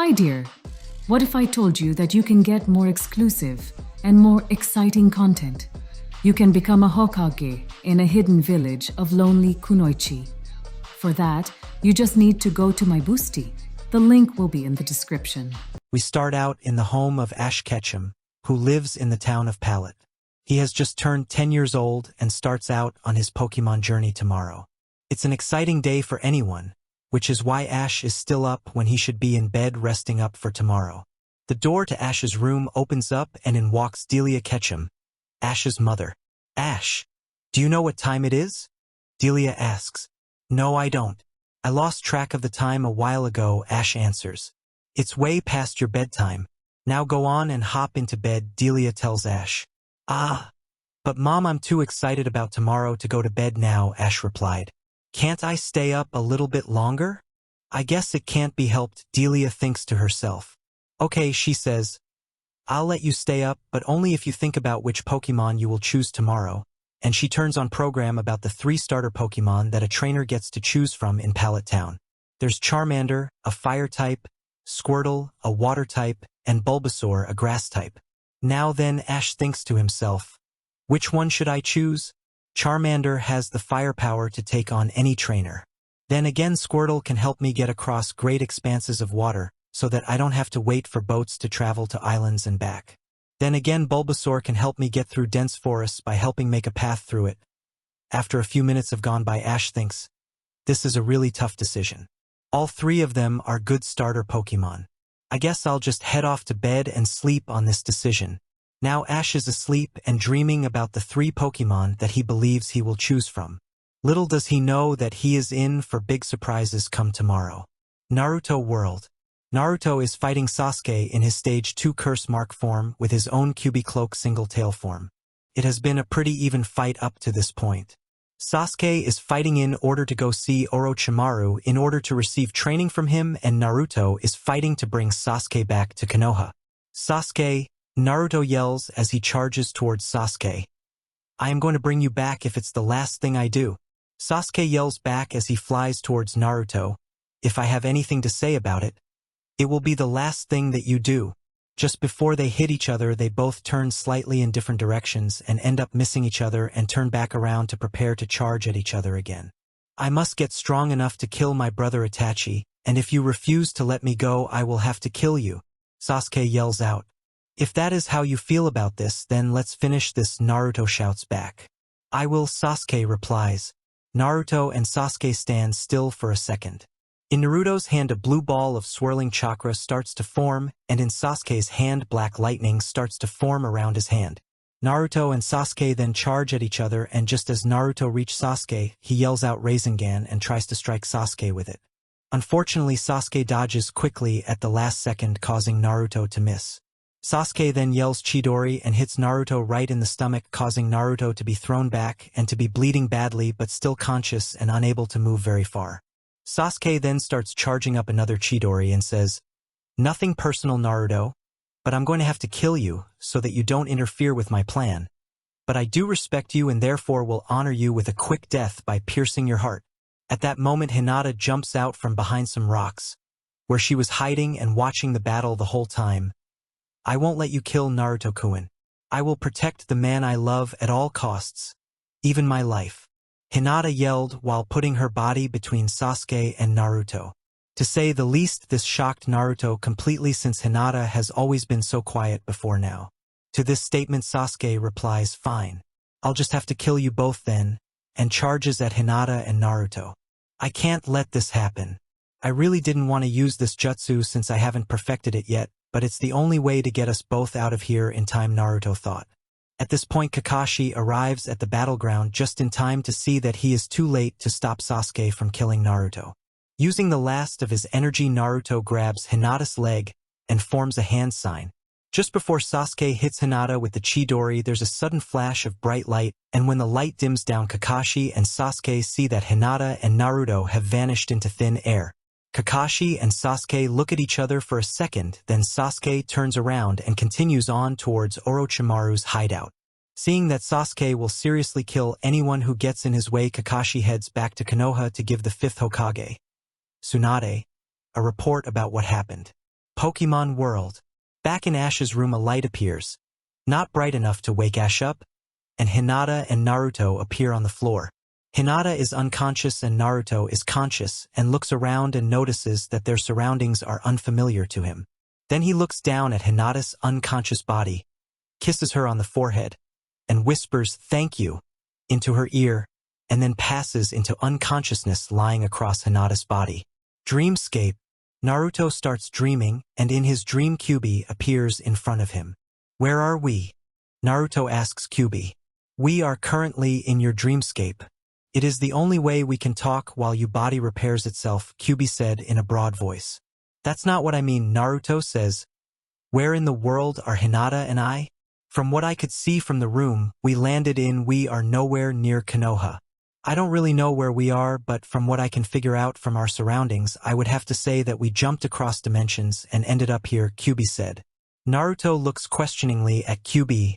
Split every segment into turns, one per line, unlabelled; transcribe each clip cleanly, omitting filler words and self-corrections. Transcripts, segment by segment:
Hi dear, what if I told you that you can get more exclusive and more exciting content? You can become a hokage in a hidden village of lonely kunoichi. For that, you just need to go to my boosty. The link will be in the description.
We start out in the home of Ash Ketchum, who lives in the town of Pallet. He has just turned 10 years old and starts out on his Pokemon journey tomorrow. It's an exciting day for anyone, which is why Ash is still up when he should be in bed resting up for tomorrow. The door to Ash's room opens up and in walks Delia Ketchum, Ash's mother. Ash, do you know what time it is? Delia asks. No, I don't. I lost track of the time a while ago, Ash answers. It's way past your bedtime. Now go on and hop into bed, Delia tells Ash. Ah, but Mom, I'm too excited about tomorrow to go to bed now, Ash replied. Can't I stay up a little bit longer? I guess it can't be helped, Delia thinks to herself. Okay, she says. I'll let you stay up, but only if you think about which Pokemon you will choose tomorrow. And she turns on program about the 3 starter Pokemon that a trainer gets to choose from in Pallet Town. There's Charmander, a fire type, Squirtle, a water type, and Bulbasaur, a grass type. Now then, Ash thinks to himself, which one should I choose? Charmander has the firepower to take on any trainer. Then again, Squirtle can help me get across great expanses of water, so that I don't have to wait for boats to travel to islands and back. Then again, Bulbasaur can help me get through dense forests by helping make a path through it. After a few minutes have gone by, Ash thinks, this is a really tough decision. All 3 of them are good starter Pokemon. I guess I'll just head off to bed and sleep on this decision. Now Ash is asleep and dreaming about the 3 Pokemon that he believes he will choose from. Little does he know that he is in for big surprises come tomorrow. Naruto World. Naruto is fighting Sasuke in his Stage 2 Curse Mark form with his own Kyuubi Cloak single tail form. It has been a pretty even fight up to this point. Sasuke is fighting in order to go see Orochimaru in order to receive training from him, and Naruto is fighting to bring Sasuke back to Konoha. Sasuke, Naruto yells as he charges towards Sasuke. I am going to bring you back if it's the last thing I do. Sasuke yells back as he flies towards Naruto. If I have anything to say about it, it will be the last thing that you do. Just before they hit each other, they both turn slightly in different directions and end up missing each other and turn back around to prepare to charge at each other again. I must get strong enough to kill my brother Itachi, and if you refuse to let me go, I will have to kill you, Sasuke yells out. If that is how you feel about this, then let's finish this, Naruto shouts back. I will, Sasuke replies. Naruto and Sasuke stand still for a second. In Naruto's hand, a blue ball of swirling chakra starts to form, and in Sasuke's hand, black lightning starts to form around his hand. Naruto and Sasuke then charge at each other, and just as Naruto reaches Sasuke, he yells out Rasengan and tries to strike Sasuke with it. Unfortunately, Sasuke dodges quickly at the last second, causing Naruto to miss. Sasuke then yells Chidori and hits Naruto right in the stomach, causing Naruto to be thrown back and to be bleeding badly but still conscious and unable to move very far. Sasuke then starts charging up another Chidori and says, nothing personal, Naruto, but I'm going to have to kill you so that you don't interfere with my plan. But I do respect you and therefore will honor you with a quick death by piercing your heart. At that moment, Hinata jumps out from behind some rocks, where she was hiding and watching the battle the whole time. I won't let you kill Naruto-kun. I will protect the man I love at all costs, even my life. Hinata yelled while putting her body between Sasuke and Naruto. To say the least, this shocked Naruto completely since Hinata has always been so quiet before now. To this statement, Sasuke replies, fine. I'll just have to kill you both then, and charges at Hinata and Naruto. I can't let this happen. I really didn't want to use this jutsu since I haven't perfected it yet, but it's the only way to get us both out of here in time, Naruto thought. At this point, Kakashi arrives at the battleground just in time to see that he is too late to stop Sasuke from killing Naruto. Using the last of his energy, Naruto grabs Hinata's leg and forms a hand sign. Just before Sasuke hits Hinata with the Chidori, there's a sudden flash of bright light, and when the light dims down, Kakashi and Sasuke see that Hinata and Naruto have vanished into thin air. Kakashi and Sasuke look at each other for a second, then Sasuke turns around and continues on towards Orochimaru's hideout. Seeing that Sasuke will seriously kill anyone who gets in his way, Kakashi heads back to Konoha to give the 5th Hokage, Tsunade, a report about what happened. Pokemon World. Back in Ash's room, a light appears. Not bright enough to wake Ash up, and Hinata and Naruto appear on the floor. Hinata is unconscious and Naruto is conscious and looks around and notices that their surroundings are unfamiliar to him. Then he looks down at Hinata's unconscious body, kisses her on the forehead, and whispers "thank you" into her ear, and then passes into unconsciousness lying across Hinata's body. Dreamscape. Naruto starts dreaming, and in his dream Kyuubi appears in front of him. "Where are we?" Naruto asks Kyuubi. "We are currently in your dreamscape. It is the only way we can talk while your body repairs itself," Kyuubi said in a broad voice. "That's not what I mean," Naruto says. "Where in the world are Hinata and I? From what I could see from the room we are nowhere near Konoha. I don't really know where we are, but from what I can figure out from our surroundings, I would have to say that we jumped across dimensions and ended up here," Kyuubi said. Naruto looks questioningly at Kyuubi.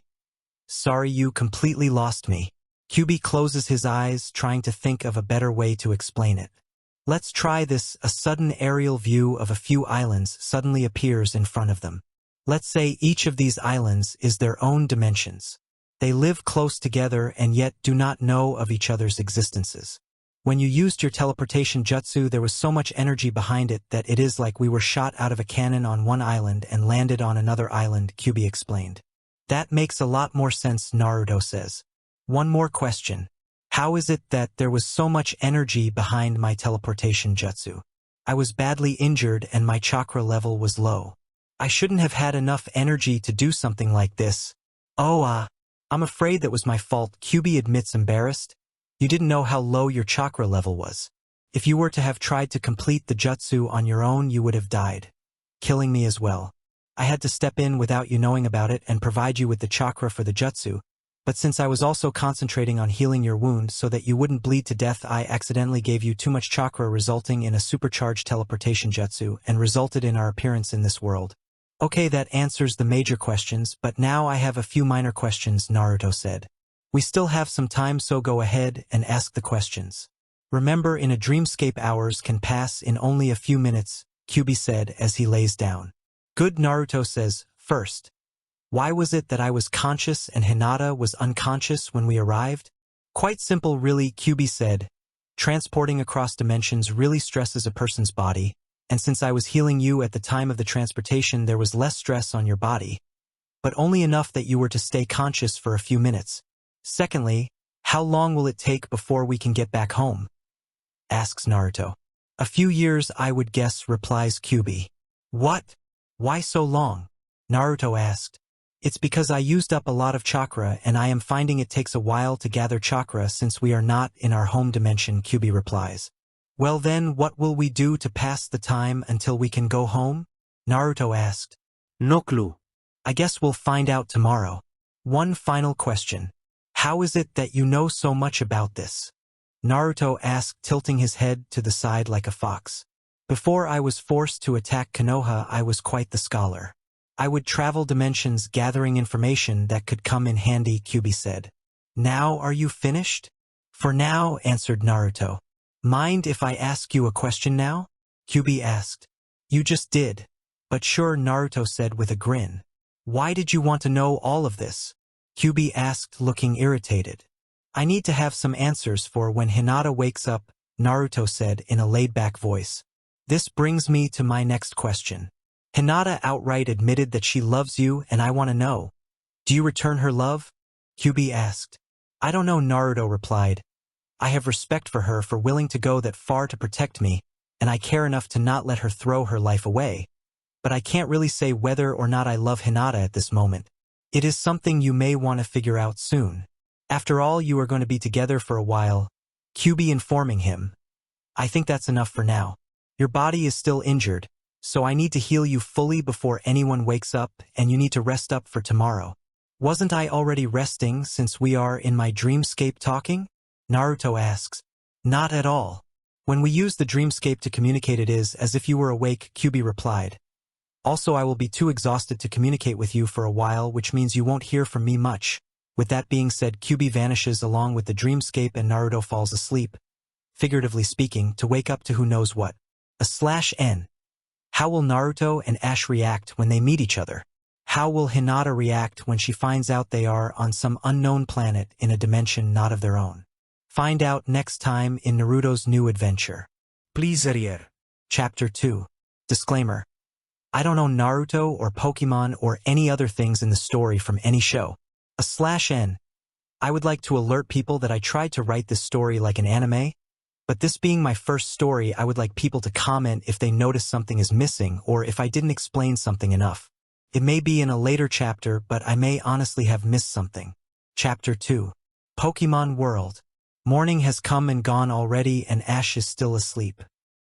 "Sorry, you completely lost me." Kyuubi closes his eyes, trying to think of a better way to explain it. "Let's try this." A sudden aerial view of a few islands suddenly appears in front of them. Let's say each of these islands is their own dimensions. They live close together and yet do not know of each other's existences. When you used your teleportation jutsu, there was so much energy behind it that it is like we were shot out of a cannon on one island and landed on another island, Kyuubi explained. "That makes a lot more sense," Naruto says. "One more question. How is it that there was so much energy behind my teleportation jutsu? I was badly injured and my chakra level was low. I shouldn't have had enough energy to do something like this. I'm afraid that was my fault," Kyuubi admits, embarrassed. "You didn't know how low your chakra level was. If you were to have tried to complete the jutsu on your own, you would have died, killing me as well. I had to step in without you knowing about it and provide you with the chakra for the jutsu, but since I was also concentrating on healing your wound so that you wouldn't bleed to death, I accidentally gave you too much chakra, resulting in a supercharged teleportation jutsu and resulted in our appearance in this world." "Okay, that answers the major questions, but now I have a few minor questions," Naruto said. "We still have some time, so go ahead and ask the questions. Remember, in a dreamscape hours can pass in only a few minutes," Kyuubi said as he lays down. "Good," Naruto says. "First, why was it that I was conscious and Hinata was unconscious when we arrived?" "Quite simple, really," Kyuubi said. "Transporting across dimensions really stresses a person's body, and since I was healing you at the time of the transportation, there was less stress on your body, but only enough that you were to stay conscious for a few minutes. Secondly, how long will it take before we can get back home?" asks Naruto. "A few years, I would guess," replies Kyuubi. "What? Why so long?" Naruto asked. "It's because I used up a lot of chakra and I am finding it takes a while to gather chakra since we are not in our home dimension," Kyuubi replies. "Well then, what will we do to pass the time until we can go home?" Naruto asked. "No clue. I guess we'll find out tomorrow." "One final question. How is it that you know so much about this?" Naruto asked, tilting his head to the side like a fox. "Before I was forced to attack Konoha, I was quite the scholar. I would travel dimensions gathering information that could come in handy," Kyuubi said. "Now are you finished?" "For now," answered Naruto. "Mind if I ask you a question now?" Kyuubi asked. "You just did." "But sure," Naruto said with a grin. "Why did you want to know all of this?" Kyuubi asked, looking irritated. "I need to have some answers for when Hinata wakes up," Naruto said in a laid-back voice. "This brings me to my next question. Hinata outright admitted that she loves you, and I want to know, do you return her love?" Kyuubi asked. "I don't know," Naruto replied. "I have respect for her for willing to go that far to protect me, and I care enough to not let her throw her life away. But I can't really say whether or not I love Hinata at this moment. It is something you may want to figure out soon. After all, you are going to be together for a while," Kyuubi informing him. "I think that's enough for now. Your body is still injured, so I need to heal you fully before anyone wakes up, and you need to rest up for tomorrow." "Wasn't I already resting since we are in my dreamscape talking?" Naruto asks. "Not at all. When we use the dreamscape to communicate, it is as if you were awake," Kyuubi replied. "Also, I will be too exhausted to communicate with you for a while, which means you won't hear from me much." With that being said, Kyuubi vanishes along with the dreamscape and Naruto falls asleep, figuratively speaking, to wake up to who knows what. /n. How will Naruto and Ash react when they meet each other? How will Hinata react when she finds out they are on some unknown planet in a dimension not of their own? Find out next time in Naruto's new adventure. Please read. Chapter 2. Disclaimer. I don't know Naruto or Pokemon or any other things in the story from any show. /N. I would like to alert people that I tried to write this story like an anime, but this being my first story, I would like people to comment if they notice something is missing or if I didn't explain something enough. It may be in a later chapter, but I may honestly have missed something. Chapter 2. Pokemon World. Morning has come and gone already and Ash is still asleep.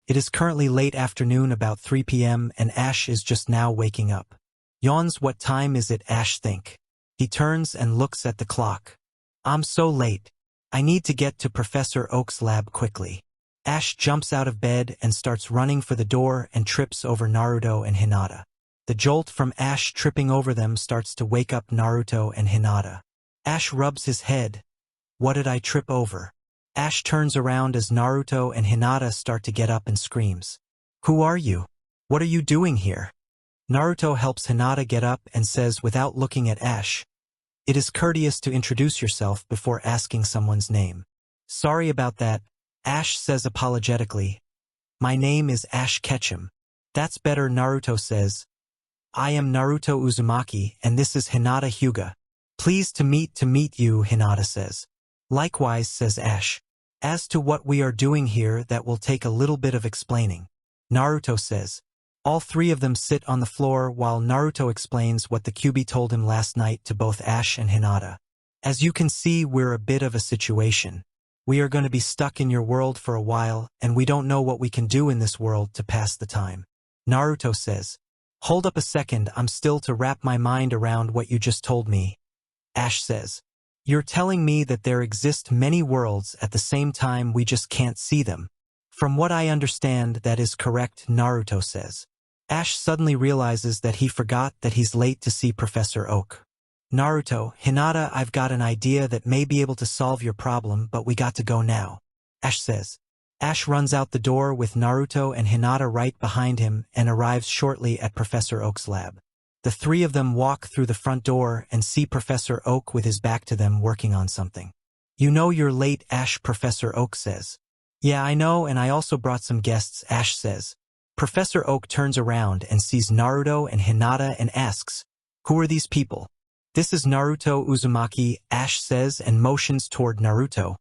It is currently late afternoon, about 3 p.m., and Ash is just now waking up. Yawns. What time is it, Ash think? He turns and looks at the clock. I'm so late. I need to get to Professor Oak's lab quickly. Ash jumps out of bed and starts running for the door and trips over Naruto and Hinata. The jolt from Ash tripping over them starts to wake up Naruto and Hinata. Ash rubs his head. What did I trip over? Ash turns around as Naruto and Hinata start to get up and screams. Who are you? What are you doing here? Naruto helps Hinata get up and says without looking at Ash, it is courteous to introduce yourself before asking someone's name. Sorry about that, Ash says apologetically. My name is Ash Ketchum. That's better, Naruto says. I am Naruto Uzumaki and this is Hinata Hyuga. Pleased to meet you, Hinata says. Likewise, says Ash. As to what we are doing here, that will take a little bit of explaining. Naruto says. All three of them sit on the floor while Naruto explains what the Kyuubi told him last night to both Ash and Hinata. As you can see, we're a bit of a situation. We are going to be stuck in your world for a while, and we don't know what we can do in this world to pass the time. Naruto says. Hold up a second, I'm still to wrap my mind around what you just told me. Ash says. You're telling me that there exist many worlds at the same time, we just can't see them. From what I understand, that is correct, Naruto says. Ash suddenly realizes that he forgot that he's late to see Professor Oak. Naruto, Hinata, I've got an idea that may be able to solve your problem, but we got to go now. Ash says. Ash runs out the door with Naruto and Hinata right behind him and arrives shortly at Professor Oak's lab. The three of them walk through the front door and see Professor Oak with his back to them working on something. You know you're late, Ash, Professor Oak says. Yeah, I know, and I also brought some guests, Ash says. Professor Oak turns around and sees Naruto and Hinata and asks, who are these people? This is Naruto Uzumaki, Ash says and motions toward Naruto.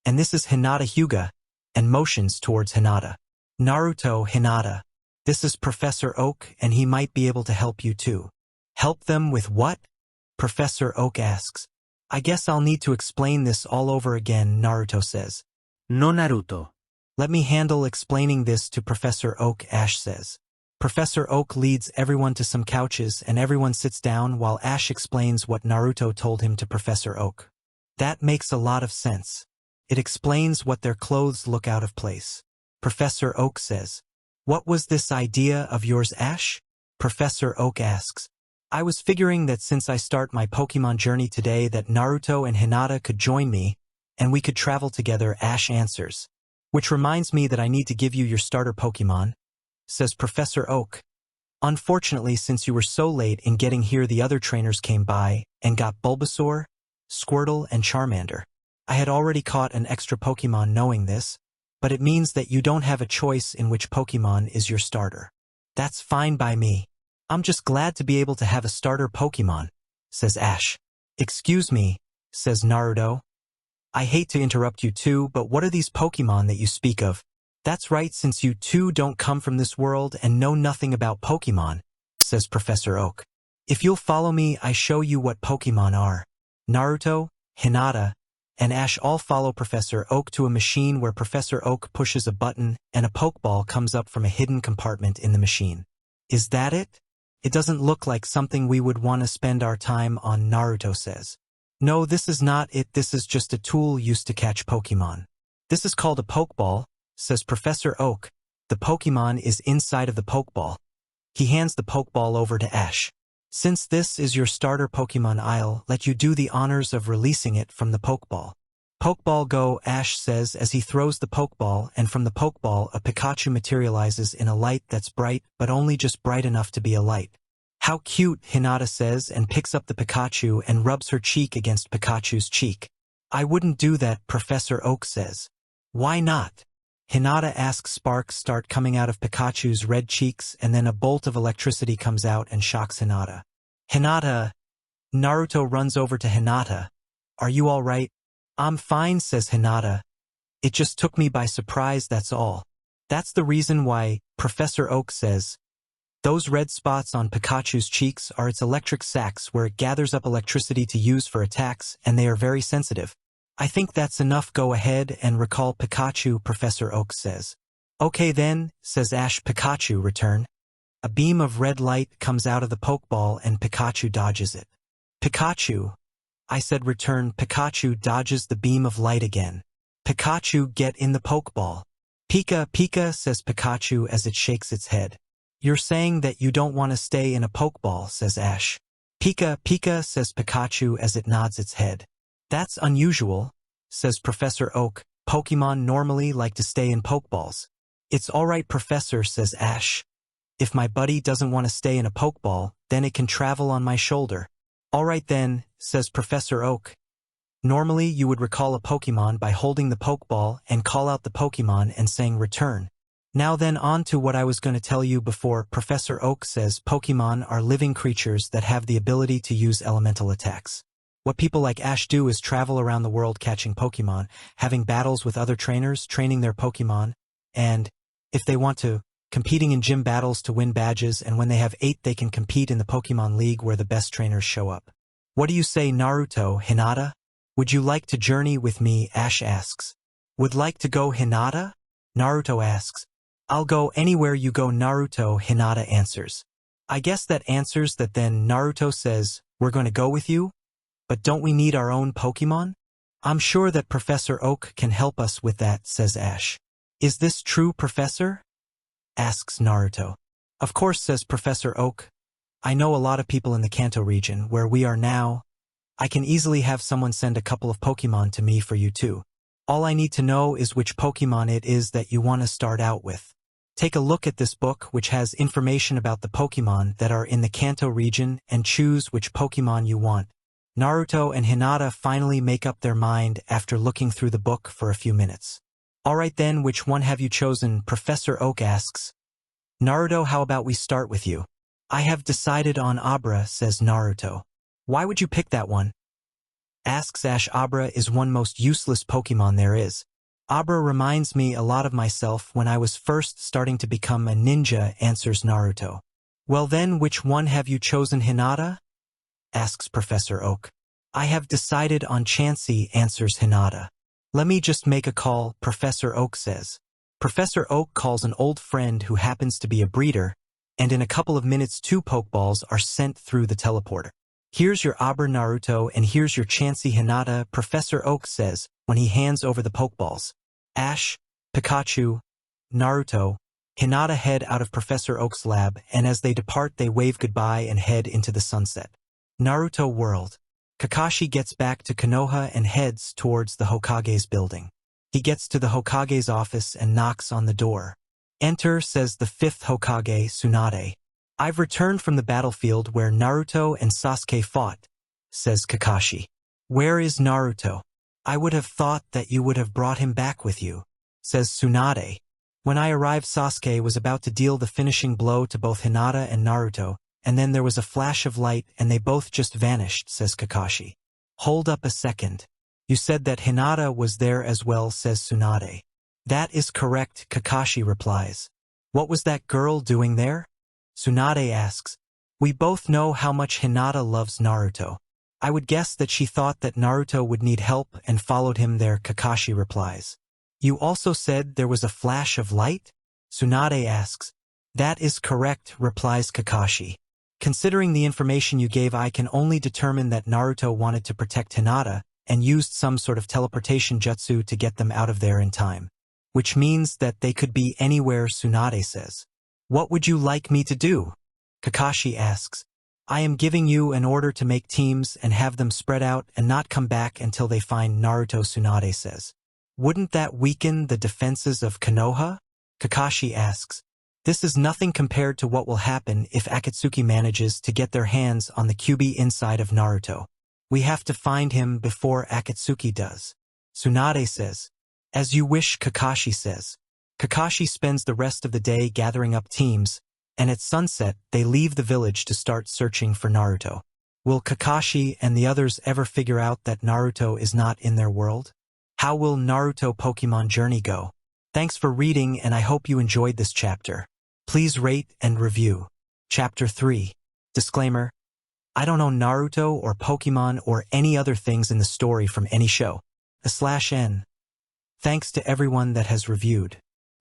And this is Hinata Hyuga, and motions towards Hinata. Naruto, Hinata. This is Professor Oak, and he might be able to help you too. Help them with what? Professor Oak asks. I guess I'll need to explain this all over again, Naruto says. No, Naruto. Let me handle explaining this to Professor Oak, Ash says. Professor Oak leads everyone to some couches and everyone sits down while Ash explains what Naruto told him to Professor Oak. That makes a lot of sense. It explains what their clothes look out of place. Professor Oak says. What was this idea of yours, Ash? Professor Oak asks. I was figuring that since I start my Pokemon journey today that Naruto and Hinata could join me, and we could travel together, Ash answers. Which reminds me that I need to give you your starter Pokemon, says Professor Oak. Unfortunately, since you were so late in getting here, the other trainers came by and got Bulbasaur, Squirtle, and Charmander. I had already caught an extra Pokemon knowing this, but it means that you don't have a choice in which Pokemon is your starter. That's fine by me. I'm just glad to be able to have a starter Pokemon, says Ash. Excuse me, says Naruto. I hate to interrupt you too, but what are these Pokemon that you speak of? That's right, since you two don't come from this world and know nothing about Pokemon, says Professor Oak. If you'll follow me, I show you what Pokemon are. Naruto, Hinata, and Ash all follow Professor Oak to a machine where Professor Oak pushes a button and a Pokeball comes up from a hidden compartment in the machine. Is that it? It doesn't look like something we would want to spend our time on, Naruto says. No, this is not it, this is just a tool used to catch Pokemon. This is called a Pokeball, says Professor Oak. The Pokemon is inside of the Pokeball. He hands the Pokeball over to Ash. Since this is your starter Pokemon, I'll let you do the honors of releasing it from the Pokeball. Pokeball go, Ash says as he throws the Pokeball, and from the Pokeball a Pikachu materializes in a light that's bright, but only just bright enough to be a light. How cute, Hinata says and picks up the Pikachu and rubs her cheek against Pikachu's cheek. I wouldn't do that, Professor Oak says. Why not? Hinata asks. Sparks start coming out of Pikachu's red cheeks and then a bolt of electricity comes out and shocks Hinata. Hinata! Naruto runs over to Hinata. Are you all right? I'm fine, says Hinata. It just took me by surprise, that's all. That's the reason why, Professor Oak says. Those red spots on Pikachu's cheeks are its electric sacs where it gathers up electricity to use for attacks, and they are very sensitive. I think that's enough. Go ahead and recall Pikachu, Professor Oak says. Okay then, says Ash. Pikachu, return. A beam of red light comes out of the Pokeball and Pikachu dodges it. Pikachu, I said return. Pikachu dodges the beam of light again. Pikachu, get in the Pokeball. Pika, Pika, says Pikachu as it shakes its head. You're saying that you don't want to stay in a Pokeball, says Ash. Pika, Pika, says Pikachu as it nods its head. That's unusual, says Professor Oak. Pokemon normally like to stay in Pokeballs. It's alright, Professor, says Ash. If my buddy doesn't want to stay in a Pokeball, then it can travel on my shoulder. Alright then, says Professor Oak. Normally you would recall a Pokemon by holding the Pokeball and call out the Pokemon and saying return. Now then, on to what I was going to tell you before. Professor Oak says Pokemon are living creatures that have the ability to use elemental attacks. What people like Ash do is travel around the world catching Pokemon, having battles with other trainers, training their Pokemon, and, if they want to, competing in gym battles to win badges, and when they have 8 they can compete in the Pokemon League where the best trainers show up. What do you say, Naruto, Hinata? Would you like to journey with me? Ash asks. Would like to go, Hinata? Naruto asks. I'll go anywhere you go, Naruto, Hinata answers. I guess that answers that. Then Naruto says, we're going to go with you? But don't we need our own Pokemon? I'm sure that Professor Oak can help us with that, says Ash. Is this true, Professor? Asks Naruto. Of course, says Professor Oak. I know a lot of people in the Kanto region where we are now. I can easily have someone send a couple of Pokemon to me for you too. All I need to know is which Pokemon it is that you want to start out with. Take a look at this book, which has information about the Pokemon that are in the Kanto region, and choose which Pokemon you want. Naruto and Hinata finally make up their mind after looking through the book for a few minutes. Alright then, which one have you chosen? Professor Oak asks. Naruto, how about we start with you? I have decided on Abra, says Naruto. Why would you pick that one? Asks Ash. Abra is one most useless Pokemon there is. Abra reminds me a lot of myself when I was first starting to become a ninja, answers Naruto. Well then, which one have you chosen, Hinata? Asks Professor Oak. I have decided on Chansey, answers Hinata. Let me just make a call, Professor Oak says. Professor Oak calls an old friend who happens to be a breeder, and in a couple of minutes 2 Pokeballs are sent through the teleporter. Here's your Abra, Naruto, and here's your Chansey, Hinata, Professor Oak says when he hands over the Pokeballs. Ash, Pikachu, Naruto, Hinata head out of Professor Oak's lab, and as they depart they wave goodbye and head into the sunset. Naruto world. Kakashi gets back to Konoha and heads towards the Hokage's building. He gets to the Hokage's office and knocks on the door. Enter, says the 5th Hokage, Tsunade. I've returned from the battlefield where Naruto and Sasuke fought, says Kakashi. Where is Naruto? I would have thought that you would have brought him back with you, says Tsunade. When I arrived, Sasuke was about to deal the finishing blow to both Hinata and Naruto, and then there was a flash of light and they both just vanished, says Kakashi. Hold up a second. You said that Hinata was there as well, says Tsunade. That is correct, Kakashi replies. What was that girl doing there? Tsunade asks. We both know how much Hinata loves Naruto. I would guess that she thought that Naruto would need help and followed him there, Kakashi replies. You also said there was a flash of light? Tsunade asks. That is correct, replies Kakashi. Considering the information you gave, I can only determine that Naruto wanted to protect Hinata and used some sort of teleportation jutsu to get them out of there in time. Which means that they could be anywhere, Tsunade says. What would you like me to do? Kakashi asks. I am giving you an order to make teams and have them spread out and not come back until they find Naruto, Tsunade says. Wouldn't that weaken the defenses of Konoha? Kakashi asks. This is nothing compared to what will happen if Akatsuki manages to get their hands on the Kyuubi inside of Naruto. We have to find him before Akatsuki does. Tsunade says. As you wish, Kakashi says. Kakashi spends the rest of the day gathering up teams, and at sunset they leave the village to start searching for Naruto. Will Kakashi and the others ever figure out that Naruto is not in their world? How will Naruto Pokemon journey go? Thanks for reading, and I hope you enjoyed this chapter. Please rate and review. Chapter 3. Disclaimer. I don't know Naruto or Pokemon or any other things in the story from any show. /N. Thanks to everyone that has reviewed.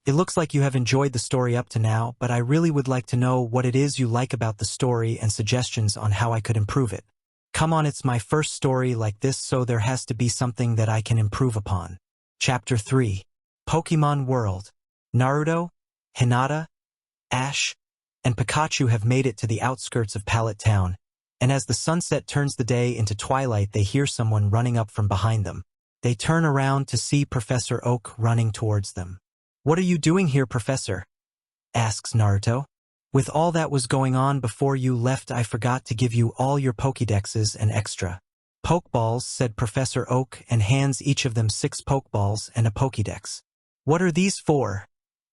It looks like you have enjoyed the story up to now, but I really would like to know what it is you like about the story and suggestions on how I could improve it. Come on, it's my first story like this, so there has to be something that I can improve upon. Chapter 3. Pokemon World. Naruto, Hinata, Ash, and Pikachu have made it to the outskirts of Pallet Town, and as the sunset turns the day into twilight, they hear someone running up from behind them. They turn around to see Professor Oak running towards them. What are you doing here, Professor? Asks Naruto. With all that was going on before you left, I forgot to give you all your Pokédexes and extra Pokeballs, said Professor Oak, and hands each of them 6 Pokeballs and a Pokédex. What are these for?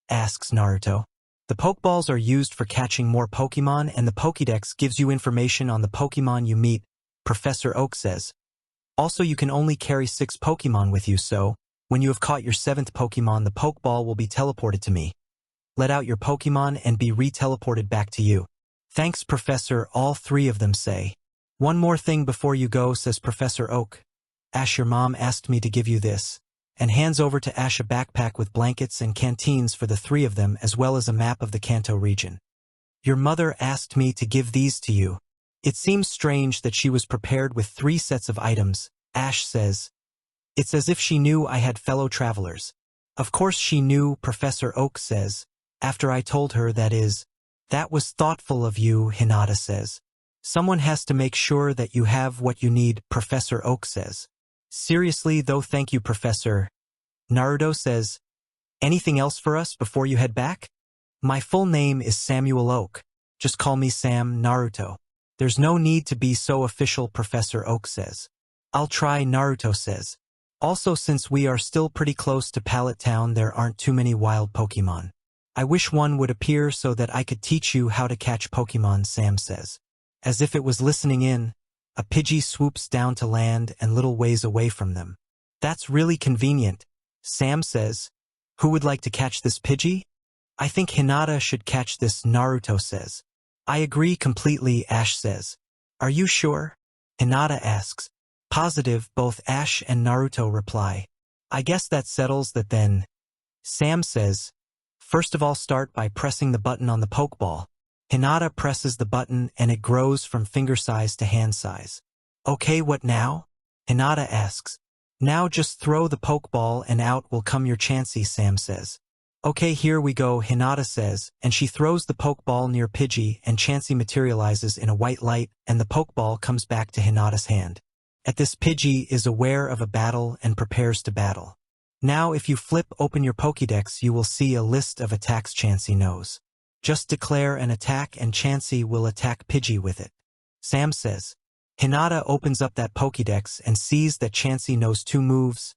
Asks Naruto. The Pokeballs are used for catching more Pokemon, and the Pokédex gives you information on the Pokemon you meet, Professor Oak says. Also, you can only carry 6 Pokemon with you, so when you have caught your 7th Pokemon, the Pokeball will be teleported to me. Let out your Pokemon and be re-teleported back to you. Thanks, Professor, all 3 of them say. One more thing before you go, says Professor Oak. Ash, your mom asked me to give you this, and hands over to Ash a backpack with blankets and canteens for the 3 of them, as well as a map of the Kanto region. Your mother asked me to give these to you. It seems strange that she was prepared with 3 sets of items, Ash says. It's as if she knew I had fellow travelers. Of course she knew, Professor Oak says. After I told her, that is. That was thoughtful of you, Hinata says. Someone has to make sure that you have what you need, Professor Oak says. Seriously though, thank you, Professor. Naruto says. Anything else for us before you head back? My full name is Samuel Oak. Just call me Sam, Naruto. There's no need to be so official, Professor Oak says. I'll try, Naruto says. Also, since we are still pretty close to Pallet Town, there aren't too many wild Pokemon. I wish one would appear so that I could teach you how to catch Pokemon, Sam says. As if it was listening in, a Pidgey swoops down to land and little ways away from them. That's really convenient, Sam says. Who would like to catch this Pidgey? I think Hinata should catch this, Naruto says. I agree completely, Ash says. Are you sure? Hinata asks. Positive, both Ash and Naruto reply. I guess that settles that then. Sam says. First of all, start by pressing the button on the Pokeball. Hinata presses the button and it grows from finger size to hand size. Okay, what now? Hinata asks. Now just throw the Pokeball and out will come your Chansey, Sam says. Okay, here we go, Hinata says, and she throws the Pokeball near Pidgey, and Chansey materializes in a white light, and the Pokeball comes back to Hinata's hand. At this, Pidgey is aware of a battle and prepares to battle. Now if you flip open your Pokédex, you will see a list of attacks Chansey knows. Just declare an attack and Chansey will attack Pidgey with it. Sam says. Hinata opens up that Pokédex and sees that Chansey knows 2 moves,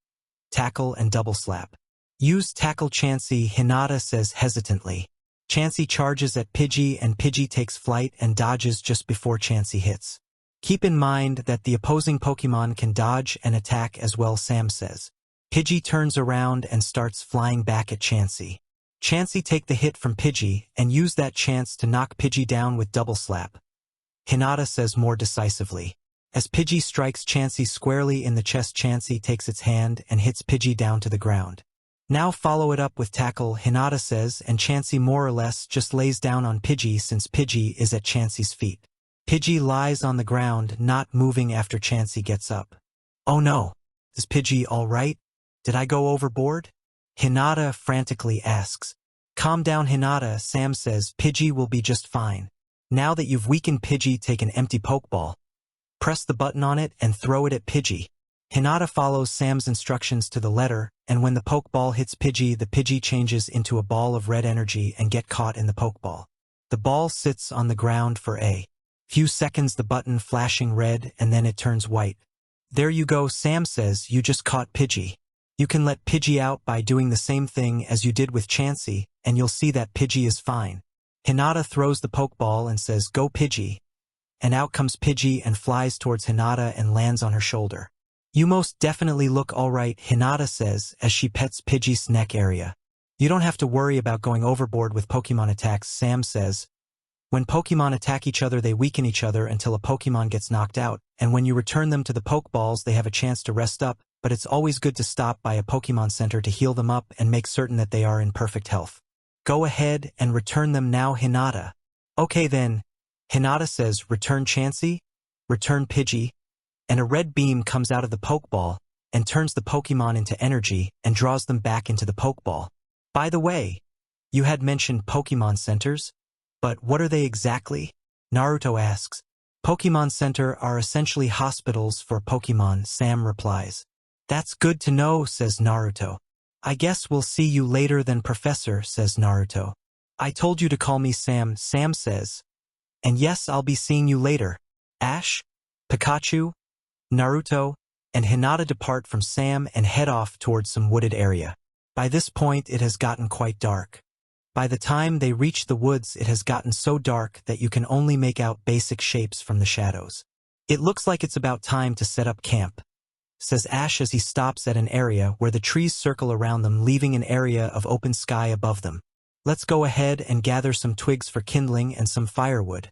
Tackle and Double Slap. Use Tackle, Chansey, Hinata says hesitantly. Chansey charges at Pidgey and Pidgey takes flight and dodges just before Chansey hits. Keep in mind that the opposing Pokemon can dodge and attack as well, Sam says. Pidgey turns around and starts flying back at Chansey. Chansey take the hit from Pidgey and use that chance to knock Pidgey down with Double Slap. Hinata says more decisively. As Pidgey strikes Chansey squarely in the chest, Chansey takes its hand and hits Pidgey down to the ground. Now follow it up with Tackle, Hinata says, and Chansey more or less just lays down on Pidgey since Pidgey is at Chansey's feet. Pidgey lies on the ground, not moving after Chansey gets up. Oh no! Is Pidgey all right? Did I go overboard? Hinata frantically asks. Calm down, Hinata, Sam says. Pidgey will be just fine. Now that you've weakened Pidgey, take an empty Pokeball. Press the button on it and throw it at Pidgey. Hinata follows Sam's instructions to the letter, and when the Pokeball hits Pidgey, the Pidgey changes into a ball of red energy and get caught in the Pokeball. The ball sits on the ground for a few seconds, the button flashing red, and then it turns white. There you go, Sam says, you just caught Pidgey. You can let Pidgey out by doing the same thing as you did with Chansey, and you'll see that Pidgey is fine. Hinata throws the Pokeball and says, go Pidgey. And out comes Pidgey and flies towards Hinata and lands on her shoulder. You most definitely look alright, Hinata says as she pets Pidgey's neck area. You don't have to worry about going overboard with Pokemon attacks, Sam says. When Pokemon attack each other, they weaken each other until a Pokemon gets knocked out, and when you return them to the Pokeballs, they have a chance to rest up, but it's always good to stop by a Pokemon Center to heal them up and make certain that they are in perfect health. Go ahead and return them now, Hinata. Okay then. Hinata says, return Chansey, return Pidgey, and a red beam comes out of the Pokeball and turns the Pokemon into energy and draws them back into the Pokeball. By the way, you had mentioned Pokemon Centers, but what are they exactly? Naruto asks. Pokemon Center are essentially hospitals for Pokemon, Sam replies. That's good to know, says Naruto. I guess we'll see you later then, Professor, says Naruto. I told you to call me Sam, Sam says. And yes, I'll be seeing you later. Ash, Pikachu, Naruto, and Hinata depart from Sam and head off towards some wooded area. By this point, it has gotten quite dark. By the time they reach the woods, it has gotten so dark that you can only make out basic shapes from the shadows. It looks like it's about time to set up camp, says Ash as he stops at an area where the trees circle around them, leaving an area of open sky above them. Let's go ahead and gather some twigs for kindling and some firewood,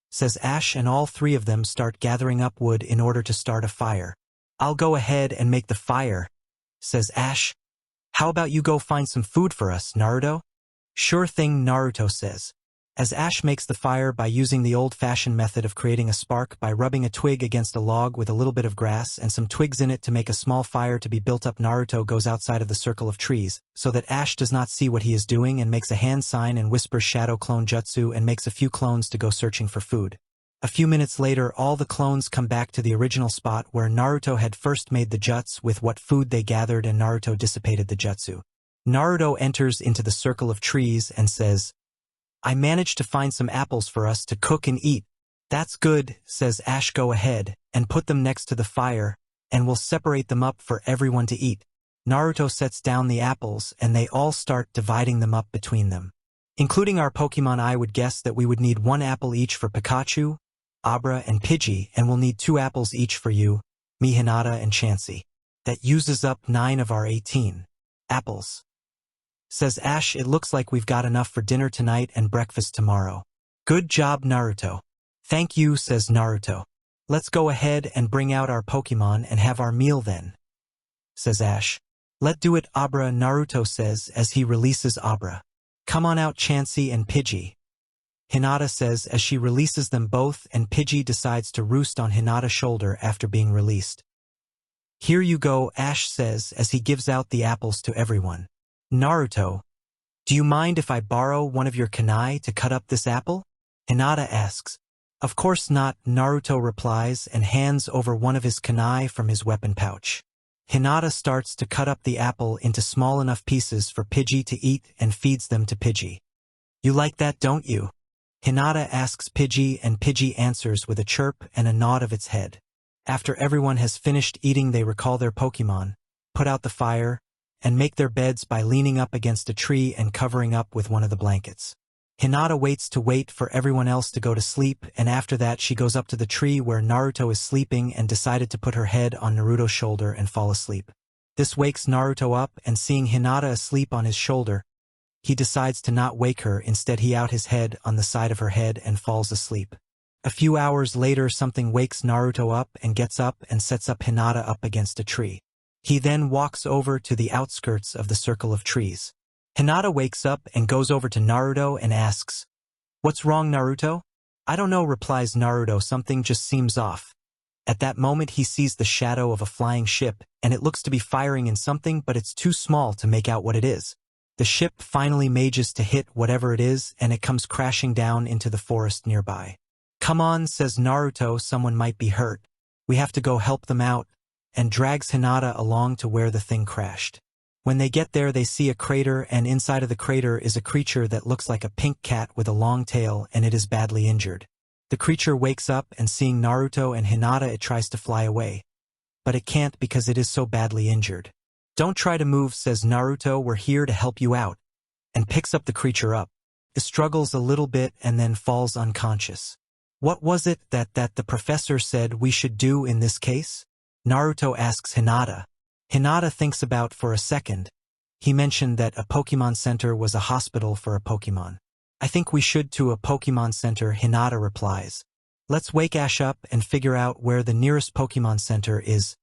says Ash, and all three of them start gathering up wood in order to start a fire. I'll go ahead and make the fire, says Ash. How about you go find some food for us, Naruto? Sure thing, Naruto says, as Ash makes the fire by using the old-fashioned method of creating a spark by rubbing a twig against a log with a little bit of grass and some twigs in it to make a small fire to be built up. Naruto goes outside of the circle of trees so that Ash does not see what he is doing and makes a hand sign and whispers shadow clone jutsu and makes a few clones to go searching for food. A few minutes later, all the clones come back to the original spot where Naruto had first made the juts with what food they gathered, and Naruto dissipated the jutsu. Naruto enters into the circle of trees and says, I managed to find some apples for us to cook and eat. That's good, says Ash. Go ahead and put them next to the fire, and we'll separate them up for everyone to eat. Naruto sets down the apples and they all start dividing them up between them. Including our Pokemon, I would guess that we would need 1 apple each for Pikachu, Abra, and Pidgey, and we'll need 2 apples each for you, me, Hinata, and Chansey. That uses up 9 of our 18 apples, says Ash. It looks like we've got enough for dinner tonight and breakfast tomorrow. Good job, Naruto. Thank you, says Naruto. Let's go ahead and bring out our Pokemon and have our meal then, says Ash. Let do it, Abra, Naruto says as he releases Abra. Come on out, Chansey and Pidgey, Hinata says as she releases them both, and Pidgey decides to roost on Hinata's shoulder after being released. Here you go, Ash says as he gives out the apples to everyone. Naruto, do you mind if I borrow one of your kunai to cut up this apple? Hinata asks. Of course not, Naruto replies and hands over one of his kunai from his weapon pouch. Hinata starts to cut up the apple into small enough pieces for Pidgey to eat and feeds them to Pidgey. You like that, don't you? Hinata asks Pidgey, and Pidgey answers with a chirp and a nod of its head. After everyone has finished eating, they recall their Pokemon, put out the fire, and make their beds by leaning up against a tree and covering up with one of the blankets. Hinata waits for everyone else to go to sleep, and after that she goes up to the tree where Naruto is sleeping and decided to put her head on Naruto's shoulder and fall asleep. This wakes Naruto up, and seeing Hinata asleep on his shoulder, he decides to not wake her. Instead, he out his head on the side of her head and falls asleep. A few hours later, something wakes Naruto up and gets up and sets up Hinata up against a tree. He then walks over to the outskirts of the circle of trees. Hinata wakes up and goes over to Naruto and asks, "What's wrong, Naruto?" "I don't know," replies Naruto. "Something just seems off." At that moment, he sees the shadow of a flying ship, and it looks to be firing in something, but it's too small to make out what it is. The ship finally manages to hit whatever it is and it comes crashing down into the forest nearby. "Come on," says Naruto, "someone might be hurt. We have to go help them out," and drags Hinata along to where the thing crashed. When they get there, they see a crater, and inside of the crater is a creature that looks like a pink cat with a long tail, and it is badly injured. The creature wakes up, and seeing Naruto and Hinata, it tries to fly away. But it can't because it is so badly injured. "Don't try to move," says Naruto, "we're here to help you out," and picks up the creature up. It struggles a little bit and then falls unconscious. "What was it that the professor said we should do in this case?" Naruto asks Hinata. Hinata thinks about for a second. He mentioned that a Pokemon Center was a hospital for a Pokemon. "I think we should to a Pokemon Center," Hinata replies. "Let's wake Ash up and figure out where the nearest Pokemon Center is,"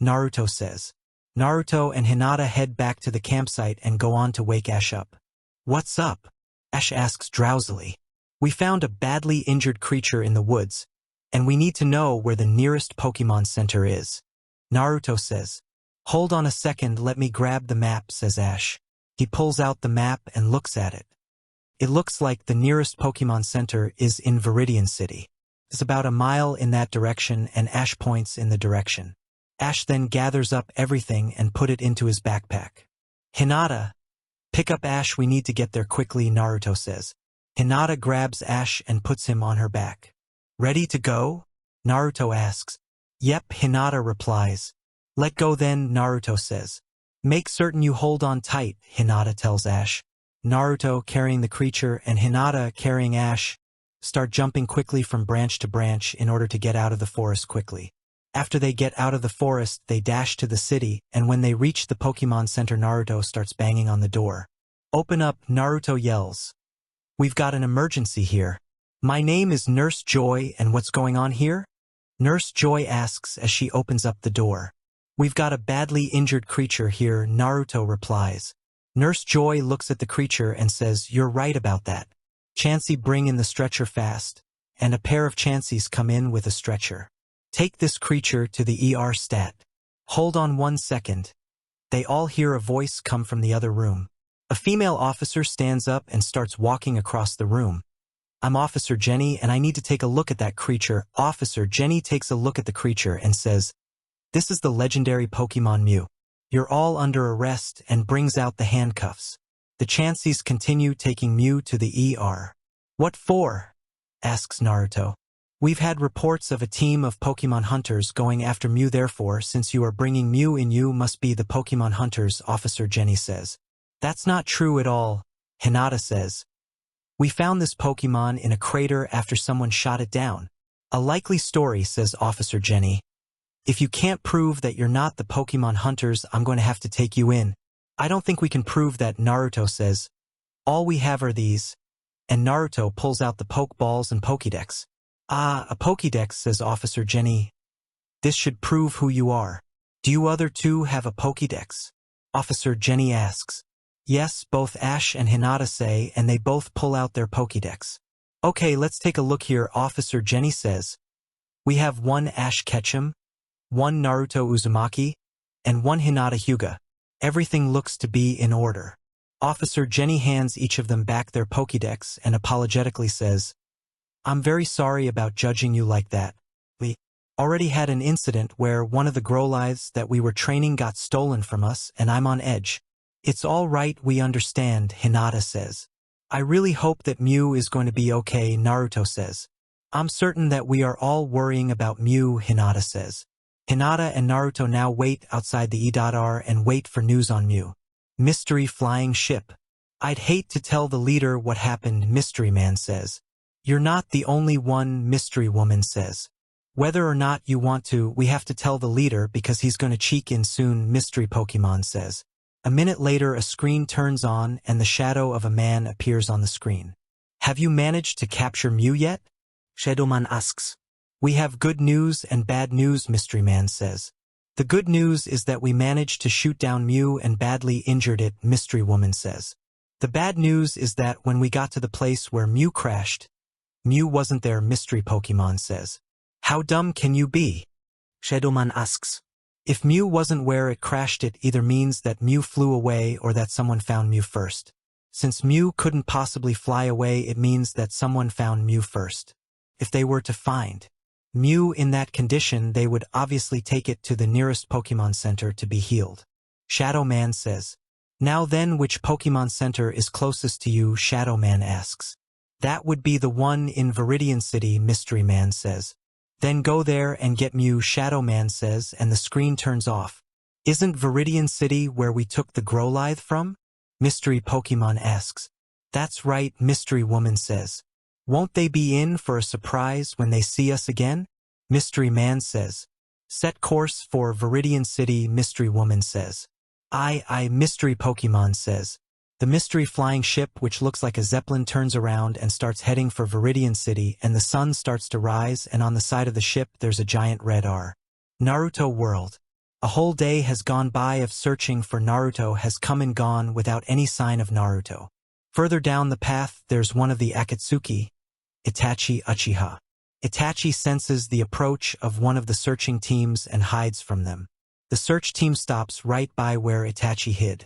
Naruto says. Naruto and Hinata head back to the campsite and go on to wake Ash up. "What's up?" Ash asks drowsily. "We found a badly injured creature in the woods, and we need to know where the nearest Pokemon Center is," Naruto says. "Hold on a second, let me grab the map," says Ash. He pulls out the map and looks at it. It looks like the nearest Pokemon Center is in Viridian City. It's about a mile in that direction, and Ash points in the direction. Ash then gathers up everything and put it into his backpack. "Hinata, pick up Ash, we need to get there quickly," Naruto says. Hinata grabs Ash and puts him on her back. "Ready to go?" Naruto asks. "Yep," Hinata replies. "Let go then," Naruto says. "Make certain you hold on tight," Hinata tells Ash. Naruto, carrying the creature, and Hinata, carrying Ash, start jumping quickly from branch to branch in order to get out of the forest quickly. After they get out of the forest, they dash to the city, and when they reach the Pokemon Center, Naruto starts banging on the door. "Open up," Naruto yells. "We've got an emergency here. My name is Nurse Joy, and what's going on here?" Nurse Joy asks as she opens up the door. "We've got a badly injured creature here," Naruto replies. Nurse Joy looks at the creature and says, "You're right about that. Chansey, bring in the stretcher fast," and a pair of Chanseys come in with a stretcher. "Take this creature to the ER stat." "Hold on one second." They all hear a voice come from the other room. A female officer stands up and starts walking across the room. "I'm Officer Jenny, and I need to take a look at that creature." Officer Jenny takes a look at the creature and says, "This is the legendary Pokemon Mew. You're all under arrest," and brings out the handcuffs. The Chanseys continue taking Mew to the ER. "What for?" asks Naruto. "We've had reports of a team of Pokemon hunters going after Mew, therefore, since you are bringing Mew in, you must be the Pokemon hunters," Officer Jenny says. "That's not true at all," Hinata says. "We found this Pokemon in a crater after someone shot it down." "A likely story," says Officer Jenny. "If you can't prove that you're not the Pokemon hunters, I'm going to have to take you in." "I don't think we can prove that," Naruto says. "All we have are these." And Naruto pulls out the Pokeballs and Pokédex. "Ah, a Pokédex," says Officer Jenny. "This should prove who you are. Do you other two have a Pokédex?" Officer Jenny asks. "Yes," both Ash and Hinata say, and they both pull out their Pokédex. "Okay, let's take a look here," Officer Jenny says. "We have one Ash Ketchum, one Naruto Uzumaki, and one Hinata Hyuga. Everything looks to be in order." Officer Jenny hands each of them back their Pokédex and apologetically says, "I'm very sorry about judging you like that. We already had an incident where one of the Growlithes that we were training got stolen from us, and I'm on edge." "It's all right, we understand," Hinata says. "I really hope that Mew is going to be okay," Naruto says. "I'm certain that we are all worrying about Mew," Hinata says. Hinata and Naruto now wait outside the E.R and wait for news on Mew. Mystery flying ship. "I'd hate to tell the leader what happened," Mystery Man says. "You're not the only one," Mystery Woman says. "Whether or not you want to, we have to tell the leader because he's going to cheek in soon," Mystery Pokemon says. A minute later, a screen turns on and the shadow of a man appears on the screen. "Have you managed to capture Mew yet?" Shadowman asks. "We have good news and bad news," Mystery Man says. "The good news is that we managed to shoot down Mew and badly injured it," Mystery Woman says. "The bad news is that when we got to the place where Mew crashed, Mew wasn't there," Mystery Pokemon says. "How dumb can you be?" Shadowman asks. If Mew wasn't where it crashed, it either means that Mew flew away or that someone found Mew first. Since Mew couldn't possibly fly away, it means that someone found Mew first. If they were to find Mew in that condition, they would obviously take it to the nearest Pokemon Center to be healed. Shadow Man says. Now then, which Pokemon Center is closest to you? Shadow Man asks. That would be the one in Viridian City, Mystery Man says. Then go there and get Mew, Shadow Man says, and the screen turns off. Isn't Viridian City where we took the Growlithe from? Mystery Pokemon asks. That's right, Mystery Woman says. Won't they be in for a surprise when they see us again? Mystery Man says. Set course for Viridian City, Mystery Woman says. Mystery Pokemon says. The mystery flying ship, which looks like a zeppelin, turns around and starts heading for Viridian City, and the sun starts to rise, and on the side of the ship there's a giant red R. Naruto World. A whole day has gone by of searching for Naruto has come and gone without any sign of Naruto. Further down the path there's one of the Akatsuki, Itachi Uchiha. Itachi senses the approach of one of the searching teams and hides from them. The search team stops right by where Itachi hid.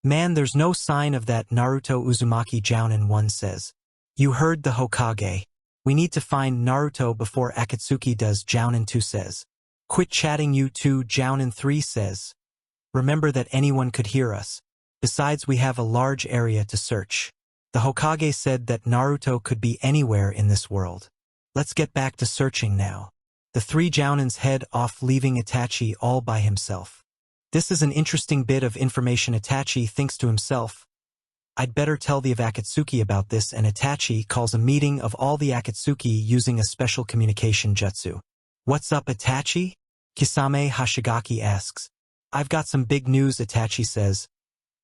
Man, there's no sign of that Naruto. Uzumaki Jounin 1 says. You heard the Hokage. We need to find Naruto before Akatsuki does, Jounin 2 says. Quit chatting, you two, Jounin 3 says. Remember that anyone could hear us. Besides, we have a large area to search. The Hokage said that Naruto could be anywhere in this world. Let's get back to searching now. The three Jounins head off, leaving Itachi all by himself. This is an interesting bit of information. Itachi thinks to himself, I'd better tell the of Akatsuki about this, and Itachi calls a meeting of all the Akatsuki using a special communication jutsu. What's up, Itachi? Kisame Hashigaki asks. I've got some big news, Itachi says.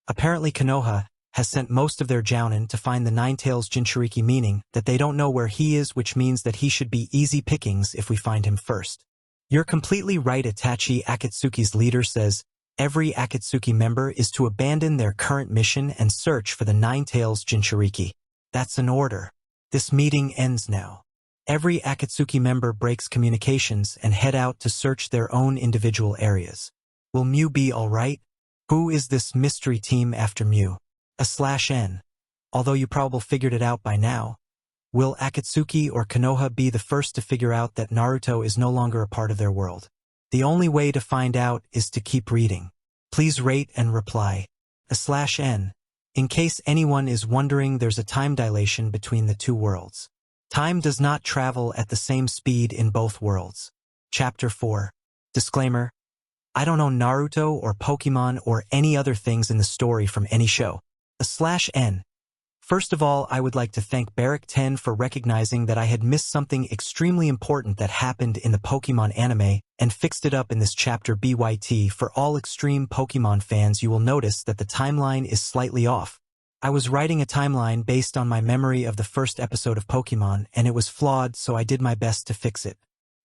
Apparently KONOHA has sent most of their Jounin to find the Ninetales Jinchuriki, meaning that they don't know where he is, which means that he should be easy pickings if we find him first. You're completely right, Itachi. Akatsuki's leader says. Every Akatsuki member is to abandon their current mission and search for the Ninetales Jinchuriki. That's an order. This meeting ends now. Every Akatsuki member breaks communications and head out to search their own individual areas. Will Mew be alright? Who is this mystery team after Mew? /N. Although you probably figured it out by now. Will Akatsuki or KONOHA be the first to figure out that Naruto is no longer a part of their world? The only way to find out is to keep reading. Please rate and reply. /N. In case anyone is wondering, there's a time dilation between the two worlds. Time does not travel at the same speed in both worlds. Chapter 4. Disclaimer. I don't know Naruto or Pokemon or any other things in the story from any show. /N. First of all, I would like to thank Barrack 10 for recognizing that I had missed something extremely important that happened in the Pokemon anime and fixed it up in this chapter. BYT, for all extreme Pokemon fans, you will notice that the timeline is slightly off. I was writing a timeline based on my memory of the first episode of Pokemon, and it was flawed, so I did my best to fix it.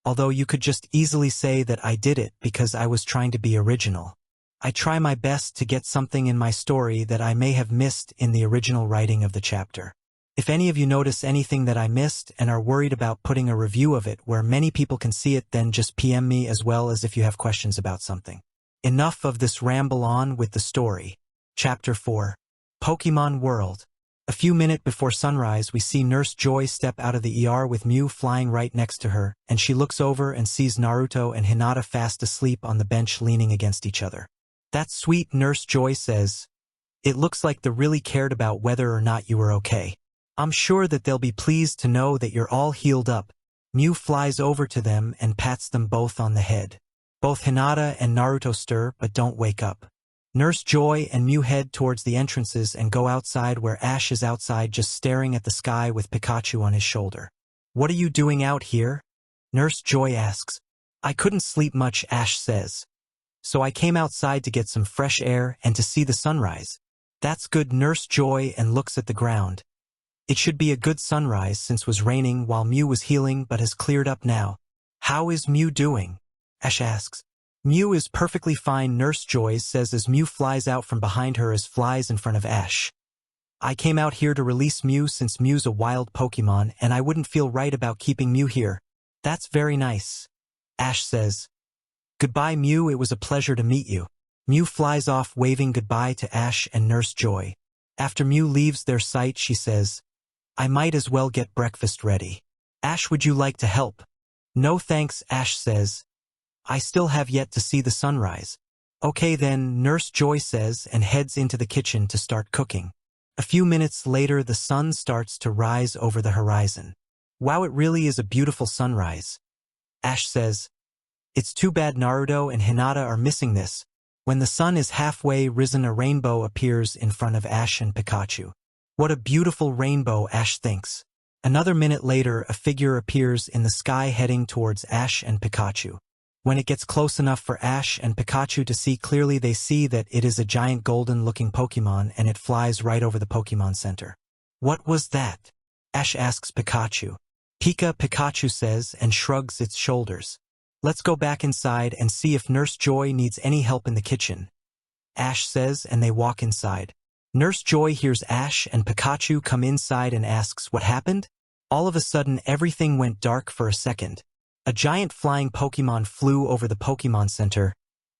Although you could just easily say that I did it because I was trying to be original. I try my best to get something in my story that I may have missed in the original writing of the chapter. If any of you notice anything that I missed and are worried about putting a review of it where many people can see it, then just PM me, as well as if you have questions about something. Enough of this ramble, on with the story. Chapter 4. Pokemon World. A few minutes before sunrise, we see Nurse Joy step out of the ER with Mew flying right next to her, and she looks over and sees Naruto and Hinata fast asleep on the bench leaning against each other. That's sweet, Nurse Joy says. It looks like they really cared about whether or not you were okay. I'm sure that they'll be pleased to know that you're all healed up. Mew flies over to them and pats them both on the head. Both Hinata and Naruto stir but don't wake up. Nurse Joy and Mew head towards the entrances and go outside, where Ash is outside just staring at the sky with Pikachu on his shoulder. What are you doing out here? Nurse Joy asks. I couldn't sleep much, Ash says. So I came outside to get some fresh air and to see the sunrise. That's good, Nurse Joy, and looks at the ground. It should be a good sunrise since it was raining while Mew was healing, but has cleared up now. How is Mew doing? Ash asks. Mew is perfectly fine, Nurse Joy says as Mew flies out from behind her as flies in front of Ash. I came out here to release Mew since Mew's a wild Pokemon and I wouldn't feel right about keeping Mew here. That's very nice. Ash says. Goodbye, Mew, it was a pleasure to meet you. Mew flies off waving goodbye to Ash and Nurse Joy. After Mew leaves their sight, she says, I might as well get breakfast ready. Ash, would you like to help? No thanks, Ash says. I still have yet to see the sunrise. Okay then, Nurse Joy says and heads into the kitchen to start cooking. A few minutes later, the sun starts to rise over the horizon. Wow, it really is a beautiful sunrise. Ash says, it's too bad Naruto and Hinata are missing this. When the sun is halfway risen, a rainbow appears in front of Ash and Pikachu. What a beautiful rainbow, Ash thinks. Another minute later, a figure appears in the sky heading towards Ash and Pikachu. When it gets close enough for Ash and Pikachu to see clearly, they see that it is a giant golden-looking Pokemon, and it flies right over the Pokemon Center. What was that? Ash asks Pikachu. Pika, Pikachu says and shrugs its shoulders. Let's go back inside and see if Nurse Joy needs any help in the kitchen. Ash says, and they walk inside. Nurse Joy hears Ash and Pikachu come inside and asks what happened. All of a sudden, everything went dark for a second. A giant flying Pokemon flew over the Pokemon Center.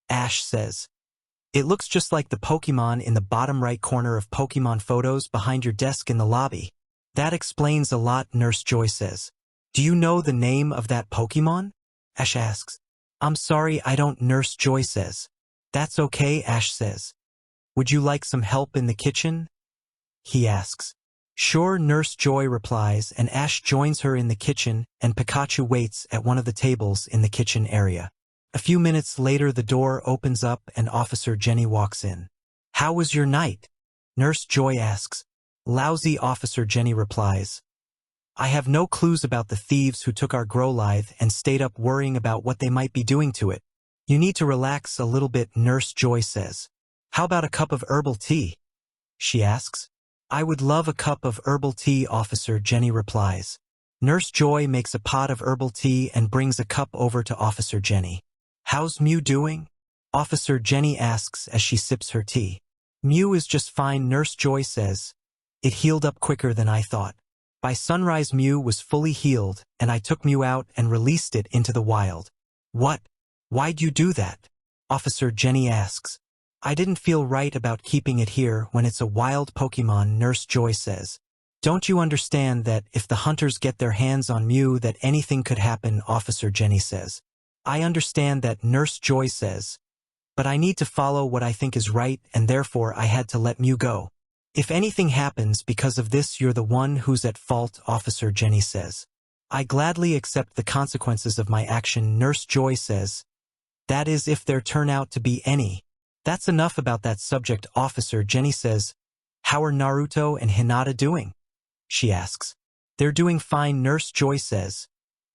Ash says, it looks just like the Pokemon in the bottom right corner of Pokemon photos behind your desk in the lobby. That explains a lot, Nurse Joy says. Do you know the name of that Pokemon? Ash asks. I'm sorry, I don't, Nurse Joy says. That's okay, Ash says. Would you like some help in the kitchen? He asks. Sure, Nurse Joy replies, and Ash joins her in the kitchen, and Pikachu waits at one of the tables in the kitchen area. A few minutes later, the door opens up and Officer Jenny walks in. How was your night? Nurse Joy asks. Lousy, Officer Jenny replies. I have no clues about the thieves who took our Growlithe and stayed up worrying about what they might be doing to it. You need to relax a little bit, Nurse Joy says. How about a cup of herbal tea? She asks. I would love a cup of herbal tea, Officer Jenny replies. Nurse Joy makes a pot of herbal tea and brings a cup over to Officer Jenny. How's Mew doing? Officer Jenny asks as she sips her tea. Mew is just fine, Nurse Joy says. It healed up quicker than I thought. By sunrise, Mew was fully healed, and I took Mew out and released it into the wild. What? Why'd you do that? Officer Jenny asks. I didn't feel right about keeping it here when it's a wild Pokemon, Nurse Joy says. Don't you understand that if the hunters get their hands on Mew, that anything could happen, Officer Jenny says. I understand that, Nurse Joy says. But I need to follow what I think is right, and therefore I had to let Mew go. If anything happens because of this, you're the one who's at fault, Officer Jenny says. I gladly accept the consequences of my action, Nurse Joy says. That is, if there turn out to be any. That's enough about that subject, Officer Jenny says. How are Naruto and Hinata doing? She asks. They're doing fine, Nurse Joy says.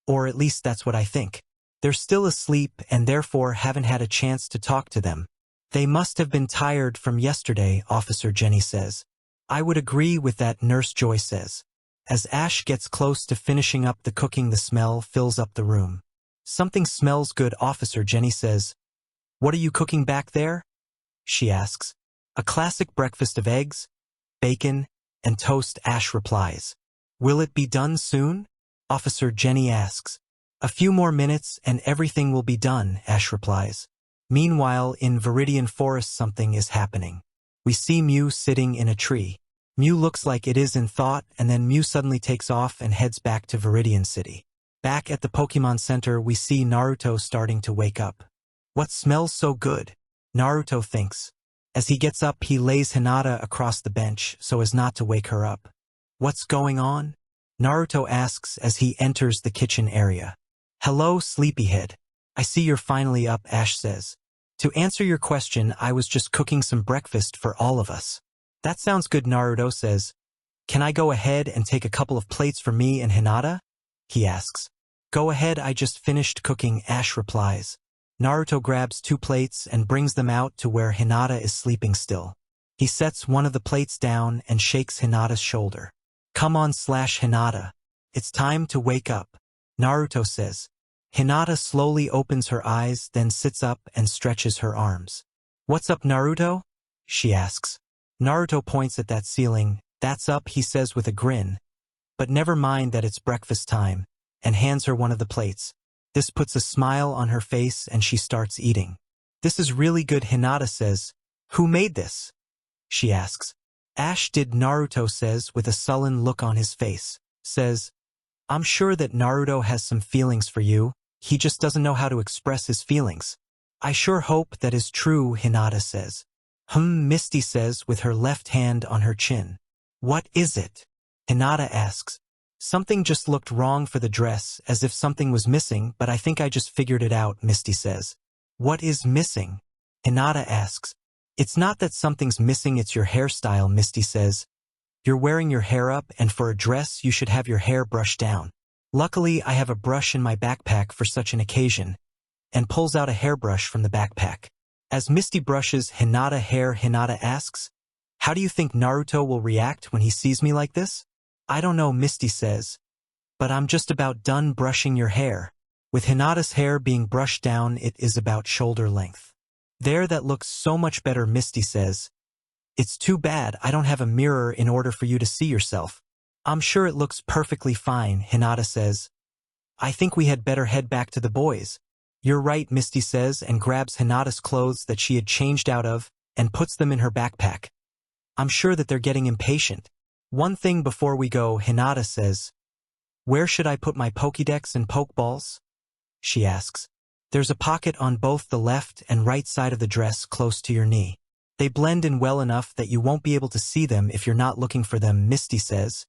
Or at least that's what I think. They're still asleep and therefore haven't had a chance to talk to them. They must have been tired from yesterday, Officer Jenny says. I would agree with that, Nurse Joy says. As Ash gets close to finishing up the cooking, the smell fills up the room. Something smells good, Officer Jenny says. What are you cooking back there? She asks. A classic breakfast of eggs, bacon, and toast, Ash replies. Will it be done soon? Officer Jenny asks. A few more minutes and everything will be done, Ash replies. Meanwhile, in Viridian Forest, something is happening. We see Mew sitting in a tree. Mew looks like it is in thought, and then Mew suddenly takes off and heads back to Viridian City. Back at the Pokemon Center, we see Naruto starting to wake up. What smells so good? Naruto thinks. As he gets up, he lays Hinata across the bench so as not to wake her up. What's going on? Naruto asks as he enters the kitchen area. Hello, sleepyhead. I see you're finally up, Ash says. To answer your question, I was just cooking some breakfast for all of us. That sounds good, Naruto says. Can I go ahead and take a couple of plates for me and Hinata? He asks. Go ahead, I just finished cooking, Ash replies. Naruto grabs 2 plates and brings them out to where Hinata is sleeping still. He sets one of the plates down and shakes Hinata's shoulder. Come on, Hinata. It's time to wake up, Naruto says. Hinata slowly opens her eyes, then sits up and stretches her arms. What's up, Naruto? She asks. Naruto points at that ceiling. That's up, he says with a grin. But never mind that it's breakfast time, and hands her one of the plates. This puts a smile on her face and she starts eating. This is really good, Hinata says. Who made this? She asks. Ash did, Naruto says with a sullen look on his face. Says, I'm sure that Naruto has some feelings for you, he just doesn't know how to express his feelings. I sure hope that is true, Hinata says. Misty says with her left hand on her chin. What is it? Hinata asks. Something just looked wrong for the dress, as if something was missing, but I think I just figured it out, Misty says. What is missing? Hinata asks. It's not that something's missing, it's your hairstyle, Misty says. You're wearing your hair up, and for a dress you should have your hair brushed down. Luckily, I have a brush in my backpack for such an occasion, and pulls out a hairbrush from the backpack. As Misty brushes Hinata hair, Hinata asks, how do you think Naruto will react when he sees me like this? I don't know, Misty says, but I'm just about done brushing your hair. With Hinata's hair being brushed down, it is about shoulder length. There, that looks so much better, Misty says. It's too bad I don't have a mirror in order for you to see yourself. I'm sure it looks perfectly fine, Hinata says. I think we had better head back to the boys. You're right, Misty says and grabs Hinata's clothes that she had changed out of and puts them in her backpack. I'm sure that they're getting impatient. One thing before we go, Hinata says. Where should I put my Pokédex and Pokeballs? She asks. There's a pocket on both the left and right side of the dress close to your knee. They blend in well enough that you won't be able to see them if you're not looking for them, Misty says.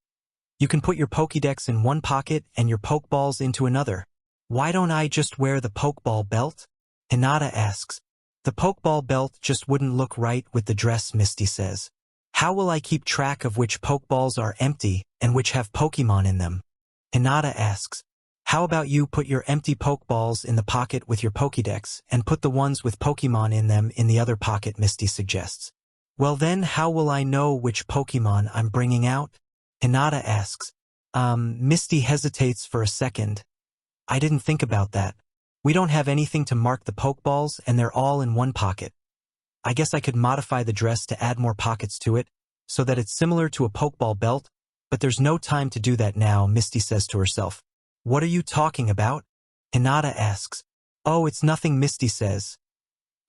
You can put your Pokédex in one pocket and your Pokeballs into another. Why don't I just wear the Pokeball belt? Hinata asks. The Pokeball belt just wouldn't look right with the dress, Misty says. How will I keep track of which Pokeballs are empty and which have Pokemon in them? Hinata asks. How about you put your empty Pokeballs in the pocket with your Pokédex and put the ones with Pokemon in them in the other pocket, Misty suggests. Well then, how will I know which Pokemon I'm bringing out? Hinata asks. Misty hesitates for a second. I didn't think about that. We don't have anything to mark the Pokeballs and they're all in one pocket. I guess I could modify the dress to add more pockets to it, so that it's similar to a Pokeball belt, but there's no time to do that now, Misty says to herself. What are you talking about? Hinata asks. Oh, it's nothing, Misty says.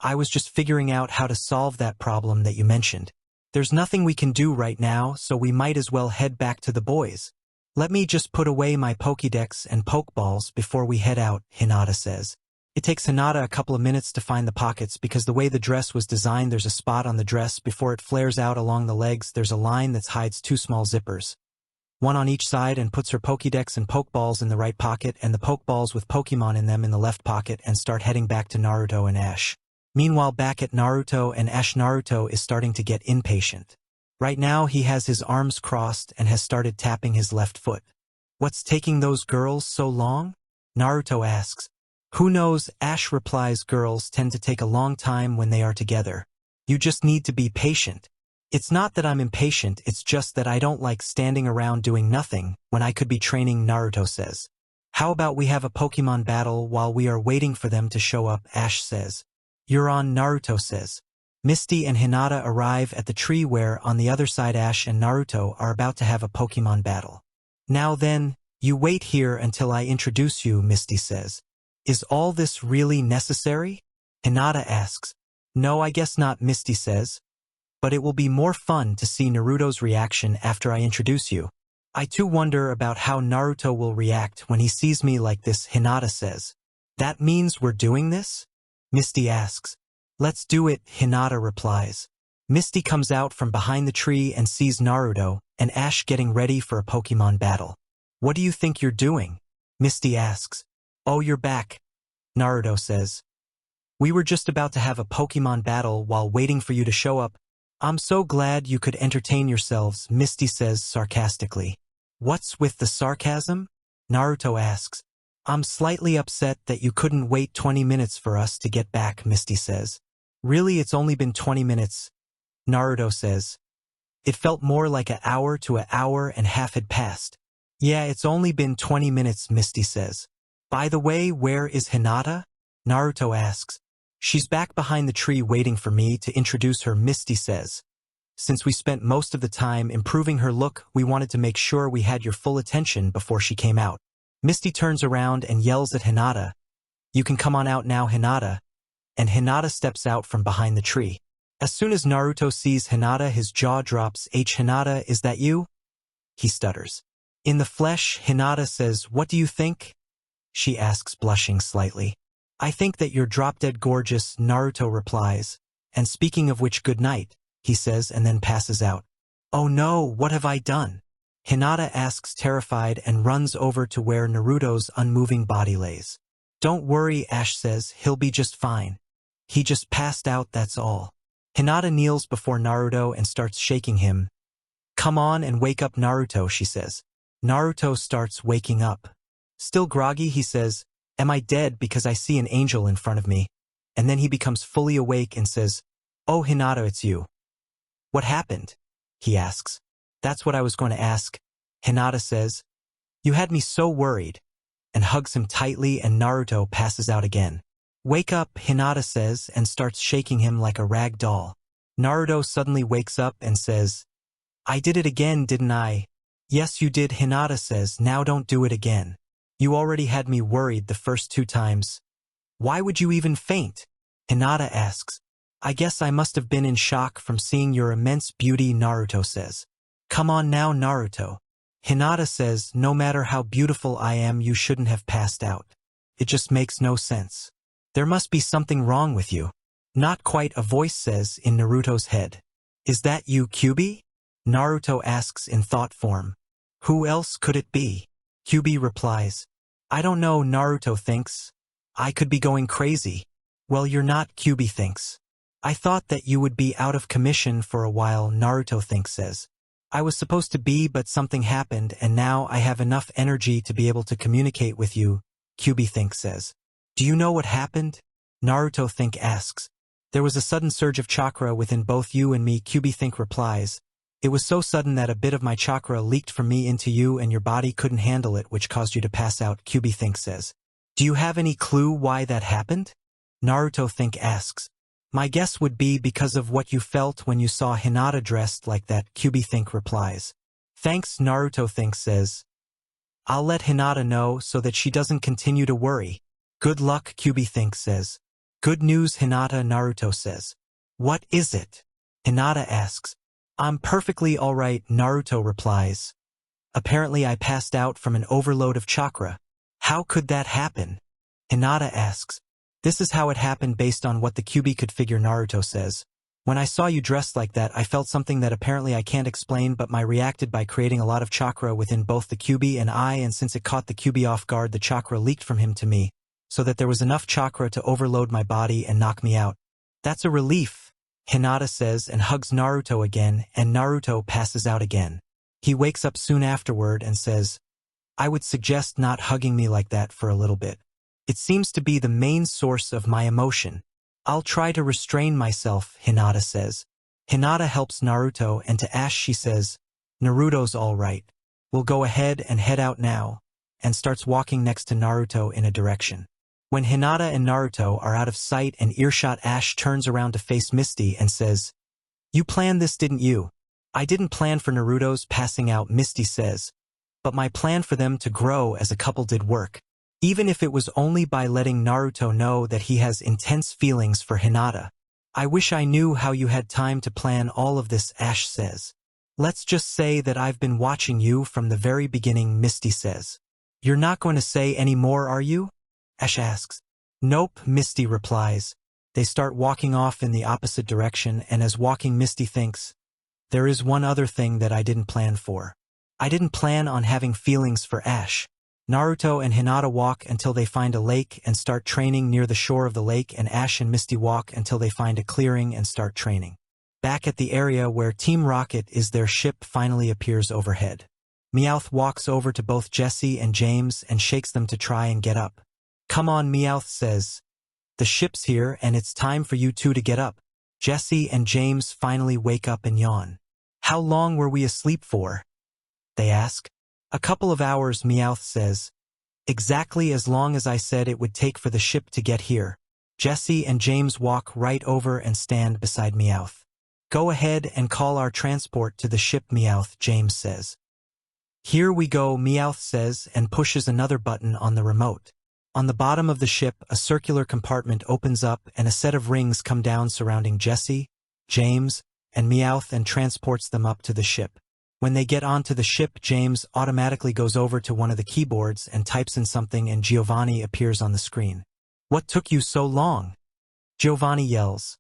I was just figuring out how to solve that problem that you mentioned. There's nothing we can do right now, so we might as well head back to the boys. Let me just put away my Pokédex and Pokeballs before we head out, Hinata says. It takes Hinata a couple of minutes to find the pockets because the way the dress was designed, there's a spot on the dress before it flares out along the legs. There's a line that hides two small zippers. One on each side, and puts her Pokédex and Pokeballs in the right pocket and the Pokeballs with Pokemon in them in the left pocket and start heading back to Naruto and Ash. Meanwhile, back at Naruto and Ash, Naruto is starting to get impatient. Right now he has his arms crossed and has started tapping his left foot. What's taking those girls so long? Naruto asks. Who knows? Ash replies. Girls tend to take a long time when they are together. You just need to be patient. It's not that I'm impatient, it's just that I don't like standing around doing nothing when I could be training, Naruto says. How about we have a Pokemon battle while we are waiting for them to show up, Ash says. You're on, Naruto says. Misty and Hinata arrive at the tree where, on the other side, Ash and Naruto are about to have a Pokemon battle. Now then, you wait here until I introduce you, Misty says. Is all this really necessary? Hinata asks. No, I guess not, Misty says. But it will be more fun to see Naruto's reaction after I introduce you. I too wonder about how Naruto will react when he sees me like this, Hinata says. That means we're doing this? Misty asks. Let's do it, Hinata replies. Misty comes out from behind the tree and sees Naruto and Ash getting ready for a Pokemon battle. What do you think you're doing? Misty asks. Oh, you're back, Naruto says. We were just about to have a Pokemon battle while waiting for you to show up. I'm so glad you could entertain yourselves, Misty says sarcastically. What's with the sarcasm? Naruto asks. I'm slightly upset that you couldn't wait 20 minutes for us to get back, Misty says. Really, it's only been 20 minutes, Naruto says. It felt more like an hour to an hour and a half had passed. Yeah, it's only been 20 minutes, Misty says. By the way, where is Hinata? Naruto asks. She's back behind the tree waiting for me to introduce her, Misty says. Since we spent most of the time improving her look, we wanted to make sure we had your full attention before she came out. Misty turns around and yells at Hinata, You can come on out now, Hinata. And Hinata steps out from behind the tree. As soon as Naruto sees Hinata, his jaw drops. Hinata, is that you? He stutters. In the flesh, Hinata says, what do you think? She asks, blushing slightly. I think that you're drop-dead gorgeous, Naruto replies. And speaking of which, good night, he says, and then passes out. Oh no, what have I done? Hinata asks, terrified, and runs over to where Naruto's unmoving body lays. Don't worry, Ash says, he'll be just fine. He just passed out, that's all. Hinata kneels before Naruto and starts shaking him. Come on and wake up, Naruto, she says. Naruto starts waking up. Still groggy, he says, am I dead because I see an angel in front of me? And then he becomes fully awake and says, oh, Hinata, it's you. What happened? He asks. That's what I was going to ask. Hinata says, you had me so worried, and hugs him tightly, and Naruto passes out again. Wake up, Hinata says, and starts shaking him like a rag doll. Naruto suddenly wakes up and says, I did it again, didn't I? Yes, you did, Hinata says, now don't do it again. You already had me worried the first 2 times. Why would you even faint? Hinata asks. I guess I must have been in shock from seeing your immense beauty, Naruto says. Come on now, Naruto. Hinata says, no matter how beautiful I am, you shouldn't have passed out. It just makes no sense. There must be something wrong with you. Not quite, a voice says in Naruto's head. Is that you, Kyuubi? Naruto asks in thought form. Who else could it be? Kyuubi replies. I don't know, Naruto thinks. I could be going crazy. Well, you're not, Kyuubi thinks. I thought that you would be out of commission for a while, Naruto thinks says. I was supposed to be, but something happened, and now I have enough energy to be able to communicate with you, Kyuubi thinks says. Do you know what happened? Naruto think asks. There was a sudden surge of chakra within both you and me, Kyuubi think replies. It was so sudden that a bit of my chakra leaked from me into you and your body couldn't handle it, which caused you to pass out, Kyuubi think says. Do you have any clue why that happened? Naruto think asks. My guess would be because of what you felt when you saw Hinata dressed like that, Kyuubi think replies. Thanks, Naruto think says. I'll let Hinata know so that she doesn't continue to worry. Good luck, Kyuubi think says. Good news, Hinata, Naruto says. What is it? Hinata asks. I'm perfectly alright, Naruto replies. Apparently I passed out from an overload of chakra. How could that happen? Hinata asks. This is how it happened based on what the Kyuubi could figure, Naruto says. When I saw you dressed like that, I felt something that apparently I can't explain, but I reacted by creating a lot of chakra within both the Kyuubi and I, and since it caught the Kyuubi off guard, the chakra leaked from him to me, so that there was enough chakra to overload my body and knock me out. That's a relief, Hinata says and hugs Naruto again, and Naruto passes out again. He wakes up soon afterward and says, I would suggest not hugging me like that for a little bit. It seems to be the main source of my emotion. I'll try to restrain myself, Hinata says. Hinata helps Naruto, and to Ash she says, Naruto's all right. We'll go ahead and head out now, and starts walking next to Naruto in a direction. When Hinata and Naruto are out of sight and earshot, Ash turns around to face Misty and says, You planned this, didn't you? I didn't plan for Naruto's passing out, Misty says, but my plan for them to grow as a couple did work. Even if it was only by letting Naruto know that he has intense feelings for Hinata. I wish I knew how you had time to plan all of this, Ash says. Let's just say that I've been watching you from the very beginning, Misty says. You're not going to say any more, are you? Ash asks. Nope, Misty replies. They start walking off in the opposite direction, and as walking, Misty thinks, there is one other thing that I didn't plan for. I didn't plan on having feelings for Ash. Naruto and Hinata walk until they find a lake and start training near the shore of the lake, and Ash and Misty walk until they find a clearing and start training. Back at the area where Team Rocket is, their ship finally appears overhead. Meowth walks over to both Jesse and James and shakes them to try and get up. Come on, Meowth says. The ship's here and it's time for you two to get up. Jesse and James finally wake up and yawn. How long were we asleep for? They ask. A couple of hours, Meowth says. Exactly as long as I said it would take for the ship to get here. Jesse and James walk right over and stand beside Meowth. Go ahead and call our transport to the ship, Meowth, James says. Here we go, Meowth says and pushes another button on the remote. On the bottom of the ship, a circular compartment opens up and a set of rings come down surrounding Jesse, James, and Meowth and transports them up to the ship. When they get onto the ship, James automatically goes over to one of the keyboards and types in something and Giovanni appears on the screen. "What took you so long?" Giovanni yells.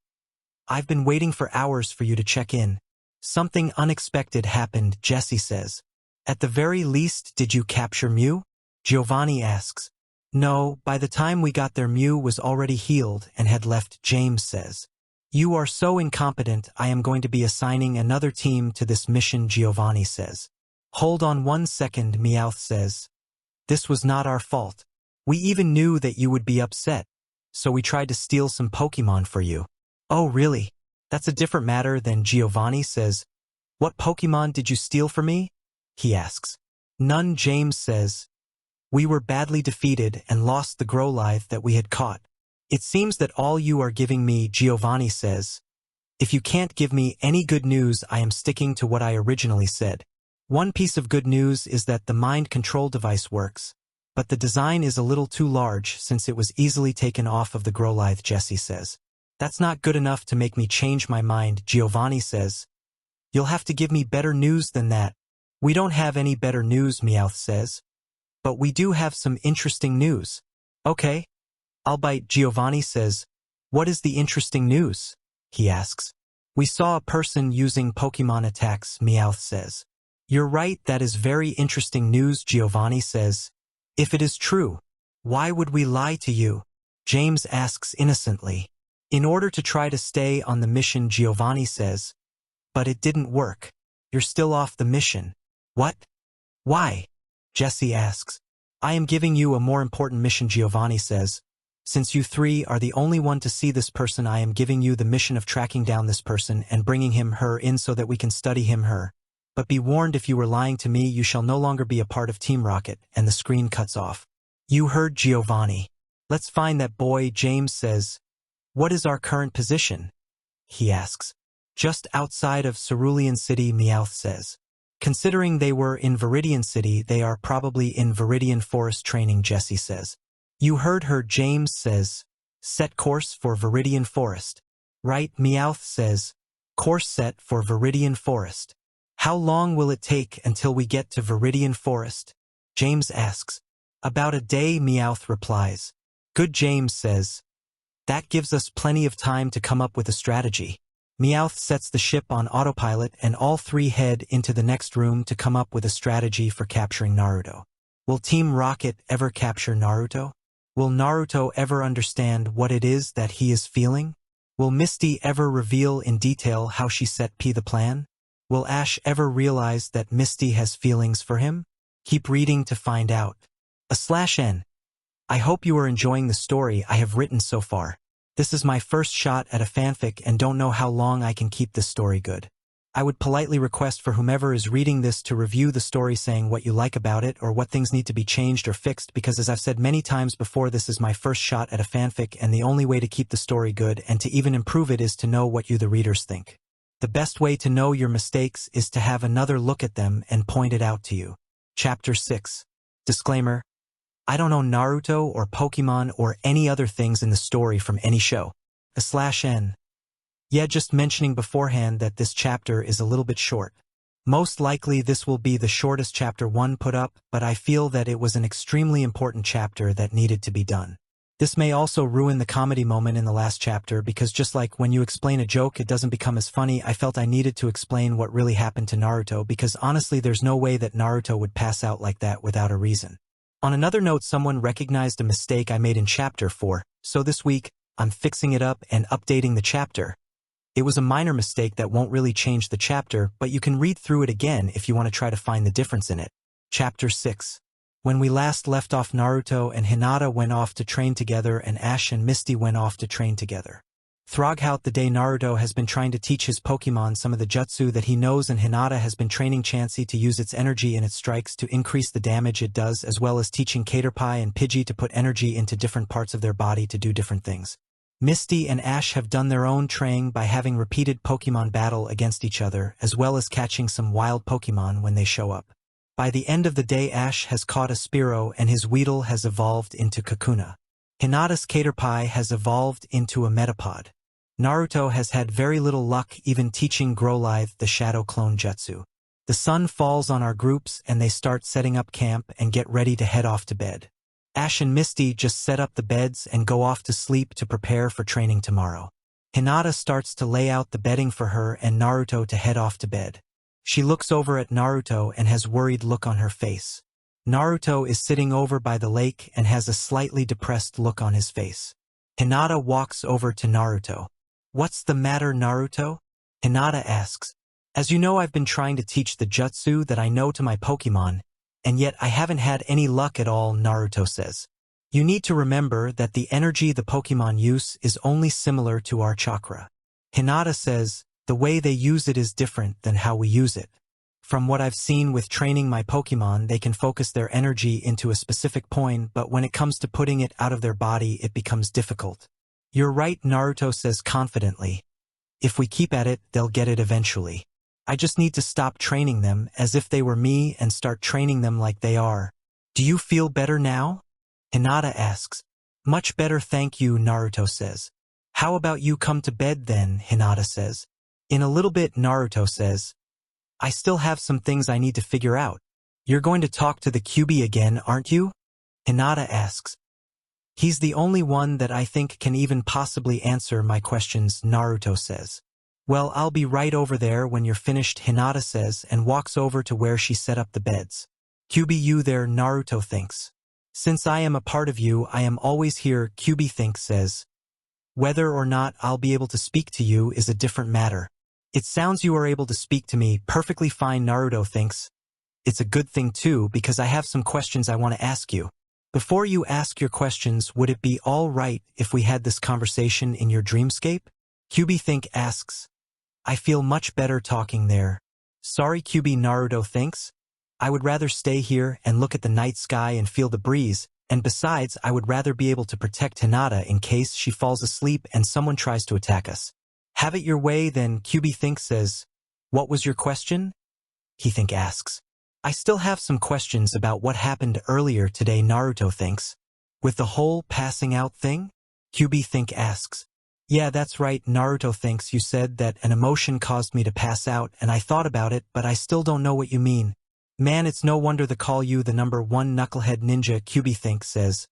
"I've been waiting for hours for you to check in." "Something unexpected happened," Jesse says. "At the very least, did you capture Mew?" Giovanni asks. "No, by the time we got there Mew was already healed and had left," James says. "You are so incompetent, I am going to be assigning another team to this mission," Giovanni says. "Hold on 1 second, Meowth says. "This was not our fault. We even knew that you would be upset, so we tried to steal some Pokemon for you." "Oh really? That's a different matter than," Giovanni says. "What Pokemon did you steal for me?" he asks. "None," James says. "We were badly defeated and lost the Growlithe that we had caught." "It seems that all you are giving me," Giovanni says. "If you can't give me any good news, I am sticking to what I originally said. One piece of good news is that the mind control device works, but the design is a little too large since it was easily taken off of the Growlithe," Jesse says. "That's not good enough to make me change my mind," Giovanni says. "You'll have to give me better news than that." "We don't have any better news," Meowth says. "But we do have some interesting news." "Okay. I'll bite," Giovanni says. "What is the interesting news?" he asks. "We saw a person using Pokemon attacks," Meowth says. "You're right, that is very interesting news," Giovanni says. "If it is true, why would we lie to you?" James asks innocently. "In order to try to stay on the mission," Giovanni says. "But it didn't work. You're still off the mission." "What? Why?" Jesse asks. "I am giving you a more important mission," Giovanni says. "Since you three are the only one to see this person, I am giving you the mission of tracking down this person and bringing her in so that we can study her. But be warned, if you were lying to me, you shall no longer be a part of Team Rocket," and the screen cuts off. "You heard Giovanni. Let's find that boy," James says. "What is our current position?" he asks. "Just outside of Cerulean City," Meowth says. "Considering they were in Viridian City, they are probably in Viridian Forest training," Jesse says. "You heard her," James says. "Set course for Viridian Forest." "Right," Meowth says. "Course set for Viridian Forest." "How long will it take until we get to Viridian Forest?" James asks. "About a day," Meowth replies. "Good," James says. "That gives us plenty of time to come up with a strategy." Meowth sets the ship on autopilot and all three head into the next room to come up with a strategy for capturing Naruto. Will Team Rocket ever capture Naruto? Will Naruto ever understand what it is that he is feeling? Will Misty ever reveal in detail how she set P the plan? Will Ash ever realize that Misty has feelings for him? Keep reading to find out. /N. I hope you are enjoying the story I have written so far. This is my first shot at a fanfic and don't know how long I can keep this story good. I would politely request for whomever is reading this to review the story, saying what you like about it or what things need to be changed or fixed, because as I've said many times before, this is my first shot at a fanfic and the only way to keep the story good and to even improve it is to know what you the readers think. The best way to know your mistakes is to have another look at them and point it out to you. Chapter 6. Disclaimer. I don't know Naruto or Pokemon or any other things in the story from any show. /N. Yeah, just mentioning beforehand that this chapter is a little bit short. Most likely this will be the shortest chapter 1 put up, but I feel that it was an extremely important chapter that needed to be done. This may also ruin the comedy moment in the last chapter, because just like when you explain a joke it doesn't become as funny, I felt I needed to explain what really happened to Naruto, because honestly there's no way that Naruto would pass out like that without a reason. On another note, someone recognized a mistake I made in chapter 4, so this week I'm fixing it up and updating the chapter. It was a minor mistake that won't really change the chapter, but you can read through it again if you want to try to find the difference in it. Chapter 6. When we last left off, Naruto and Hinata went off to train together and Ash and Misty went off to train together. Throughout the day, Naruto has been trying to teach his Pokemon some of the jutsu that he knows, and Hinata has been training Chansey to use its energy in its strikes to increase the damage it does, as well as teaching Caterpie and Pidgey to put energy into different parts of their body to do different things. Misty and Ash have done their own training by having repeated Pokemon battle against each other, as well as catching some wild Pokemon when they show up. By the end of the day, Ash has caught a Spearow and his Weedle has evolved into Kakuna. Hinata's Caterpie has evolved into a Metapod. Naruto has had very little luck even teaching Growlithe the Shadow Clone Jutsu. The sun falls on our groups and they start setting up camp and get ready to head off to bed. Ash and Misty just set up the beds and go off to sleep to prepare for training tomorrow. Hinata starts to lay out the bedding for her and Naruto to head off to bed. She looks over at Naruto and has worried look on her face. Naruto is sitting over by the lake and has a slightly depressed look on his face. Hinata walks over to Naruto. "What's the matter, Naruto?" Hinata asks. "As you know, I've been trying to teach the jutsu that I know to my Pokemon, and yet I haven't had any luck at all," Naruto says. "You need to remember that the energy the Pokemon use is only similar to our chakra." Hinata says, "The way they use it is different than how we use it. From what I've seen with training my Pokemon, they can focus their energy into a specific point, but when it comes to putting it out of their body, it becomes difficult." "You're right," Naruto says confidently. "If we keep at it, they'll get it eventually. I just need to stop training them as if they were me and start training them like they are." "Do you feel better now?" Hinata asks. "Much better, thank you," Naruto says. "How about you come to bed then?" Hinata says. "In a little bit," Naruto says. "I still have some things I need to figure out." "You're going to talk to the QB again, aren't you?" Hinata asks. "He's the only one that I think can even possibly answer my questions," Naruto says. "Well, I'll be right over there when you're finished," Hinata says and walks over to where she set up the beds. "QB, you there?" Naruto thinks. "Since I am a part of you, I am always here," QB thinks says. "Whether or not I'll be able to speak to you is a different matter." "It sounds you are able to speak to me perfectly fine," Naruto thinks. "It's a good thing too, because I have some questions I want to ask you." "Before you ask your questions, would it be all right if we had this conversation in your dreamscape?" QB think asks. "I feel much better talking there." "Sorry, QB," Naruto thinks. "I would rather stay here and look at the night sky and feel the breeze, and besides, I would rather be able to protect Hinata in case she falls asleep and someone tries to attack us." "Have it your way then," QB think says. "What was your question?" he think asks. "I still have some questions about what happened earlier today," Naruto thinks. "With the whole passing out thing?" QB think asks. "Yeah, that's right," Naruto thinks. "You said that an emotion caused me to pass out, and I thought about it, but I still don't know what you mean." "Man, it's no wonder they call you the #1 knucklehead ninja," QB think says.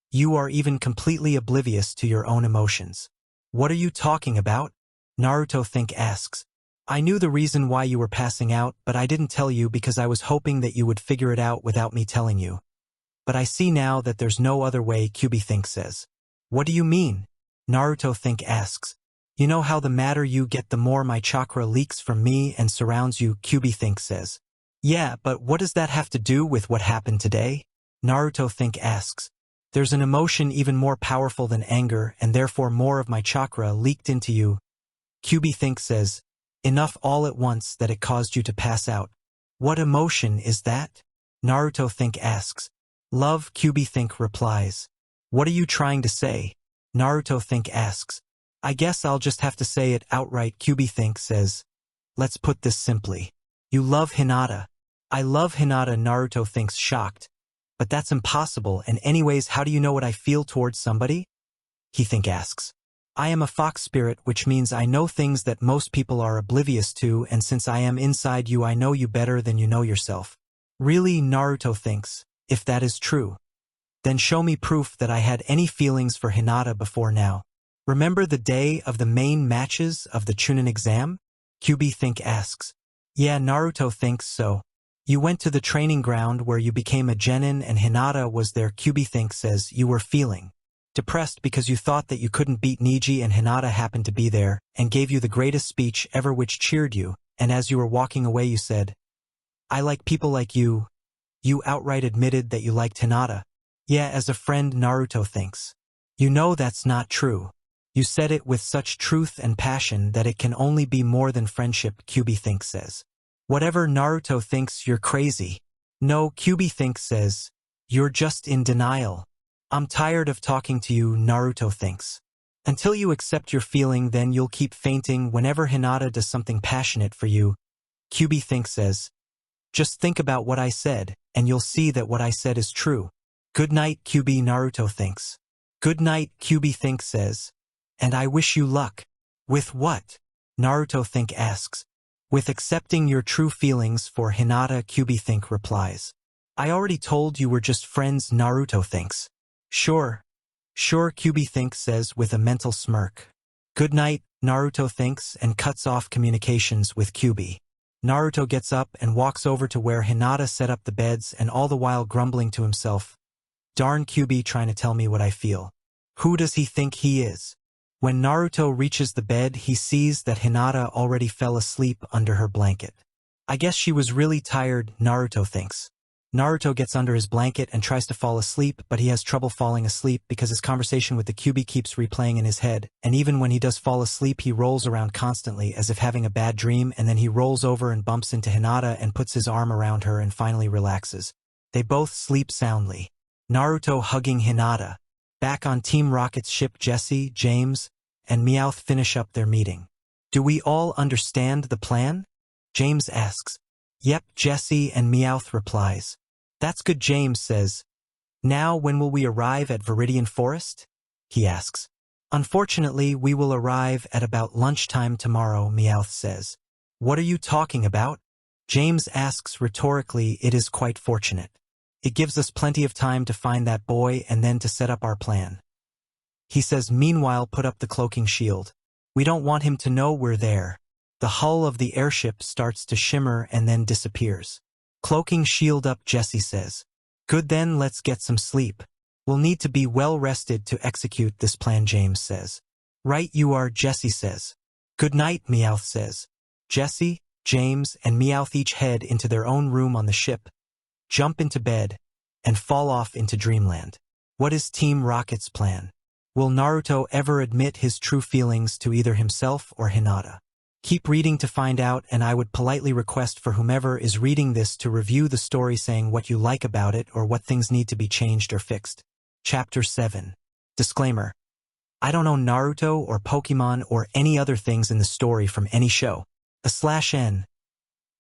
"You are even completely oblivious to your own emotions." "What are you talking about?" Naruto think asks. "I knew the reason why you were passing out, but I didn't tell you because I was hoping that you would figure it out without me telling you. But I see now that there's no other way," QB think says. "What do you mean?" Naruto think asks. "You know how the madder you get, the more my chakra leaks from me and surrounds you," QB think says. "Yeah, but what does that have to do with what happened today?" Naruto think asks. "There's an emotion even more powerful than anger, and therefore more of my chakra leaked into you." QB think says, "Enough all at once that it caused you to pass out." "What emotion is that?" Naruto think asks. "Love," QB think replies. "What are you trying to say?" Naruto think asks. "I guess I'll just have to say it outright," QB think says. "Let's put this simply. You love Hinata." "I love Hinata," Naruto thinks shocked. "But that's impossible, and anyways, how do you know what I feel towards somebody?" He think asks. "I am a fox spirit, which means I know things that most people are oblivious to, and since I am inside you, I know you better than you know yourself." "Really?" Naruto thinks. "If that is true, then show me proof that I had any feelings for Hinata before now." "Remember the day of the main matches of the Chunin exam?" QB think asks. "Yeah," Naruto thinks so. "You went to the training ground where you became a genin and Hinata was there." QB think says, "You were feeling depressed because you thought that you couldn't beat Niji and Hinata happened to be there and gave you the greatest speech ever which cheered you, and as you were walking away you said, 'I like people like you.' You outright admitted that you liked Hinata." "Yeah, as a friend," Naruto thinks. "You know that's not true. You said it with such truth and passion that it can only be more than friendship," QB think says. "Whatever," Naruto thinks. "You're crazy." "No," QB think says. "You're just in denial." "I'm tired of talking to you," Naruto thinks. "Until you accept your feeling, then you'll keep fainting whenever Hinata does something passionate for you," QB think says. Just think about what I said, and you'll see that what I said is true. Good night, Kyubi, Naruto thinks. Good night, Kyubi says. And I wish you luck. With what? Naruto asks. With accepting your true feelings for Hinata, Kyubi replies. I already told you we're just friends, Naruto thinks. Sure, Kyubi says with a mental smirk. Good night, Naruto thinks and cuts off communications with Kyubi. Naruto gets up and walks over to where Hinata set up the beds and all the while grumbling to himself. Darn Kyubi trying to tell me what I feel. Who does he think he is? When Naruto reaches the bed, he sees that Hinata already fell asleep under her blanket. I guess she was really tired, Naruto thinks. Naruto gets under his blanket and tries to fall asleep, but he has trouble falling asleep because his conversation with the Kyubi keeps replaying in his head, and even when he does fall asleep he rolls around constantly as if having a bad dream, and then he rolls over and bumps into Hinata and puts his arm around her and finally relaxes. They both sleep soundly. Naruto hugging Hinata. Back on Team Rocket's ship, Jesse, James, and Meowth finish up their meeting. Do we all understand the plan? James asks. Yep, Jesse and Meowth replies. That's good, James says. Now when will we arrive at Viridian Forest? He asks. Unfortunately, we will arrive at about lunchtime tomorrow, Meowth says. What are you talking about? James asks rhetorically. It is quite fortunate. It gives us plenty of time to find that boy and then to set up our plan. He says, meanwhile, put up the cloaking shield. We don't want him to know we're there. The hull of the airship starts to shimmer and then disappears. Cloaking shield up, Jesse says. Good, then let's get some sleep. We'll need to be well rested to execute this plan, James says. Right you are, Jesse says. Good night, Meowth says. Jesse, James, and Meowth each head into their own room on the ship, jump into bed, and fall off into dreamland. What is Team Rocket's plan? Will Naruto ever admit his true feelings to either himself or Hinata? Keep reading to find out, and I would politely request for whomever is reading this to review the story saying what you like about it or what things need to be changed or fixed. Chapter 7. Disclaimer. I don't know Naruto or Pokemon or any other things in the story from any show. /N.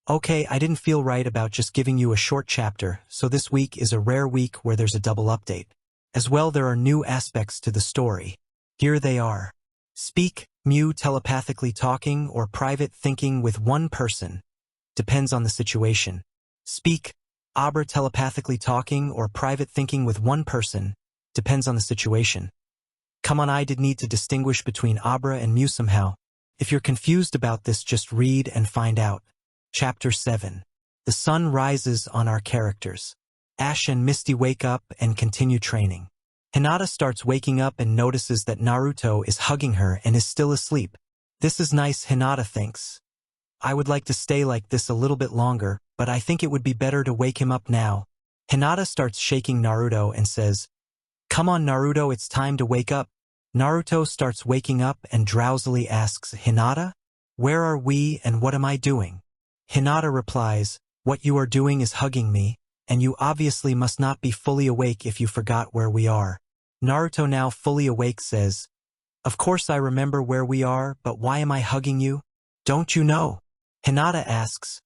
Okay, I didn't feel right about just giving you a short chapter, so this week is a rare week where there's a double update. As well, there are new aspects to the story. Here they are. Speak, Mew telepathically talking or private thinking with one person. Depends on the situation. Speak, Abra telepathically talking or private thinking with one person. Depends on the situation. Come on, I did need to distinguish between Abra and Mew somehow. If you're confused about this, just read and find out. Chapter 7. The sun rises on our characters. Ash and Misty wake up and continue training. Hinata starts waking up and notices that Naruto is hugging her and is still asleep. This is nice, Hinata thinks. I would like to stay like this a little bit longer, but I think it would be better to wake him up now. Hinata starts shaking Naruto and says, Come on, Naruto, it's time to wake up. Naruto starts waking up and drowsily asks, Hinata? Where are we and what am I doing? Hinata replies, What you are doing is hugging me, and you obviously must not be fully awake if you forgot where we are. Naruto, now fully awake, says, Of course I remember where we are, but why am I hugging you? Don't you know? Hinata asks,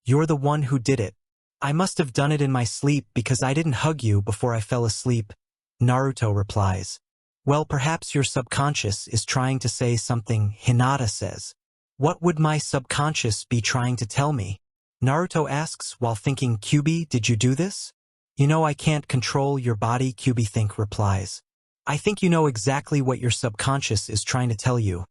You're the one who did it. I must have done it in my sleep because I didn't hug you before I fell asleep. Naruto replies, Well, perhaps your subconscious is trying to say something, Hinata says. What would my subconscious be trying to tell me? Naruto asks while thinking, Kyubi, did you do this? You know I can't control your body, Kyubi replies. I think you know exactly what your subconscious is trying to tell you.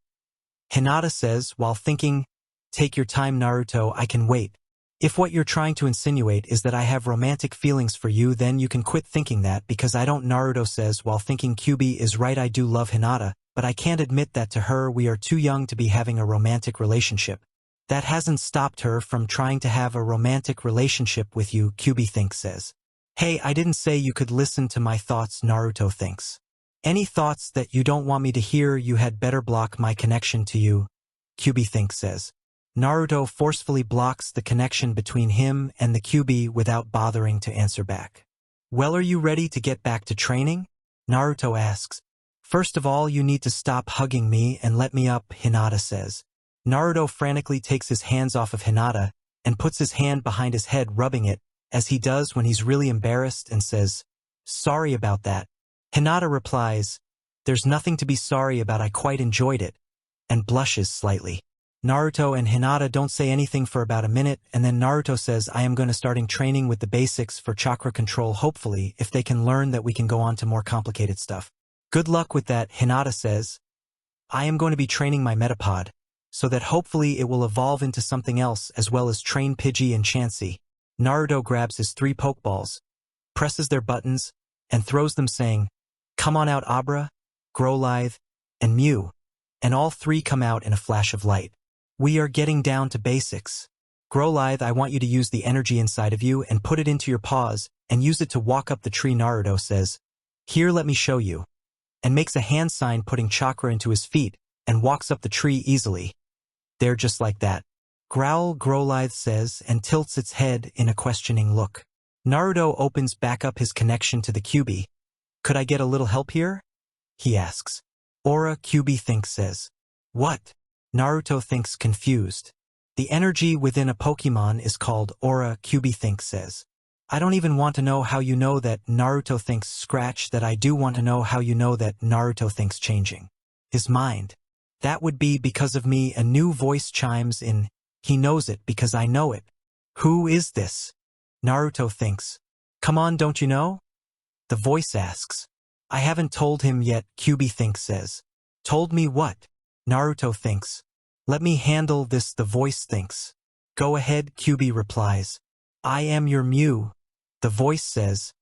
Hinata says while thinking, Take your time, Naruto, I can wait. If what you're trying to insinuate is that I have romantic feelings for you, then you can quit thinking that because I don't. Naruto says while thinking, Kyubi is right, I do love Hinata, but I can't admit that to her. We are too young to be having a romantic relationship. That hasn't stopped her from trying to have a romantic relationship with you, Kyubi says. Hey, I didn't say you could listen to my thoughts, Naruto thinks. Any thoughts that you don't want me to hear, you had better block my connection to you, Kyubi says. Naruto forcefully blocks the connection between him and the Kyubi without bothering to answer back. Well, are you ready to get back to training? Naruto asks. First of all, you need to stop hugging me and let me up, Hinata says. Naruto frantically takes his hands off of Hinata and puts his hand behind his head rubbing it, as he does when he's really embarrassed, and says, "Sorry about that." Hinata replies, "There's nothing to be sorry about, I quite enjoyed it," and blushes slightly. Naruto and Hinata don't say anything for about a minute, and then Naruto says, "I am going to start training with the basics for chakra control. Hopefully, if they can learn that, we can go on to more complicated stuff." "Good luck with that," Hinata says. "I am going to be training my Metapod, so that hopefully it will evolve into something else, as well as train Pidgey and Chansey." Naruto grabs his 3 Pokeballs, presses their buttons, and throws them, saying, "Come on out, Abra, Growlithe, and Mew," and all 3 come out in a flash of light. "We are getting down to basics. Growlithe, I want you to use the energy inside of you and put it into your paws and use it to walk up the tree," Naruto says. "Here, let me show you," and makes a hand sign putting chakra into his feet and walks up the tree easily. "There, just like that." "Growl," Growlithe says, and tilts its head in a questioning look. Naruto opens back up his connection to the QB. "Could I get a little help here?" he asks. Aura, QB thinks, says. "What?" Naruto thinks, confused. "The energy within a Pokemon is called aura," QB thinks, says. "I don't even want to know how you know that," Naruto thinks. Scratch that, I do want to know how you know that, Naruto thinks, changing his mind. "That would be because of me," a new voice chimes in. "He knows it because I know it." "Who is this?" Naruto thinks. "Come on, don't you know?" the voice asks. "I haven't told him yet," QB thinks, says. "Told me what?" Naruto thinks. "Let me handle this," the voice thinks. "Go ahead," QB replies. "I am your Mew," the voice says.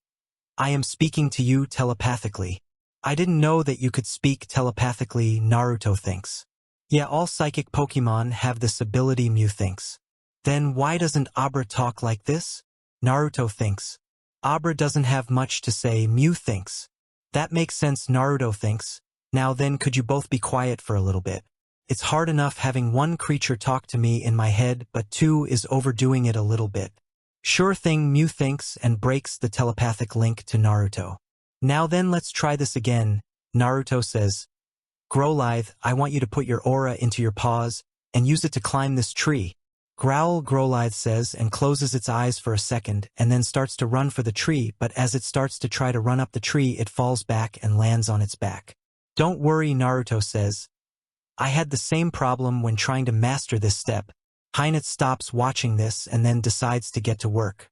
"I am speaking to you telepathically." "I didn't know that you could speak telepathically," Naruto thinks. "Yeah, all psychic Pokemon have this ability," Mew thinks. "Then why doesn't Abra talk like this?" Naruto thinks. "Abra doesn't have much to say," Mew thinks. "That makes sense," Naruto thinks. "Now then, could you both be quiet for a little bit? It's hard enough having one creature talk to me in my head, but 2 is overdoing it a little bit." "Sure thing," Mew thinks, and breaks the telepathic link to Naruto. "Now then, let's try this again," Naruto says. "Growlithe, I want you to put your aura into your paws and use it to climb this tree." "Growl," Growlithe says, and closes its eyes for a second and then starts to run for the tree, but as it starts to try to run up the tree, it falls back and lands on its back. "Don't worry," Naruto says. "I had the same problem when trying to master this step." HINATA stops watching this and then decides to get to work.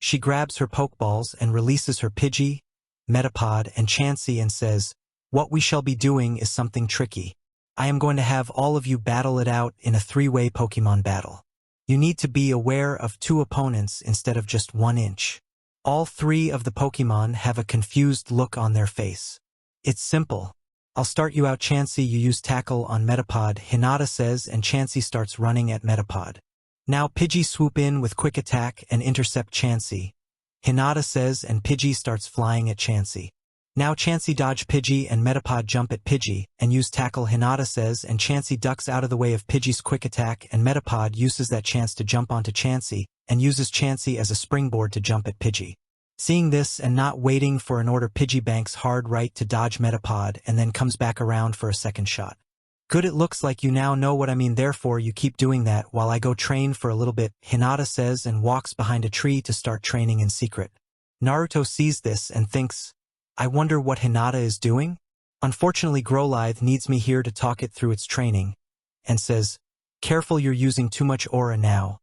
She grabs her Pokeballs and releases her Pidgey, Metapod, and Chansey and says, "What we shall be doing is something tricky. I am going to have all of you battle it out in a 3-way Pokemon battle. You need to be aware of 2 opponents instead of just 1 inch. All 3 of the Pokemon have a confused look on their face. It's simple. I'll start you out, Chansey. You use Tackle on Metapod," Hinata says, and Chansey starts running at Metapod. "Now Pidgey swoop in with Quick Attack and intercept Chansey," Hinata says, and Pidgey starts flying at Chansey. "Now Chansey dodge Pidgey and Metapod jump at Pidgey and use Tackle," Hinata says, and Chansey ducks out of the way of Pidgey's Quick Attack, and Metapod uses that chance to jump onto Chansey and uses Chansey as a springboard to jump at Pidgey. Seeing this and not waiting for an order, Pidgey banks hard right to dodge Metapod and then comes back around for a second shot. "Good, it looks like you now know what I mean, therefore you keep doing that while I go train for a little bit," Hinata says, and walks behind a tree to start training in secret. Naruto sees this and thinks, "I wonder what Hinata is doing?" Unfortunately, Growlithe needs me here to talk it through its training, and says, "Careful, you're using too much aura now,"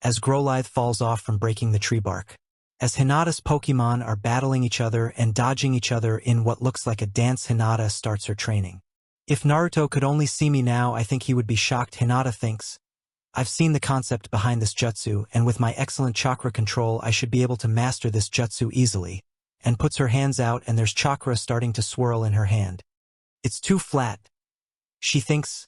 as Growlithe falls off from breaking the tree bark. As Hinata's Pokemon are battling each other and dodging each other in what looks like a dance, Hinata starts her training. "If Naruto could only see me now, I think he would be shocked," Hinata thinks. "I've seen the concept behind this jutsu, and with my excellent chakra control, I should be able to master this jutsu easily," and puts her hands out, and there's chakra starting to swirl in her hand. "It's too flat," she thinks.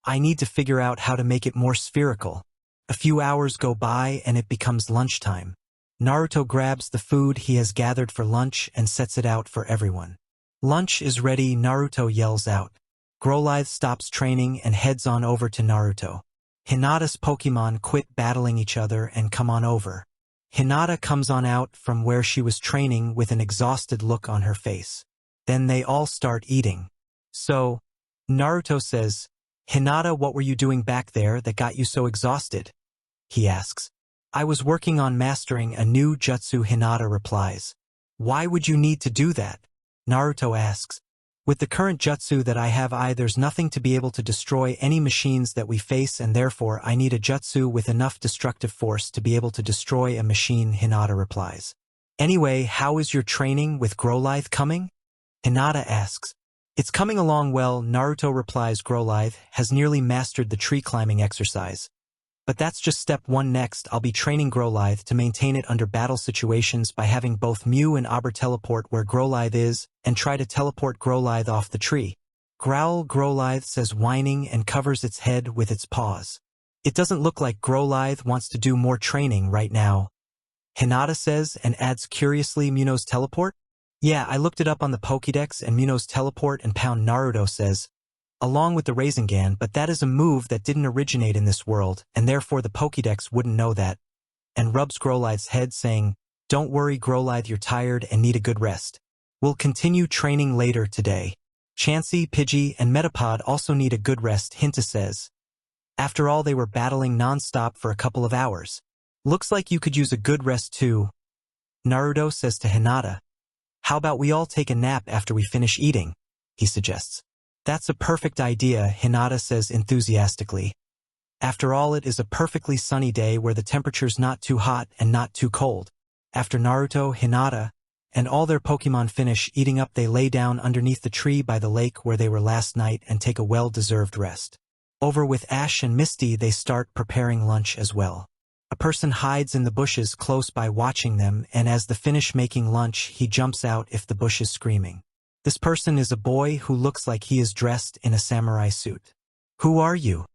"I need to figure out how to make it more spherical." A few hours go by and it becomes lunchtime. Naruto grabs the food he has gathered for lunch and sets it out for everyone. "Lunch is ready," Naruto yells out. Growlithe stops training and heads on over to Naruto. Hinata's Pokemon quit battling each other and come on over. Hinata comes on out from where she was training with an exhausted look on her face. Then they all start eating. "So," Naruto says, "Hinata, what were you doing back there that got you so exhausted?" he asks. I was working on mastering a new jutsu, Hinata replies. Why would you need to do that? Naruto asks. With the current jutsu that I have, there's nothing to be able to destroy any machines that we face, and therefore I need a jutsu with enough destructive force to be able to destroy a machine, Hinata replies. Anyway, how is your training with Growlithe coming? Hinata asks. It's coming along well, Naruto replies. Growlithe has nearly mastered the tree climbing exercise. But that's just step 1. Next, I'll be training Growlithe to maintain it under battle situations by having both Mew and Aber teleport where Growlithe is and try to teleport Growlithe off the tree. Growl, Growlithe says, whining, and covers its head with its paws. It doesn't look like Growlithe wants to do more training right now. Hinata says and adds curiously, Muno's teleport? Yeah, I looked it up on the Pokédex and Muno's teleport and pound, Naruto says, along with the Rasengan, but that is a move that didn't originate in this world, and therefore the Pokédex wouldn't know that, and rubs Growlithe's head saying, don't worry Growlithe, you're tired and need a good rest. We'll continue training later today. Chansey, Pidgey, and Metapod also need a good rest, Hinata says. After all, they were battling non-stop for a couple of hours. Looks like you could use a good rest too. Naruto says to Hinata. How about we all take a nap after we finish eating? He suggests. That's a perfect idea, Hinata says enthusiastically. After all, it is a perfectly sunny day where the temperature's not too hot and not too cold. After Naruto, Hinata, and all their Pokemon finish eating up, they lay down underneath the tree by the lake where they were last night and take a well-deserved rest. Over with Ash and Misty, they start preparing lunch as well. A person hides in the bushes close by watching them, and as they finish making lunch, he jumps out if the bush is screaming. This person is a boy who looks like he is dressed in a samurai suit. Who are you?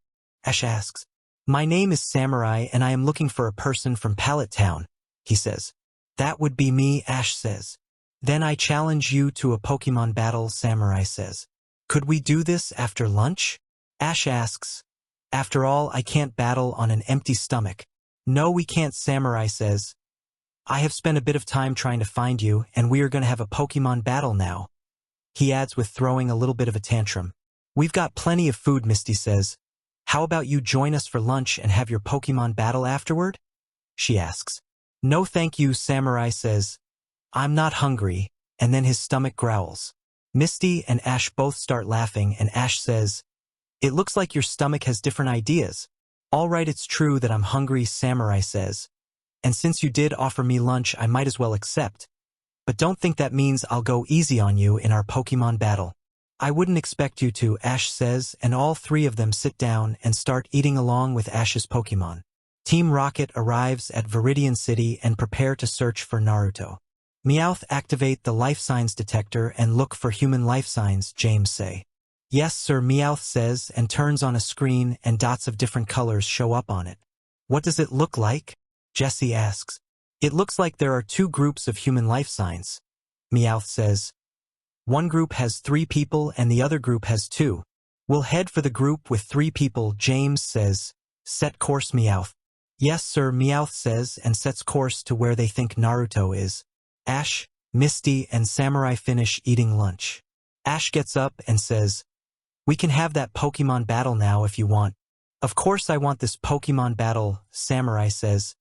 Ash asks. My name is Samurai and I am looking for a person from Pallet Town, he says. That would be me, Ash says. Then I challenge you to a Pokemon battle, Samurai says. Could we do this after lunch? Ash asks. After all, I can't battle on an empty stomach. No, we can't, Samurai says. I have spent a bit of time trying to find you, and we are going to have a Pokemon battle now. He adds with throwing a little bit of a tantrum. We've got plenty of food, Misty says. How about you join us for lunch and have your Pokemon battle afterward? She asks. No thank you, Samurai says. I'm not hungry, and then his stomach growls. Misty and Ash both start laughing, and Ash says, It looks like your stomach has different ideas. All right, it's true that I'm hungry, Samurai says. And since you did offer me lunch, I might as well accept. But don't think that means I'll go easy on you in our Pokemon battle. I wouldn't expect you to, Ash says, and all three of them sit down and start eating along with Ash's Pokemon. Team Rocket arrives at Viridian City and prepare to search for Naruto. Meowth, activate the life signs detector and look for human life signs, James say. Yes, sir, Meowth says and turns on a screen and dots of different colors show up on it. What does it look like? Jessie asks. It looks like there are 2 groups of human life signs. Meowth says. One group has 3 people and the other group has 2. We'll head for the group with 3 people, James says. Set course, Meowth. Yes, sir, Meowth says and sets course to where they think Naruto is. Ash, Misty, and Samurai finish eating lunch. Ash gets up and says, We can have that Pokemon battle now if you want. Of course I want this Pokemon battle, Samurai says.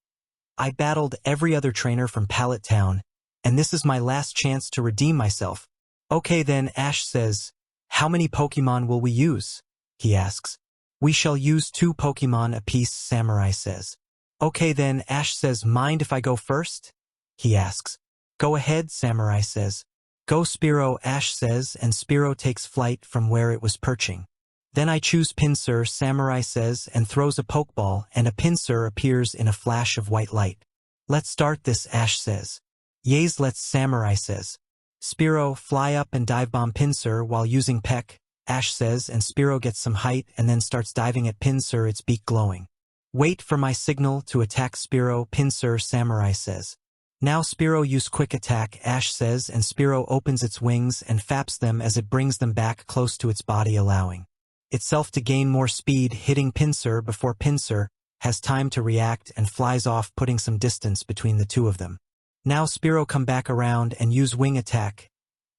I battled every other trainer from Pallet Town, and this is my last chance to redeem myself. Okay then, Ash says. How many Pokemon will we use? He asks. We shall use 2 Pokemon apiece, Samurai says. Okay then, Ash says. Mind if I go first? He asks. Go ahead, Samurai says. Go Spearow, Ash says, and Spearow takes flight from where it was perching. Then I choose Pinsir, Samurai says, and throws a Pokeball, and a Pinsir appears in a flash of white light. Let's start this, Ash says. Yays, let's, Samurai says. Spearow, fly up and dive bomb Pinsir while using Peck, Ash says, and Spearow gets some height and then starts diving at Pinsir, its beak glowing. Wait for my signal to attack Spearow, Pinsir, Samurai says. Now Spearow use quick attack, Ash says, and Spearow opens its wings and faps them as it brings them back close to its body, allowing itself to gain more speed, hitting Pinsir before Pinsir has time to react and flies off, putting some distance between the two of them. Now Spearow come back around and use wing attack,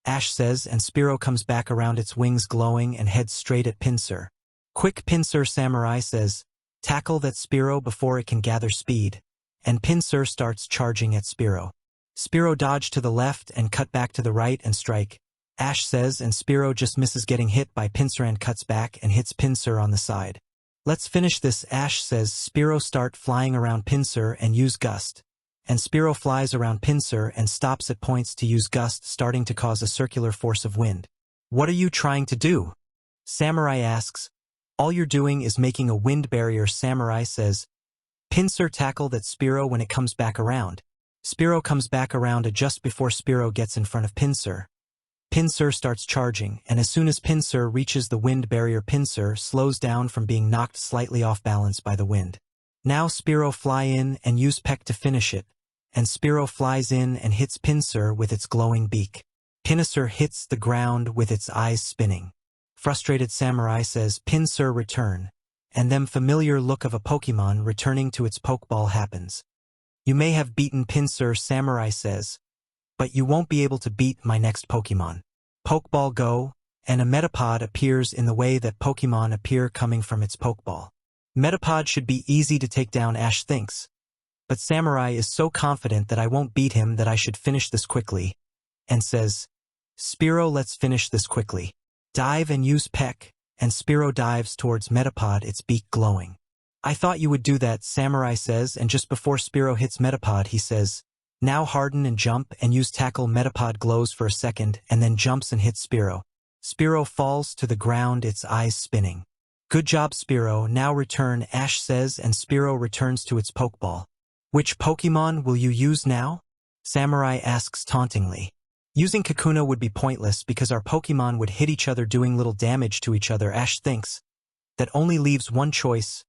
Ash says, and Spearow comes back around, its wings glowing, and heads straight at Pinsir. Quick, Pinsir, Samurai says. Tackle that Spearow before it can gather speed. and Pinsir starts charging at Spearow. Spearow dodge to the left and cut back to the right and strike, Ash says, and Spearow just misses getting hit by Pinsir and cuts back and hits Pinsir on the side. Let's finish this, Ash says. Spearow start flying around Pinsir and use Gust. And Spearow flies around Pinsir and stops at points to use Gust, starting to cause a circular force of wind. What are you trying to do? Samurai asks. All you're doing is making a wind barrier, Samurai says. Pinsir tackle that Spearow when it comes back around. Spearow comes back around just before Spearow gets in front of Pinsir. Pinsir starts charging, and as soon as Pinsir reaches the wind barrier, Pinsir slows down from being knocked slightly off balance by the wind. Now Spearow fly in and use Peck to finish it, and Spearow flies in and hits Pinsir with its glowing beak. Pinsir hits the ground with its eyes spinning. Frustrated Samurai says, Pinsir return, and them familiar look of a Pokemon returning to its Pokeball happens. You may have beaten Pinsir, Samurai says, but you won't be able to beat my next Pokemon. Pokeball go, and a Metapod appears in the way that Pokemon appear coming from its Pokeball. Metapod should be easy to take down, Ash thinks. But Samurai is so confident that I won't beat him that I should finish this quickly, and says, Spearow, let's finish this quickly. Dive and use Peck, and Spearow dives towards Metapod, its beak glowing. I thought you would do that, Samurai says, and just before Spearow hits Metapod he says, now harden and jump and use Tackle. Metapod glows for a second and then jumps and hits Spearow. Spearow falls to the ground, its eyes spinning. Good job, Spearow, now return, Ash says, and Spearow returns to its Pokeball. Which Pokemon will you use now? Samurai asks tauntingly. Using Kakuna would be pointless because our Pokemon would hit each other doing little damage to each other, Ash thinks. That only leaves one choice.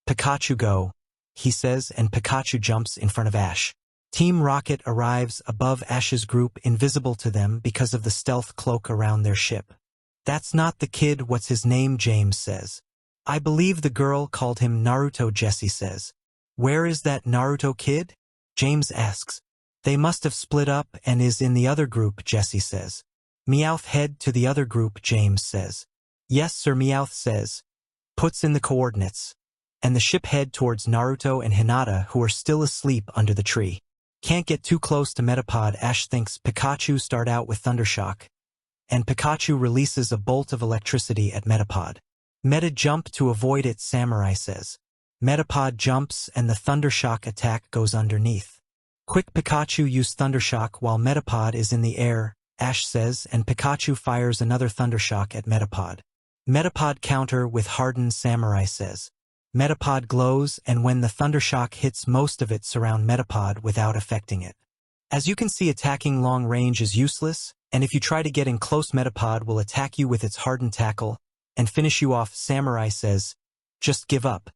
Pikachu go, he says, and Pikachu jumps in front of Ash. Team Rocket arrives above Ash's group, invisible to them because of the stealth cloak around their ship. That's not the kid, what's his name, James says. I believe the girl called him Naruto, Jesse says. Where is that Naruto kid? James asks. They must have split up and is in the other group, Jesse says. Meowth head to the other group, James says. Yes, sir, Meowth says. Puts in the coordinates. And the ship head towards Naruto and Hinata, who are still asleep under the tree. Can't get too close to Metapod, Ash thinks. Pikachu start out with Thundershock. And Pikachu releases a bolt of electricity at Metapod. Meta jump to avoid it, Samurai says. Metapod jumps and the Thundershock attack goes underneath. Quick, Pikachu use Thundershock while Metapod is in the air, Ash says, and Pikachu fires another Thundershock at Metapod. Metapod counter with hardened, Samurai says. Metapod glows, and when the Thundershock hits, most of it surround Metapod without affecting it. As you can see, attacking long range is useless, and if you try to get in close, Metapod will attack you with its hardened tackle and finish you off, Samurai says. Just give up.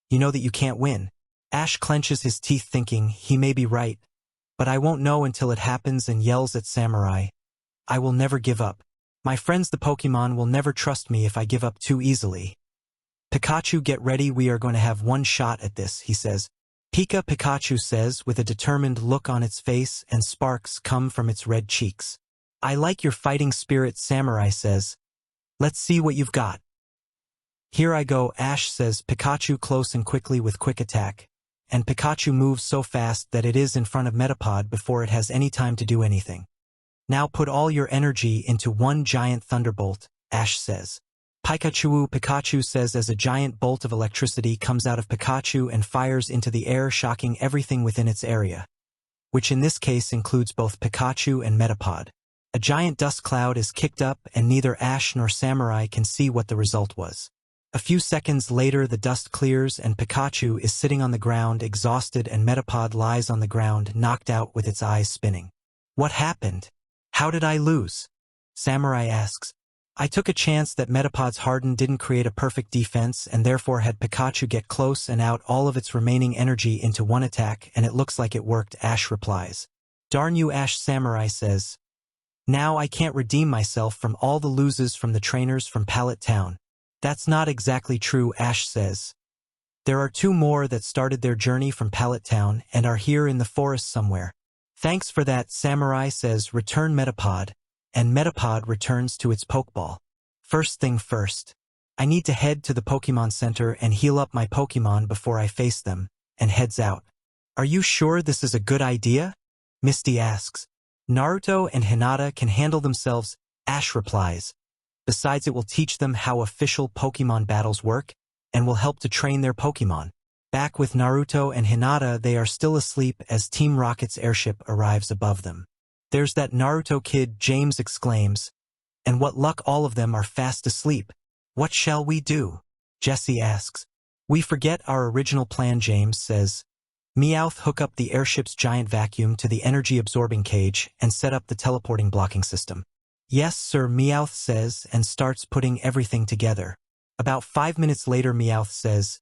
You know that you can't win. Ash clenches his teeth thinking he may be right, but I won't know until it happens, and yells at Samurai. I will never give up. My friends the Pokemon will never trust me if I give up too easily. Pikachu, get ready, we are going to have one shot at this, he says. Pika, Pikachu says with a determined look on its face, and sparks come from its red cheeks. I like your fighting spirit, Samurai says. Let's see what you've got. Here I go, Ash says. Pikachu close and quickly with quick attack. And Pikachu moves so fast that it is in front of Metapod before it has any time to do anything. Now put all your energy into one giant thunderbolt, Ash says. Pikachu says as a giant bolt of electricity comes out of Pikachu and fires into the air, shocking everything within its area, which in this case includes both Pikachu and Metapod. A giant dust cloud is kicked up and neither Ash nor Samurai can see what the result was. A few seconds later the dust clears and Pikachu is sitting on the ground exhausted and Metapod lies on the ground knocked out with its eyes spinning. What happened? How did I lose? Samurai asks. I took a chance that Metapod's harden didn't create a perfect defense and therefore had Pikachu get close and out all of its remaining energy into one attack, and it looks like it worked, Ash replies. Darn you, Ash, Samurai says. Now I can't redeem myself from all the loses from the trainers from Pallet Town. That's not exactly true, Ash says. There are two more that started their journey from Pallet Town and are here in the forest somewhere. Thanks for that, Samurai says. Return Metapod. And Metapod returns to its Pokeball. First thing first. I need to head to the Pokemon Center and heal up my Pokemon before I face them, and heads out. Are you sure this is a good idea? Misty asks. Naruto and Hinata can handle themselves, Ash replies. Besides, it will teach them how official Pokemon battles work, and will help to train their Pokemon. Back with Naruto and Hinata, they are still asleep as Team Rocket's airship arrives above them. There's that Naruto kid, James exclaims. And what luck, all of them are fast asleep. What shall we do? Jessie asks. We forget our original plan, James says. Meowth, hook up the airship's giant vacuum to the energy-absorbing cage and set up the teleporting blocking system. Yes, sir, Meowth says and starts putting everything together. About 5 minutes later, Meowth says,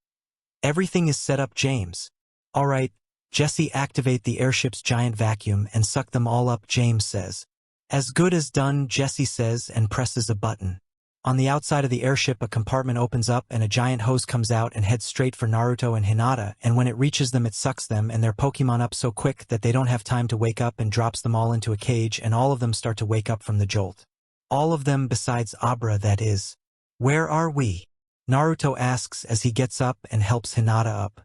Everything is set up, James. All right, Jessie, activate the airship's giant vacuum and suck them all up, James says. As good as done, Jessie says and presses a button. On the outside of the airship, a compartment opens up and a giant hose comes out and heads straight for Naruto and Hinata, and when it reaches them, it sucks them and their Pokemon up so quick that they don't have time to wake up and drops them all into a cage, and all of them start to wake up from the jolt. All of them besides Abra, that is. Where are we? Naruto asks as he gets up and helps Hinata up.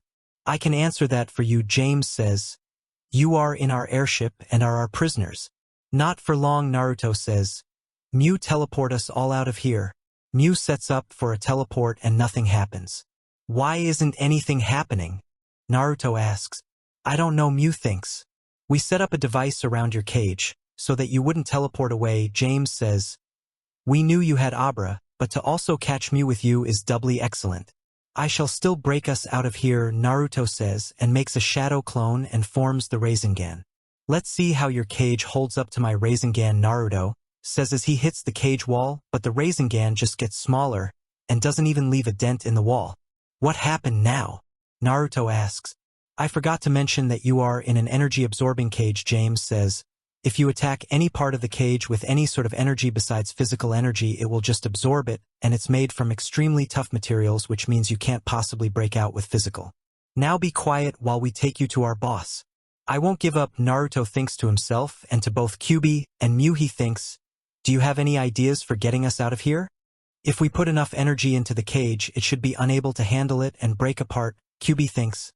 I can answer that for you, James says. You are in our airship and are our prisoners. Not for long, Naruto says. Mew, teleport us all out of here. Mew sets up for a teleport and nothing happens. Why isn't anything happening? Naruto asks. I don't know, Mew thinks. We set up a device around your cage, so that you wouldn't teleport away, James says. We knew you had Abra, but to also catch Mew with you is doubly excellent. I shall still break us out of here, Naruto says, and makes a shadow clone and forms the Rasengan. Let's see how your cage holds up to my Rasengan, Naruto says as he hits the cage wall, but the Rasengan just gets smaller and doesn't even leave a dent in the wall. What happened now? Naruto asks. I forgot to mention that you are in an energy-absorbing cage, James says. If you attack any part of the cage with any sort of energy besides physical energy, it will just absorb it, and it's made from extremely tough materials, which means you can't possibly break out with physical. Now be quiet while we take you to our boss. I won't give up, Naruto thinks to himself, and to both Kyuubi and Mew he thinks, do you have any ideas for getting us out of here? If we put enough energy into the cage, it should be unable to handle it and break apart, Kyuubi thinks.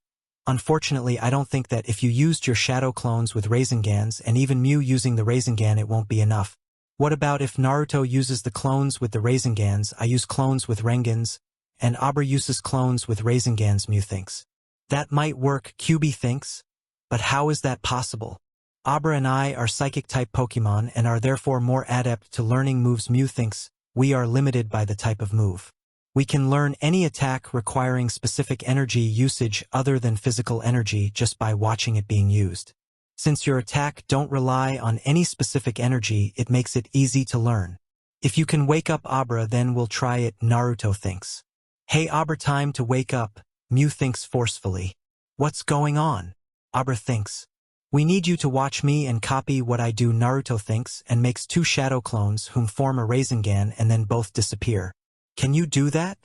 Unfortunately, I don't think that if you used your shadow clones with Rasengans and even Mew using the Rasengan, it won't be enough. What about if Naruto uses the clones with the Rasengans, I use clones with Rengans, and Abra uses clones with Rasengans, Mew thinks. That might work, Kyuubi thinks. But how is that possible? Abra and I are psychic-type Pokemon and are therefore more adept to learning moves, Mew thinks. We are limited by the type of move. We can learn any attack requiring specific energy usage other than physical energy just by watching it being used. Since your attack don't rely on any specific energy, it makes it easy to learn. If you can wake up Abra, then we'll try it, Naruto thinks. Hey Abra, time to wake up, Mew thinks forcefully. What's going on? Abra thinks. We need you to watch me and copy what I do, Naruto thinks, and makes 2 shadow clones whom form a Rasengan and then both disappear. Can you do that?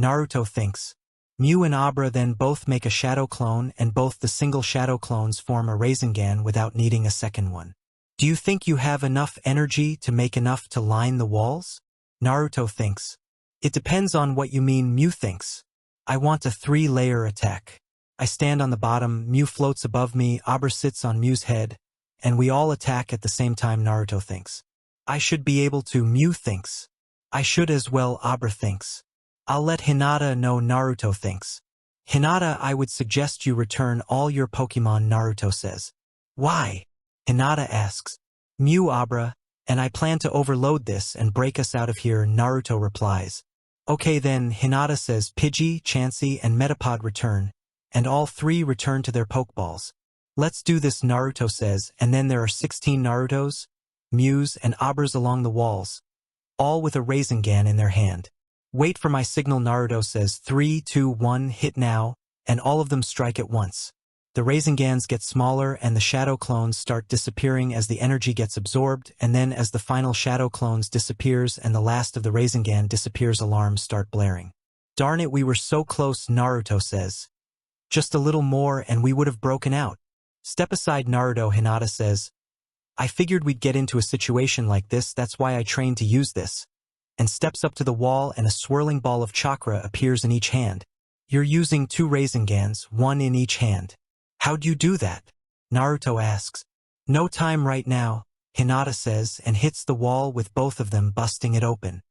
Naruto thinks. Mew and Abra then both make a shadow clone and both the single shadow clones form a Rasengan without needing a second one. Do you think you have enough energy to make enough to line the walls? Naruto thinks. It depends on what you mean, Mew thinks. I want a 3-layer attack. I stand on the bottom, Mew floats above me, Abra sits on Mew's head, and we all attack at the same time, Naruto thinks. I should be able to, Mew thinks. I should as well, Abra thinks. I'll let Hinata know, Naruto thinks. Hinata, I would suggest you return all your Pokemon, Naruto says. Why? Hinata asks. Mew, Abra, and I plan to overload this and break us out of here, Naruto replies. Okay then, Hinata says. Pidgey, Chansey, and Metapod return, and all 3 return to their Pokeballs. Let's do this, Naruto says, and then there are 16 Narutos, Mews, and Abras along the walls, all with a Rasengan in their hand. Wait for my signal, Naruto says. 3, 2, 1, hit now, and all of them strike at once. The Rasengans get smaller and the shadow clones start disappearing as the energy gets absorbed, and then as the final shadow clones disappears and the last of the Rasengan disappears, alarms start blaring. Darn it, we were so close, Naruto says. Just a little more and we would have broken out. Step aside, Naruto, Hinata says. I figured we'd get into a situation like this, that's why I trained to use this. And steps up to the wall and a swirling ball of chakra appears in each hand. You're using 2 Rasengans, 1 in each hand. How'd you do that? Naruto asks. No time right now, Hinata says and hits the wall with both of them busting it open.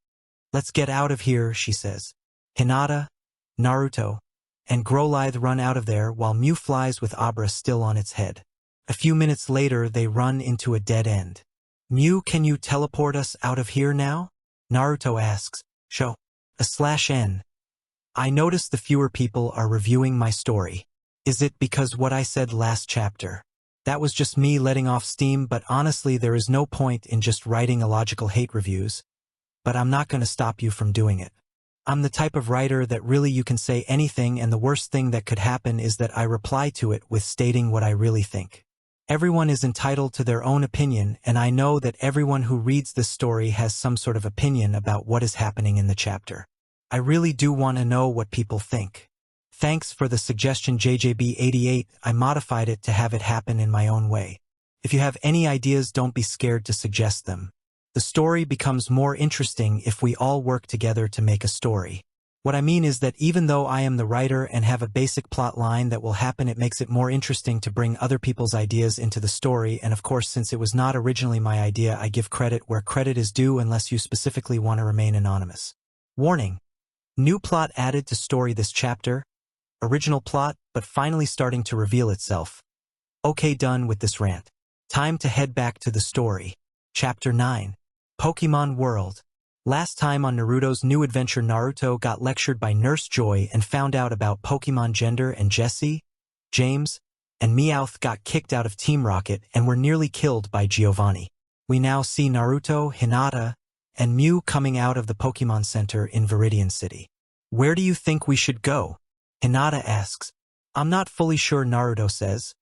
Let's get out of here, she says. Hinata, Naruto, and Growlithe run out of there while Mew flies with Abra still on its head. A few minutes later, they run into a dead end. Mew, can you teleport us out of here now? Naruto asks. Show. /N. I noticed the fewer people are reviewing my story. Is it because what I said last chapter? That was just me letting off steam, but honestly there is no point in just writing illogical hate reviews. But I'm not going to stop you from doing it. I'm the type of writer that really you can say anything, and the worst thing that could happen is that I reply to it with stating what I really think. Everyone is entitled to their own opinion, and I know that everyone who reads this story has some sort of opinion about what is happening in the chapter. I really do want to know what people think. Thanks for the suggestion, JJB88. I modified it to have it happen in my own way. If you have any ideas, don't be scared to suggest them. The story becomes more interesting if we all work together to make a story. What I mean is that even though I am the writer and have a basic plot line that will happen, it makes it more interesting to bring other people's ideas into the story, and of course, since it was not originally my idea, I give credit where credit is due unless you specifically want to remain anonymous. Warning. New plot added to story this chapter. Original plot, but finally starting to reveal itself. Okay, done with this rant. Time to head back to the story. Chapter 9. Pokemon World. Last time on Naruto's new adventure, Naruto got lectured by Nurse Joy and found out about Pokemon gender, and Jesse, James, and Meowth got kicked out of Team Rocket and were nearly killed by Giovanni. We now see Naruto, Hinata, and Mew coming out of the Pokemon Center in Viridian City. Where do you think we should go? Hinata asks. I'm not fully sure, Naruto says.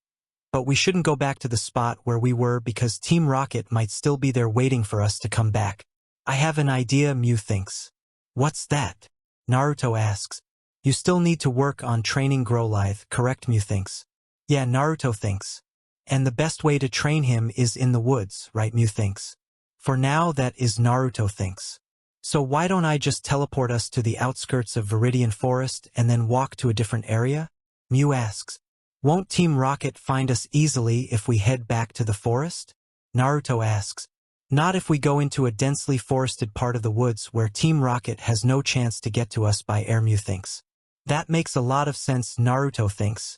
But we shouldn't go back to the spot where we were because Team Rocket might still be there waiting for us to come back. I have an idea, Mew thinks. What's that? Naruto asks. You still need to work on training Growlithe, correct, Mew thinks. Yeah, Naruto thinks. And the best way to train him is in the woods, right, Mew thinks. For now, that is, Naruto thinks. So why don't I just teleport us to the outskirts of Viridian Forest and then walk to a different area? Mew asks. Won't Team Rocket find us easily if we head back to the forest? Naruto asks. Not if we go into a densely forested part of the woods where Team Rocket has no chance to get to us by air, Mew thinks. That makes a lot of sense, Naruto thinks.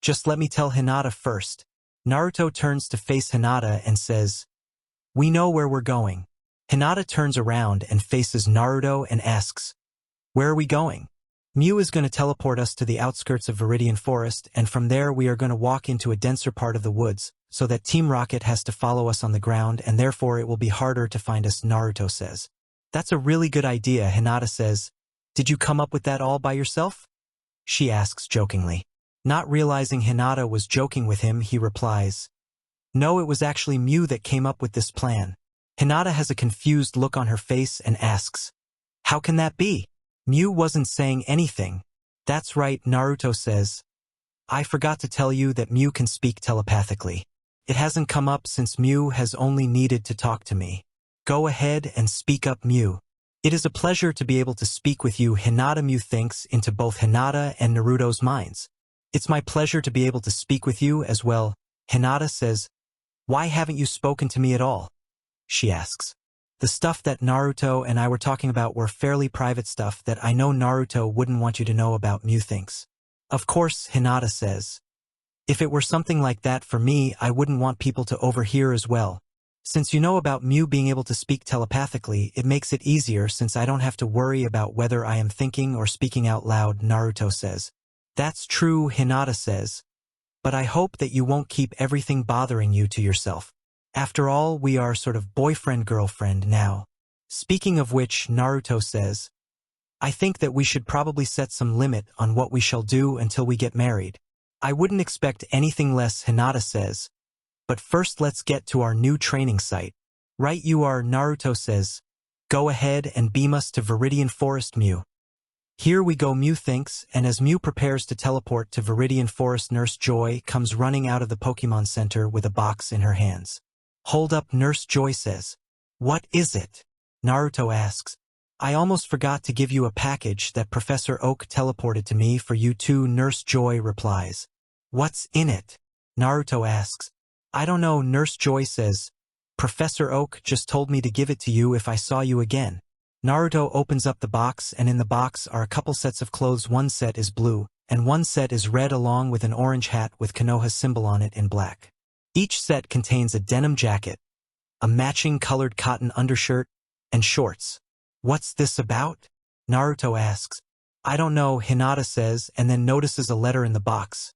Just let me tell Hinata first. Naruto turns to face Hinata and says, We know where we're going. Hinata turns around and faces Naruto and asks, Where are we going? Mew is going to teleport us to the outskirts of Viridian Forest, and from there we are going to walk into a denser part of the woods, so that Team Rocket has to follow us on the ground, and therefore it will be harder to find us, Naruto says. That's a really good idea, Hinata says. Did you come up with that all by yourself? She asks jokingly. Not realizing Hinata was joking with him, he replies, No, it was actually Mew that came up with this plan. Hinata has a confused look on her face and asks, How can that be? Mew wasn't saying anything. That's right, Naruto says. I forgot to tell you that Mew can speak telepathically. It hasn't come up since Mew has only needed to talk to me. Go ahead and speak up, Mew. It is a pleasure to be able to speak with you, Hinata, Mew thinks into both Hinata and Naruto's minds. It's my pleasure to be able to speak with you as well. Hinata says, Why haven't you spoken to me at all? She asks. The stuff that Naruto and I were talking about were fairly private stuff that I know Naruto wouldn't want you to know about, Mew thinks. Of course, Hinata says. If it were something like that for me, I wouldn't want people to overhear as well. Since you know about Mew being able to speak telepathically, it makes it easier since I don't have to worry about whether I am thinking or speaking out loud, Naruto says. That's true, Hinata says. But I hope that you won't keep everything bothering you to yourself. After all, we are sort of boyfriend-girlfriend now. Speaking of which, Naruto says, I think that we should probably set some limit on what we shall do until we get married. I wouldn't expect anything less, Hinata says. But first let's get to our new training site. Right you are, Naruto says. Go ahead and beam us to Viridian Forest, Mew. Here we go, Mew thinks, and as Mew prepares to teleport to Viridian Forest, Nurse Joy comes running out of the Pokemon Center with a box in her hands. Hold up, Nurse Joy says. What is it? Naruto asks. I almost forgot to give you a package that Professor Oak teleported to me for you too, Nurse Joy replies. What's in it? Naruto asks. I don't know, Nurse Joy says. Professor Oak just told me to give it to you if I saw you again. Naruto opens up the box, and in the box are a couple sets of clothes. One set is blue, and one set is red along with an orange hat with Konoha symbol on it in black. Each set contains a denim jacket, a matching colored cotton undershirt, and shorts. What's this about? Naruto asks. I don't know, Hinata says, and then notices a letter in the box.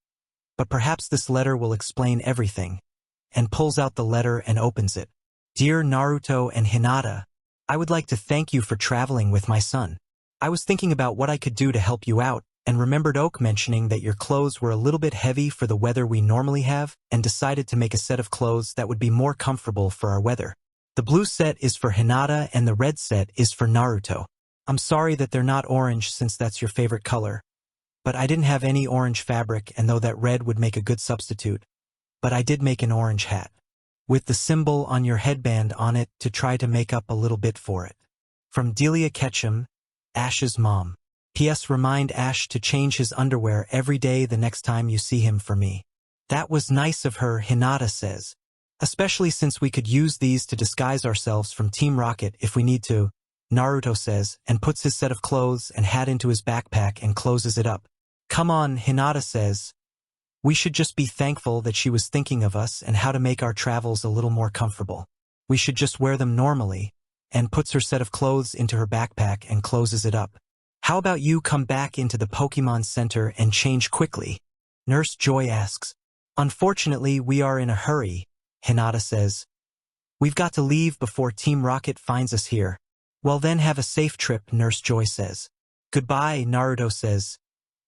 But perhaps this letter will explain everything, and pulls out the letter and opens it. Dear Naruto and Hinata, I would like to thank you for traveling with my son. I was thinking about what I could do to help you out, and remembered Oak mentioning that your clothes were a little bit heavy for the weather we normally have, and decided to make a set of clothes that would be more comfortable for our weather. The blue set is for Hinata and the red set is for Naruto. I'm sorry that they're not orange since that's your favorite color. But I didn't have any orange fabric, and though that red would make a good substitute. But I did make an orange hat, with the symbol on your headband on it to try to make up a little bit for it. From Delia Ketchum, Ash's mom. P.S. Remind Ash to change his underwear every day the next time you see him for me. That was nice of her, Hinata says. Especially since we could use these to disguise ourselves from Team Rocket if we need to, Naruto says, and puts his set of clothes and hat into his backpack and closes it up. Come on, Hinata says. We should just be thankful that she was thinking of us and how to make our travels a little more comfortable. We should just wear them normally, and puts her set of clothes into her backpack and closes it up. How about you come back into the Pokemon Center and change quickly? Nurse Joy asks. Unfortunately, we are in a hurry, Hinata says. We've got to leave before Team Rocket finds us here. Well then have a safe trip, Nurse Joy says. Goodbye, Naruto says.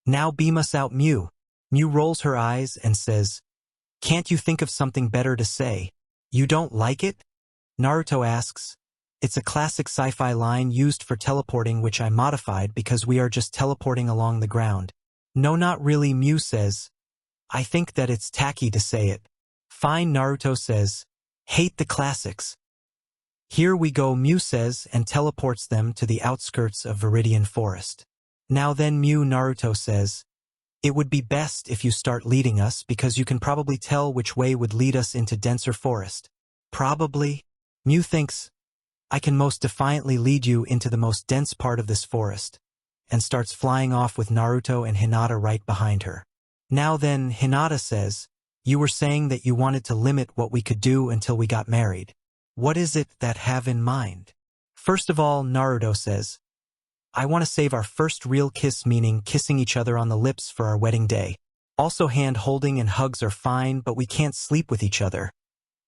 Now beam us out, Mew. Mew rolls her eyes and says, Can't you think of something better to say? You don't like it? Naruto asks. It's a classic sci-fi line used for teleporting which I modified because we are just teleporting along the ground. No, not really, Mew says. I think that it's tacky to say it. Fine, Naruto says. Hate the classics. Here we go, Mew says, and teleports them to the outskirts of Viridian Forest. Now then, Mew, Naruto says. It would be best if you start leading us because you can probably tell which way would lead us into denser forest. Probably. Mew thinks, I can most defiantly lead you into the most dense part of this forest, and starts flying off with Naruto and Hinata right behind her. Now then, Hinata says, you were saying that you wanted to limit what we could do until we got married. What is it that have in mind? First of all, Naruto says, I want to save our first real kiss, meaning kissing each other on the lips for our wedding day. Also hand-holding and hugs are fine, but we can't sleep with each other.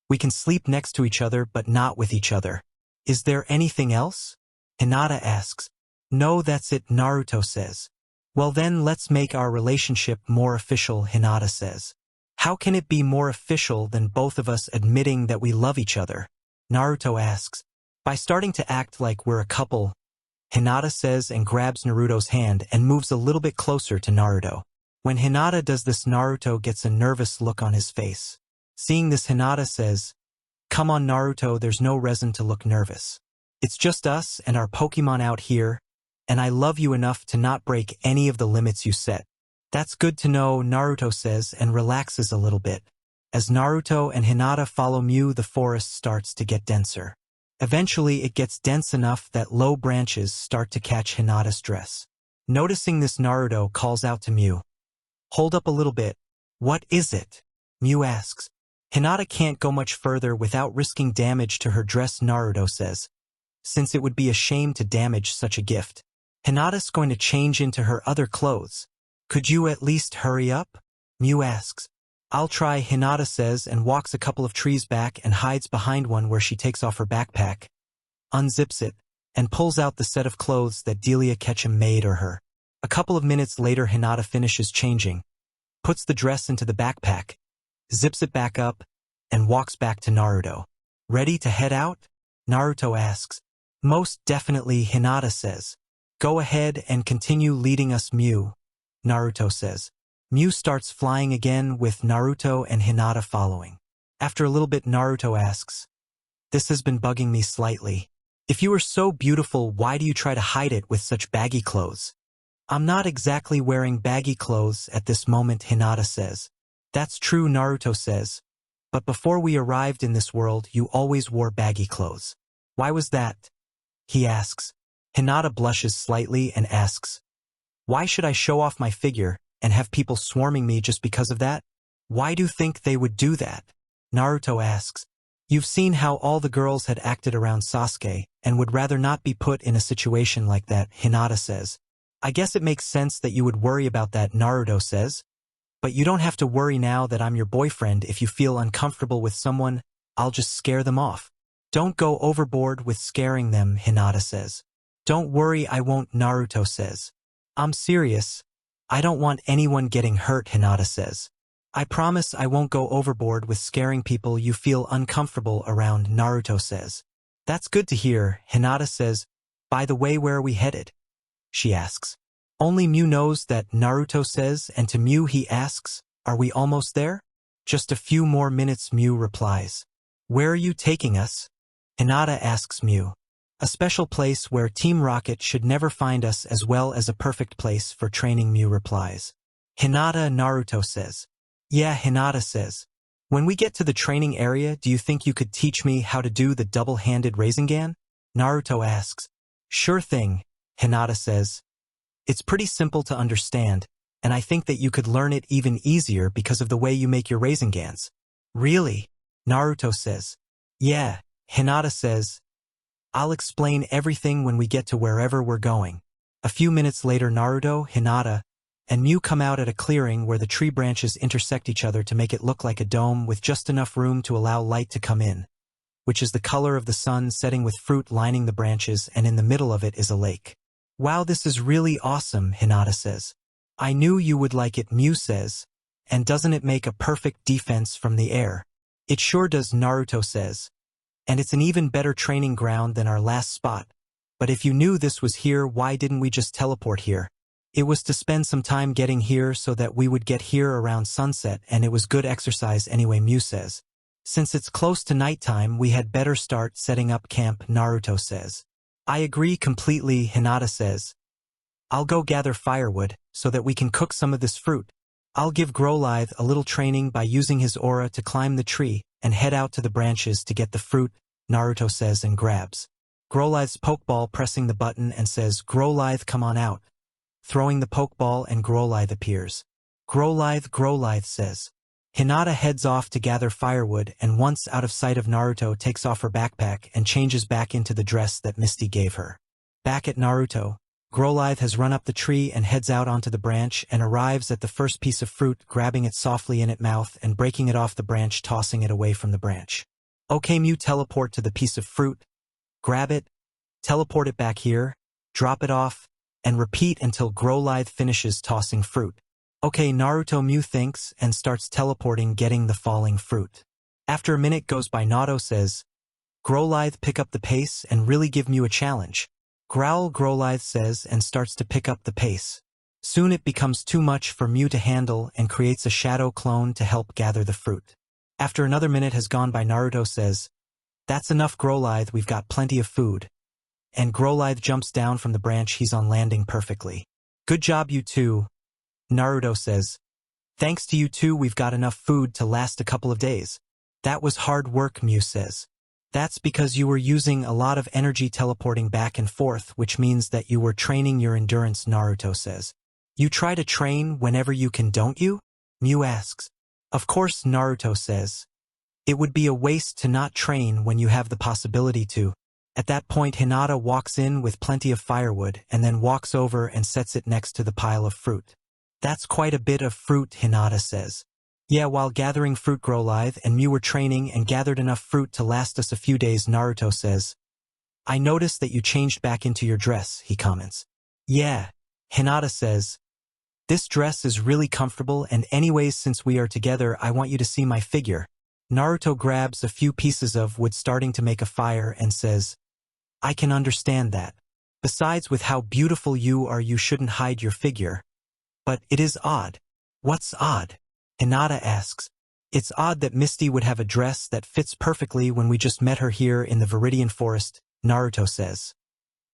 We can sleep next to each other, but not with each other. Is there anything else? Hinata asks. No, that's it, Naruto says. Well then let's make our relationship more official, Hinata says. How can it be more official than both of us admitting that we love each other? Naruto asks. By starting to act like we're a couple, Hinata says and grabs Naruto's hand and moves a little bit closer to Naruto. When Hinata does this, Naruto gets a nervous look on his face. Seeing this, Hinata says, Come on, Naruto, there's no reason to look nervous. It's just us and our Pokemon out here, and I love you enough to not break any of the limits you set. That's good to know, Naruto says and relaxes a little bit. As Naruto and Hinata follow Mew, the forest starts to get denser. Eventually, it gets dense enough that low branches start to catch Hinata's dress. Noticing this, Naruto calls out to Mew. Hold up a little bit. What is it? Mew asks. Hinata can't go much further without risking damage to her dress, Naruto says, since it would be a shame to damage such a gift. Hinata's going to change into her other clothes. Could you at least hurry up? Mew asks. I'll try, Hinata says and walks a couple of trees back and hides behind one where she takes off her backpack, unzips it, and pulls out the set of clothes that Delia Ketchum made her. A couple of minutes later, Hinata finishes changing, puts the dress into the backpack, zips it back up, and walks back to Naruto. Ready to head out? Naruto asks. Most definitely, Hinata says. Go ahead and continue leading us, Mew, Naruto says. Mew starts flying again with Naruto and Hinata following. After a little bit, Naruto asks, This has been bugging me slightly. If you are so beautiful, why do you try to hide it with such baggy clothes? I'm not exactly wearing baggy clothes at this moment, Hinata says. That's true, Naruto says. But before we arrived in this world, you always wore baggy clothes. Why was that? He asks. Hinata blushes slightly and asks, why should I show off my figure and have people swarming me just because of that? Why do you think they would do that? Naruto asks. You've seen how all the girls had acted around Sasuke and would rather not be put in a situation like that, Hinata says. I guess it makes sense that you would worry about that, Naruto says. But you don't have to worry now that I'm your boyfriend. If you feel uncomfortable with someone, I'll just scare them off. Don't go overboard with scaring them, Hinata says. Don't worry, I won't, Naruto says. I'm serious. I don't want anyone getting hurt, Hinata says. I promise I won't go overboard with scaring people you feel uncomfortable around, Naruto says. That's good to hear, Hinata says. By the way, where are we headed? She asks. Only Mew knows that, Naruto says, and to Mew he asks, are we almost there? Just a few more minutes, Mew replies. Where are you taking us? Hinata asks Mew. A special place where Team Rocket should never find us, as well as a perfect place for training, Mew replies. Hinata, Naruto says. Yeah, Hinata says. When we get to the training area, do you think you could teach me how to do the double-handed Rasengan? Naruto asks. Sure thing, Hinata says. It's pretty simple to understand, and I think that you could learn it even easier because of the way you make your Rasengans. Really? Naruto says. Yeah, Hinata says. I'll explain everything when we get to wherever we're going. A few minutes later, Naruto, Hinata, and Mew come out at a clearing where the tree branches intersect each other to make it look like a dome with just enough room to allow light to come in, which is the color of the sun setting with fruit lining the branches, and in the middle of it is a lake. Wow, this is really awesome, Hinata says. I knew you would like it, Mew says. And doesn't it make a perfect defense from the air? It sure does, Naruto says. And it's an even better training ground than our last spot. But if you knew this was here, why didn't we just teleport here? It was to spend some time getting here so that we would get here around sunset, and it was good exercise anyway, Mew says. Since it's close to nighttime, we had better start setting up camp, Naruto says. I agree completely, Hinata says. I'll go gather firewood so that we can cook some of this fruit. I'll give Growlithe a little training by using his aura to climb the tree and head out to the branches to get the fruit, Naruto says, and grabs Growlithe's Pokeball, pressing the button, and says, Growlithe, come on out. Throwing the Pokeball, and Growlithe appears. Growlithe says. Hinata heads off to gather firewood, and once out of sight of Naruto, takes off her backpack and changes back into the dress that Misty gave her. Back at Naruto, Growlithe has run up the tree and heads out onto the branch and arrives at the first piece of fruit, grabbing it softly in its mouth and breaking it off the branch, tossing it away from the branch. Okay, Mew, teleport to the piece of fruit, grab it, teleport it back here, drop it off, and repeat until Growlithe finishes tossing fruit. Okay, Naruto, Mew thinks and starts teleporting, getting the falling fruit. After a minute goes by, Naruto says, Growlithe, pick up the pace and really give Mew a challenge. Growl, Growlithe says, and starts to pick up the pace. Soon it becomes too much for Mew to handle and creates a shadow clone to help gather the fruit. After another minute has gone by, Naruto says, That's enough, Growlithe, we've got plenty of food. And Growlithe jumps down from the branch he's on, landing perfectly. Good job, you two, Naruto says. Thanks to you two, we've got enough food to last a couple of days. That was hard work, Mew says. That's because you were using a lot of energy teleporting back and forth, which means that you were training your endurance, Naruto says. You try to train whenever you can, don't you? Mew asks. Of course, Naruto says. It would be a waste to not train when you have the possibility to. At that point, Hinata walks in with plenty of firewood and then walks over and sets it next to the pile of fruit. That's quite a bit of fruit, Hinata says. Yeah, while gathering fruit, Growlithe and Mew were training and gathered enough fruit to last us a few days, Naruto says. I noticed that you changed back into your dress, he comments. Yeah, Hinata says. This dress is really comfortable, and anyways, since we are together, I want you to see my figure. Naruto grabs a few pieces of wood, starting to make a fire, and says, I can understand that. Besides, with how beautiful you are, you shouldn't hide your figure. But it is odd. What's odd? Hinata asks. It's odd that Misty would have a dress that fits perfectly when we just met her here in the Viridian Forest, Naruto says.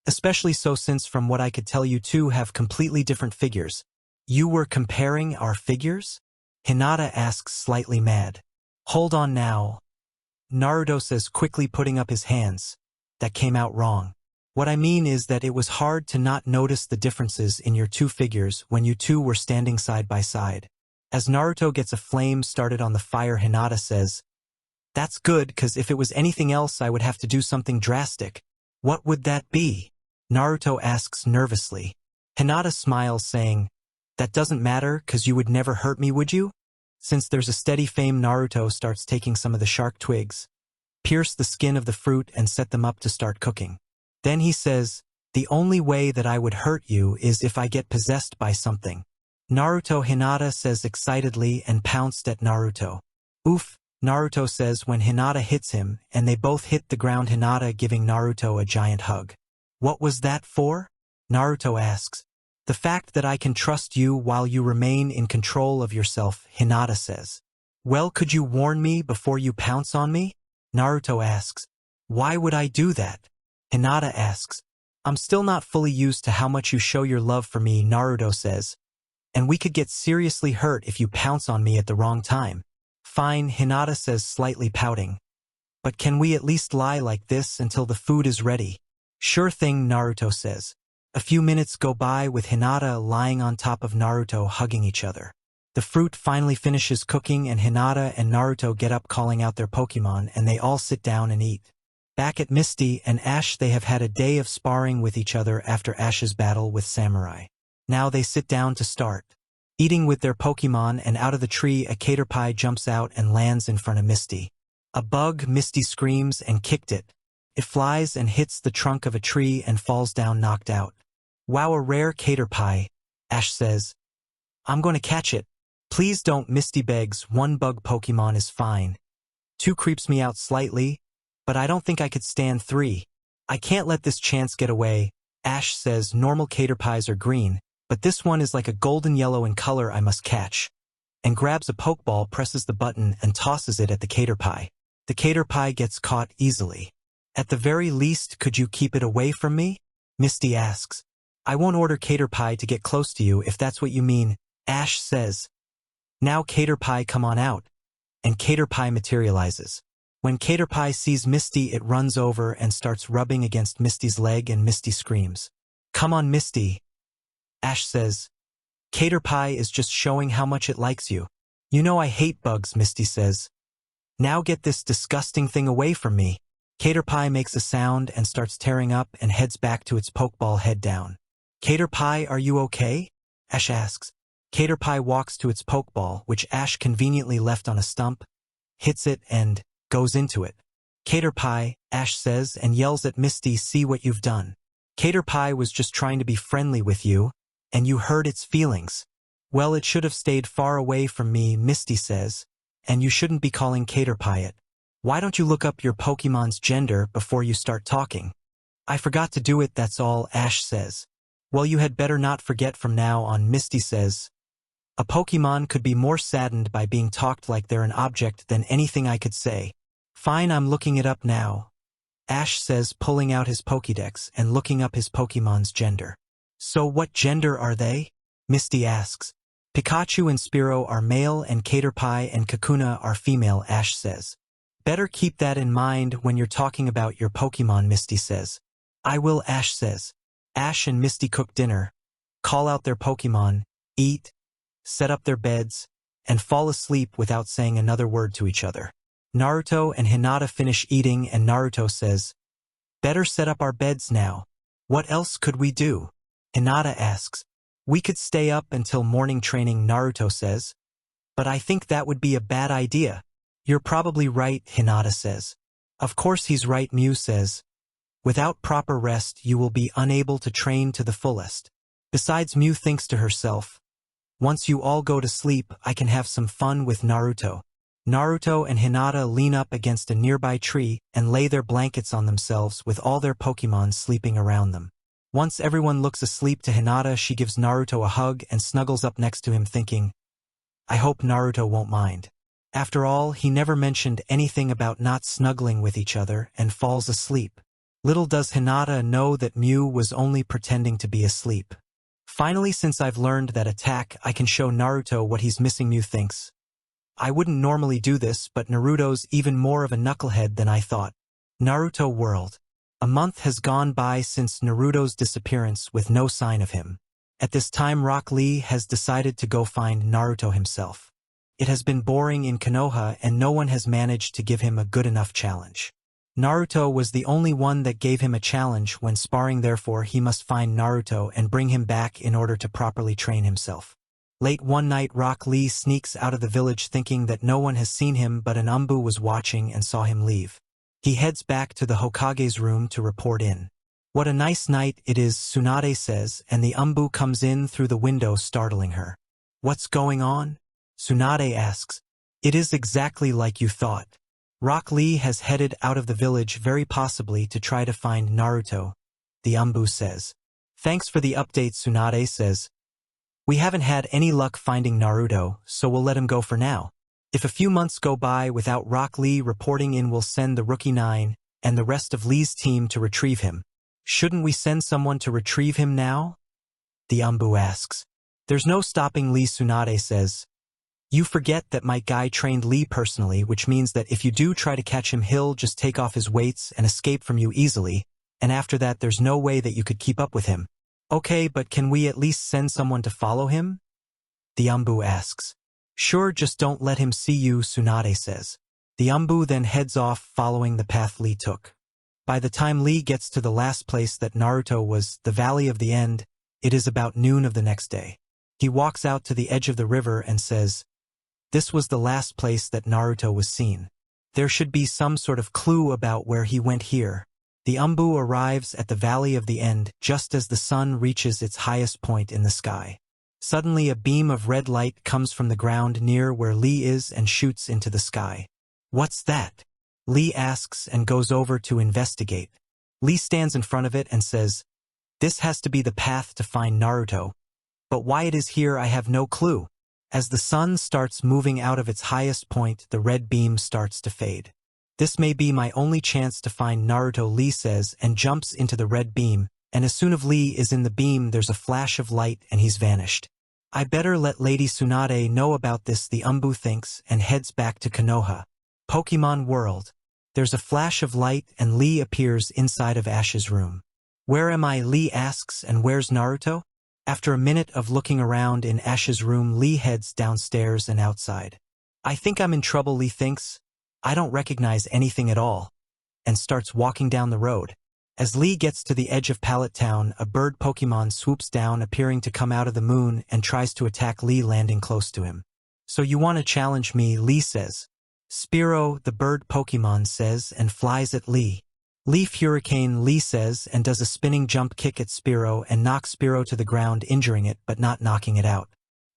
Especially so since from what I could tell, you two have completely different figures. You were comparing our figures? Hinata asks, slightly mad. Hold on now. Naruto says, quickly putting up his hands. That came out wrong. What I mean is that it was hard to not notice the differences in your two figures when you two were standing side by side. As Naruto gets a flame started on the fire, Hinata says, That's good, 'cause if it was anything else I would have to do something drastic. What would that be? Naruto asks nervously. Hinata smiles, saying, That doesn't matter, 'cause you would never hurt me, would you? Since there's a steady flame, Naruto starts taking some of the shark twigs, pierce the skin of the fruit and set them up to start cooking. Then he says, The only way that I would hurt you is if I get possessed by something. Naruto, Hinata says excitedly and pounced at Naruto. Oof, Naruto says when Hinata hits him, and they both hit the ground, Hinata giving Naruto a giant hug. What was that for? Naruto asks. The fact that I can trust you while you remain in control of yourself, Hinata says. Well, could you warn me before you pounce on me? Naruto asks. Why would I do that? Hinata asks. I'm still not fully used to how much you show your love for me, Naruto says. And we could get seriously hurt if you pounce on me at the wrong time. Fine, Hinata says, slightly pouting. But can we at least lie like this until the food is ready? Sure thing, Naruto says. A few minutes go by with Hinata lying on top of Naruto, hugging each other. The fruit finally finishes cooking and Hinata and Naruto get up, calling out their Pokemon, and they all sit down and eat. Back at Misty and Ash, they have had a day of sparring with each other after Ash's battle with Samurai. Now they sit down to start eating with their Pokemon, and out of the tree a caterpie jumps out and lands in front of Misty. A bug, Misty screams and kicked it. It flies and hits the trunk of a tree and falls down, knocked out. Wow, a rare caterpie, Ash says. I'm going to catch it. Please don't, Misty begs. One bug Pokemon is fine. 2 creeps me out slightly, but I don't think I could stand 3. I can't let this chance get away, Ash says. Normal caterpies are green, but this one is like a golden yellow in color. I must catch. And grabs a Pokeball, presses the button, and tosses it at the caterpie. The caterpie gets caught easily. At the very least, could you keep it away from me? Misty asks. I won't order caterpie to get close to you if that's what you mean, Ash says. Now caterpie, come on out. And caterpie materializes. When caterpie sees Misty, it runs over and starts rubbing against Misty's leg, and Misty screams. Come on, Misty, Ash says. Caterpie is just showing how much it likes you. You know I hate bugs, Misty says. Now get this disgusting thing away from me. Caterpie makes a sound and starts tearing up and heads back to its Pokeball, head down. Caterpie, are you okay? Ash asks. Caterpie walks to its Pokeball, which Ash conveniently left on a stump, hits it, and goes into it. Caterpie, Ash says, and yells at Misty, see what you've done. Caterpie was just trying to be friendly with you, and you hurt its feelings. Well, it should have stayed far away from me, Misty says, and you shouldn't be calling Caterpie it. Why don't you look up your Pokemon's gender before you start talking? I forgot to do it, that's all, Ash says. Well, you had better not forget from now on, Misty says. A Pokemon could be more saddened by being talked like they're an object than anything I could say. Fine, I'm looking it up now, Ash says, pulling out his Pokédex and looking up his Pokemon's gender. So what gender are they? Misty asks. Pikachu and Spearow are male and Caterpie and Kakuna are female, Ash says. Better keep that in mind when you're talking about your Pokemon, Misty says. I will, Ash says. Ash and Misty cook dinner, call out their Pokemon, eat, set up their beds, and fall asleep without saying another word to each other. Naruto and Hinata finish eating and Naruto says, Better set up our beds now. What else could we do? Hinata asks. We could stay up until morning training, Naruto says. But I think that would be a bad idea. You're probably right, Hinata says. Of course he's right, Mew says. Without proper rest, you will be unable to train to the fullest. Besides, Mew thinks to herself, once you all go to sleep, I can have some fun with Naruto. Naruto and Hinata lean up against a nearby tree and lay their blankets on themselves with all their Pokemon sleeping around them. Once everyone looks asleep to Hinata, she gives Naruto a hug and snuggles up next to him, thinking, I hope Naruto won't mind. After all, he never mentioned anything about not snuggling with each other, and falls asleep. Little does Hinata know that Mew was only pretending to be asleep. Finally, since I've learned that attack, I can show Naruto what he's missing. Mew thinks. I wouldn't normally do this, but Naruto's even more of a knucklehead than I thought. Naruto World. A month has gone by since Naruto's disappearance with no sign of him. At this time, Rock Lee has decided to go find Naruto himself. It has been boring in Konoha and no one has managed to give him a good enough challenge. Naruto was the only one that gave him a challenge when sparring, therefore he must find Naruto and bring him back in order to properly train himself. Late one night, Rock Lee sneaks out of the village thinking that no one has seen him, but an Anbu was watching and saw him leave. He heads back to the Hokage's room to report in. What a nice night it is, Tsunade says, and the Anbu comes in through the window, startling her. What's going on? Tsunade asks. It is exactly like you thought. Rock Lee has headed out of the village, very possibly to try to find Naruto, the Anbu says. Thanks for the update, Tsunade says. We haven't had any luck finding Naruto, so we'll let him go for now. If a few months go by without Rock Lee reporting in, we'll send the Rookie 9 and the rest of Lee's team to retrieve him. Shouldn't we send someone to retrieve him now? The Anbu asks. There's no stopping Lee, Tsunade says. You forget that my guy trained Lee personally, which means that if you do try to catch him, he'll just take off his weights and escape from you easily, and after that there's no way that you could keep up with him. Okay, but can we at least send someone to follow him? The Anbu asks. Sure, just don't let him see you, Tsunade says. The Anbu then heads off following the path Lee took. By the time Lee gets to the last place that Naruto was, the Valley of the End, it is about noon of the next day. He walks out to the edge of the river and says, this was the last place that Naruto was seen. There should be some sort of clue about where he went here. The Anbu arrives at the Valley of the End just as the sun reaches its highest point in the sky. Suddenly a beam of red light comes from the ground near where Lee is and shoots into the sky. What's that? Lee asks and goes over to investigate. Lee stands in front of it and says, this has to be the path to find Naruto. But why it is here I have no clue. As the sun starts moving out of its highest point, the red beam starts to fade. This may be my only chance to find Naruto, Lee says, and jumps into the red beam, and as soon as Lee is in the beam there's a flash of light and he's vanished. I better let Lady Tsunade know about this, the Anbu thinks, and heads back to Konoha. Pokemon World. There's a flash of light and Lee appears inside of Ash's room. Where am I? Lee asks, and where's Naruto? After a minute of looking around in Ash's room, Lee heads downstairs and outside. I think I'm in trouble, Lee thinks. I don't recognize anything at all. And starts walking down the road. As Lee gets to the edge of Pallet Town, a bird Pokemon swoops down, appearing to come out of the moon, and tries to attack Lee, landing close to him. So you want to challenge me? Lee says. Spearow, the bird Pokemon says, and flies at Lee. Leaf Hurricane, Lee says, and does a spinning jump kick at Spearow and knocks Spearow to the ground, injuring it but not knocking it out.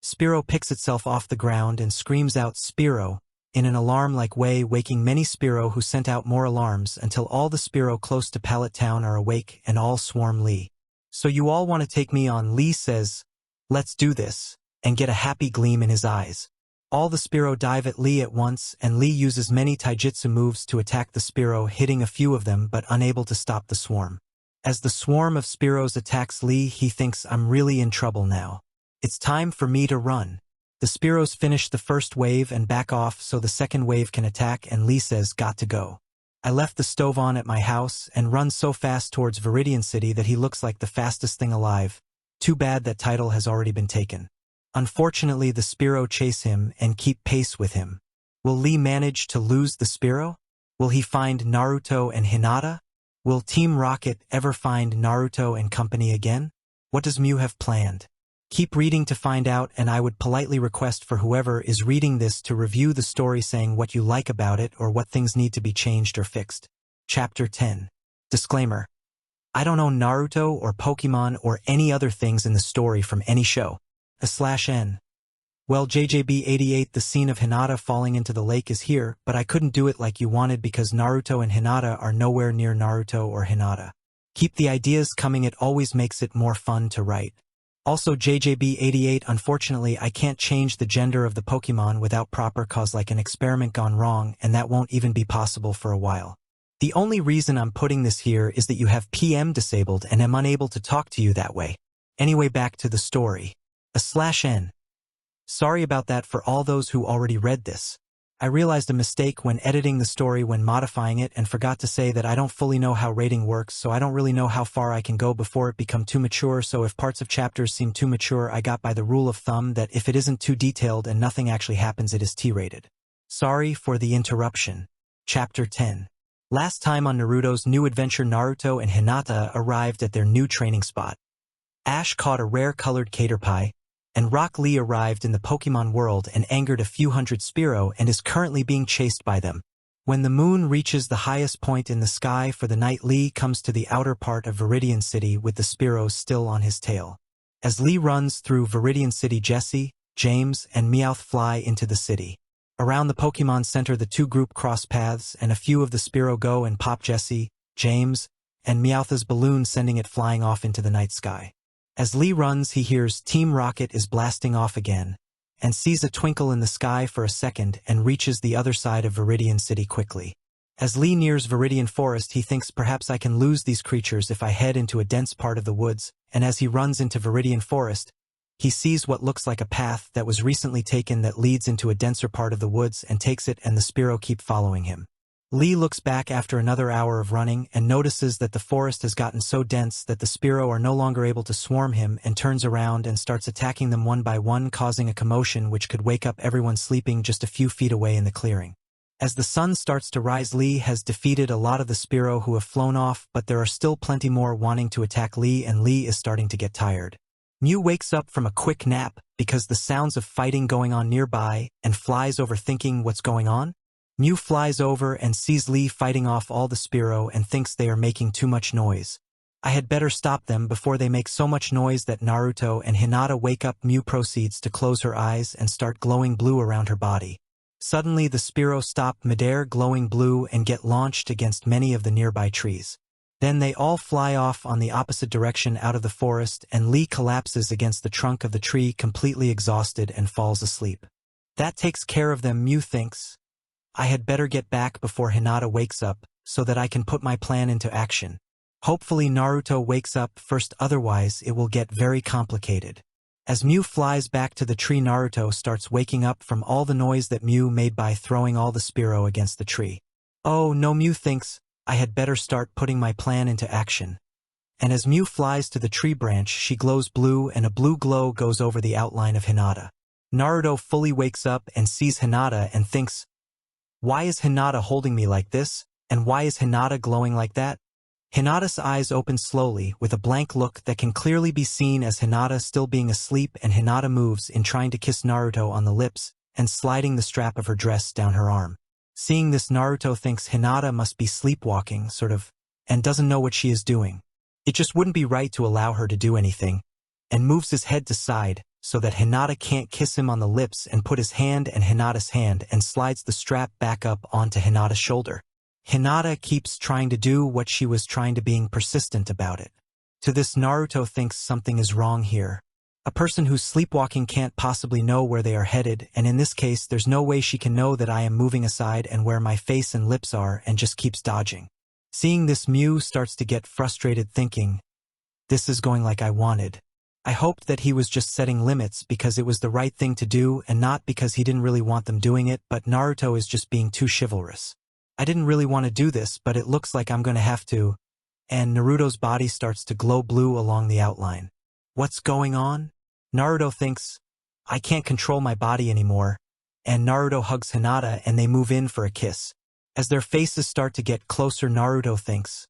Spearow picks itself off the ground and screams out Spearow in an alarm-like way, waking many Spearow who sent out more alarms until all the Spearow close to Pallet Town are awake and all swarm Lee. So you all want to take me on? Lee says, let's do this, and get a happy gleam in his eyes. All the Spearow dive at Lee at once, and Lee uses many taijutsu moves to attack the Spearow, hitting a few of them but unable to stop the swarm. As the swarm of Spearows attacks Lee, he thinks, I'm really in trouble now. It's time for me to run. The Spearows finish the first wave and back off so the second wave can attack, and Lee says, got to go. I left the stove on at my house and run so fast towards Viridian City that he looks like the fastest thing alive. Too bad that title has already been taken. Unfortunately, the Spearow chase him and keep pace with him. Will Lee manage to lose the Spearow? Will he find Naruto and Hinata? Will Team Rocket ever find Naruto and company again? What does Mew have planned? Keep reading to find out, and I would politely request for whoever is reading this to review the story, saying what you like about it or what things need to be changed or fixed. Chapter 10. Disclaimer. I don't know Naruto or Pokemon or any other things in the story from any show. /N. Well, JJB88, the scene of Hinata falling into the lake is here, but I couldn't do it like you wanted because Naruto and Hinata are nowhere near Naruto or Hinata. Keep the ideas coming, it always makes it more fun to write. Also, JJB88, unfortunately I can't change the gender of the Pokemon without proper cause, like an experiment gone wrong, and that won't even be possible for a while. The only reason I'm putting this here is that you have PM disabled and am unable to talk to you that way. Anyway, back to the story. /n. Sorry about that for all those who already read this. I realized a mistake when editing the story when modifying it and forgot to say that I don't fully know how rating works, so I don't really know how far I can go before it become too mature, so if parts of chapters seem too mature, I got by the rule of thumb that if it isn't too detailed and nothing actually happens, it is T-rated. Sorry for the interruption. Chapter 10. Last time on Naruto's new adventure, Naruto and Hinata arrived at their new training spot. Ash caught a rare-colored caterpie, and Rock Lee arrived in the Pokemon world and angered a few hundred Spearow and is currently being chased by them. When the moon reaches the highest point in the sky for the night, Lee comes to the outer part of Viridian City with the Spearows still on his tail. As Lee runs through Viridian City, Jesse, James, and Meowth fly into the city. Around the Pokemon Center, the two group cross paths, and a few of the Spearow go and pop Jesse, James, and Meowth's balloon, sending it flying off into the night sky. As Lee runs, he hears Team Rocket is blasting off again, and sees a twinkle in the sky for a second and reaches the other side of Viridian City quickly. As Lee nears Viridian Forest, he thinks perhaps I can lose these creatures if I head into a dense part of the woods, and as he runs into Viridian Forest, he sees what looks like a path that was recently taken that leads into a denser part of the woods and takes it, and the Spearow keep following him. Lee looks back after another hour of running and notices that the forest has gotten so dense that the Spearow are no longer able to swarm him, and turns around and starts attacking them one by one, causing a commotion which could wake up everyone sleeping just a few feet away in the clearing. As the sun starts to rise, Lee has defeated a lot of the Spearow who have flown off, but there are still plenty more wanting to attack Lee, and Lee is starting to get tired. Mew wakes up from a quick nap because the sounds of fighting going on nearby and flies over, thinking what's going on. Mew flies over and sees Lee fighting off all the Spearow and thinks they are making too much noise. I had better stop them before they make so much noise that Naruto and Hinata wake up. Mew proceeds to close her eyes and start glowing blue around her body. Suddenly the Spearow stop midair, glowing blue, and get launched against many of the nearby trees. Then they all fly off on the opposite direction out of the forest, and Lee collapses against the trunk of the tree completely exhausted and falls asleep. That takes care of them, Mew thinks. I had better get back before Hinata wakes up so that I can put my plan into action. Hopefully Naruto wakes up first, otherwise it will get very complicated. As Mew flies back to the tree, Naruto starts waking up from all the noise that Mew made by throwing all the Spearow against the tree. Oh no, Mew thinks, I had better start putting my plan into action. And as Mew flies to the tree branch, she glows blue, and a blue glow goes over the outline of Hinata. Naruto fully wakes up and sees Hinata and thinks, why is Hinata holding me like this, and why is Hinata glowing like that? Hinata's eyes open slowly with a blank look that can clearly be seen as Hinata still being asleep, and Hinata moves in trying to kiss Naruto on the lips and sliding the strap of her dress down her arm. Seeing this, Naruto thinks Hinata must be sleepwalking, sort of, and doesn't know what she is doing. It just wouldn't be right to allow her to do anything, and moves his head to side so that Hinata can't kiss him on the lips, and put his hand in Hinata's hand and slides the strap back up onto Hinata's shoulder. Hinata keeps trying to do what she was trying to, being persistent about it. To this, Naruto thinks something is wrong here. A person who's sleepwalking can't possibly know where they are headed, and in this case there's no way she can know that I am moving aside and where my face and lips are, and just keeps dodging. Seeing this, Mew starts to get frustrated, thinking, this is going like I wanted. I hoped that he was just setting limits because it was the right thing to do and not because he didn't really want them doing it, but Naruto is just being too chivalrous. I didn't really want to do this, but it looks like I'm going to have to. And Naruto's body starts to glow blue along the outline. What's going on? Naruto thinks, I can't control my body anymore. And Naruto hugs Hinata and they move in for a kiss. As their faces start to get closer, Naruto thinks,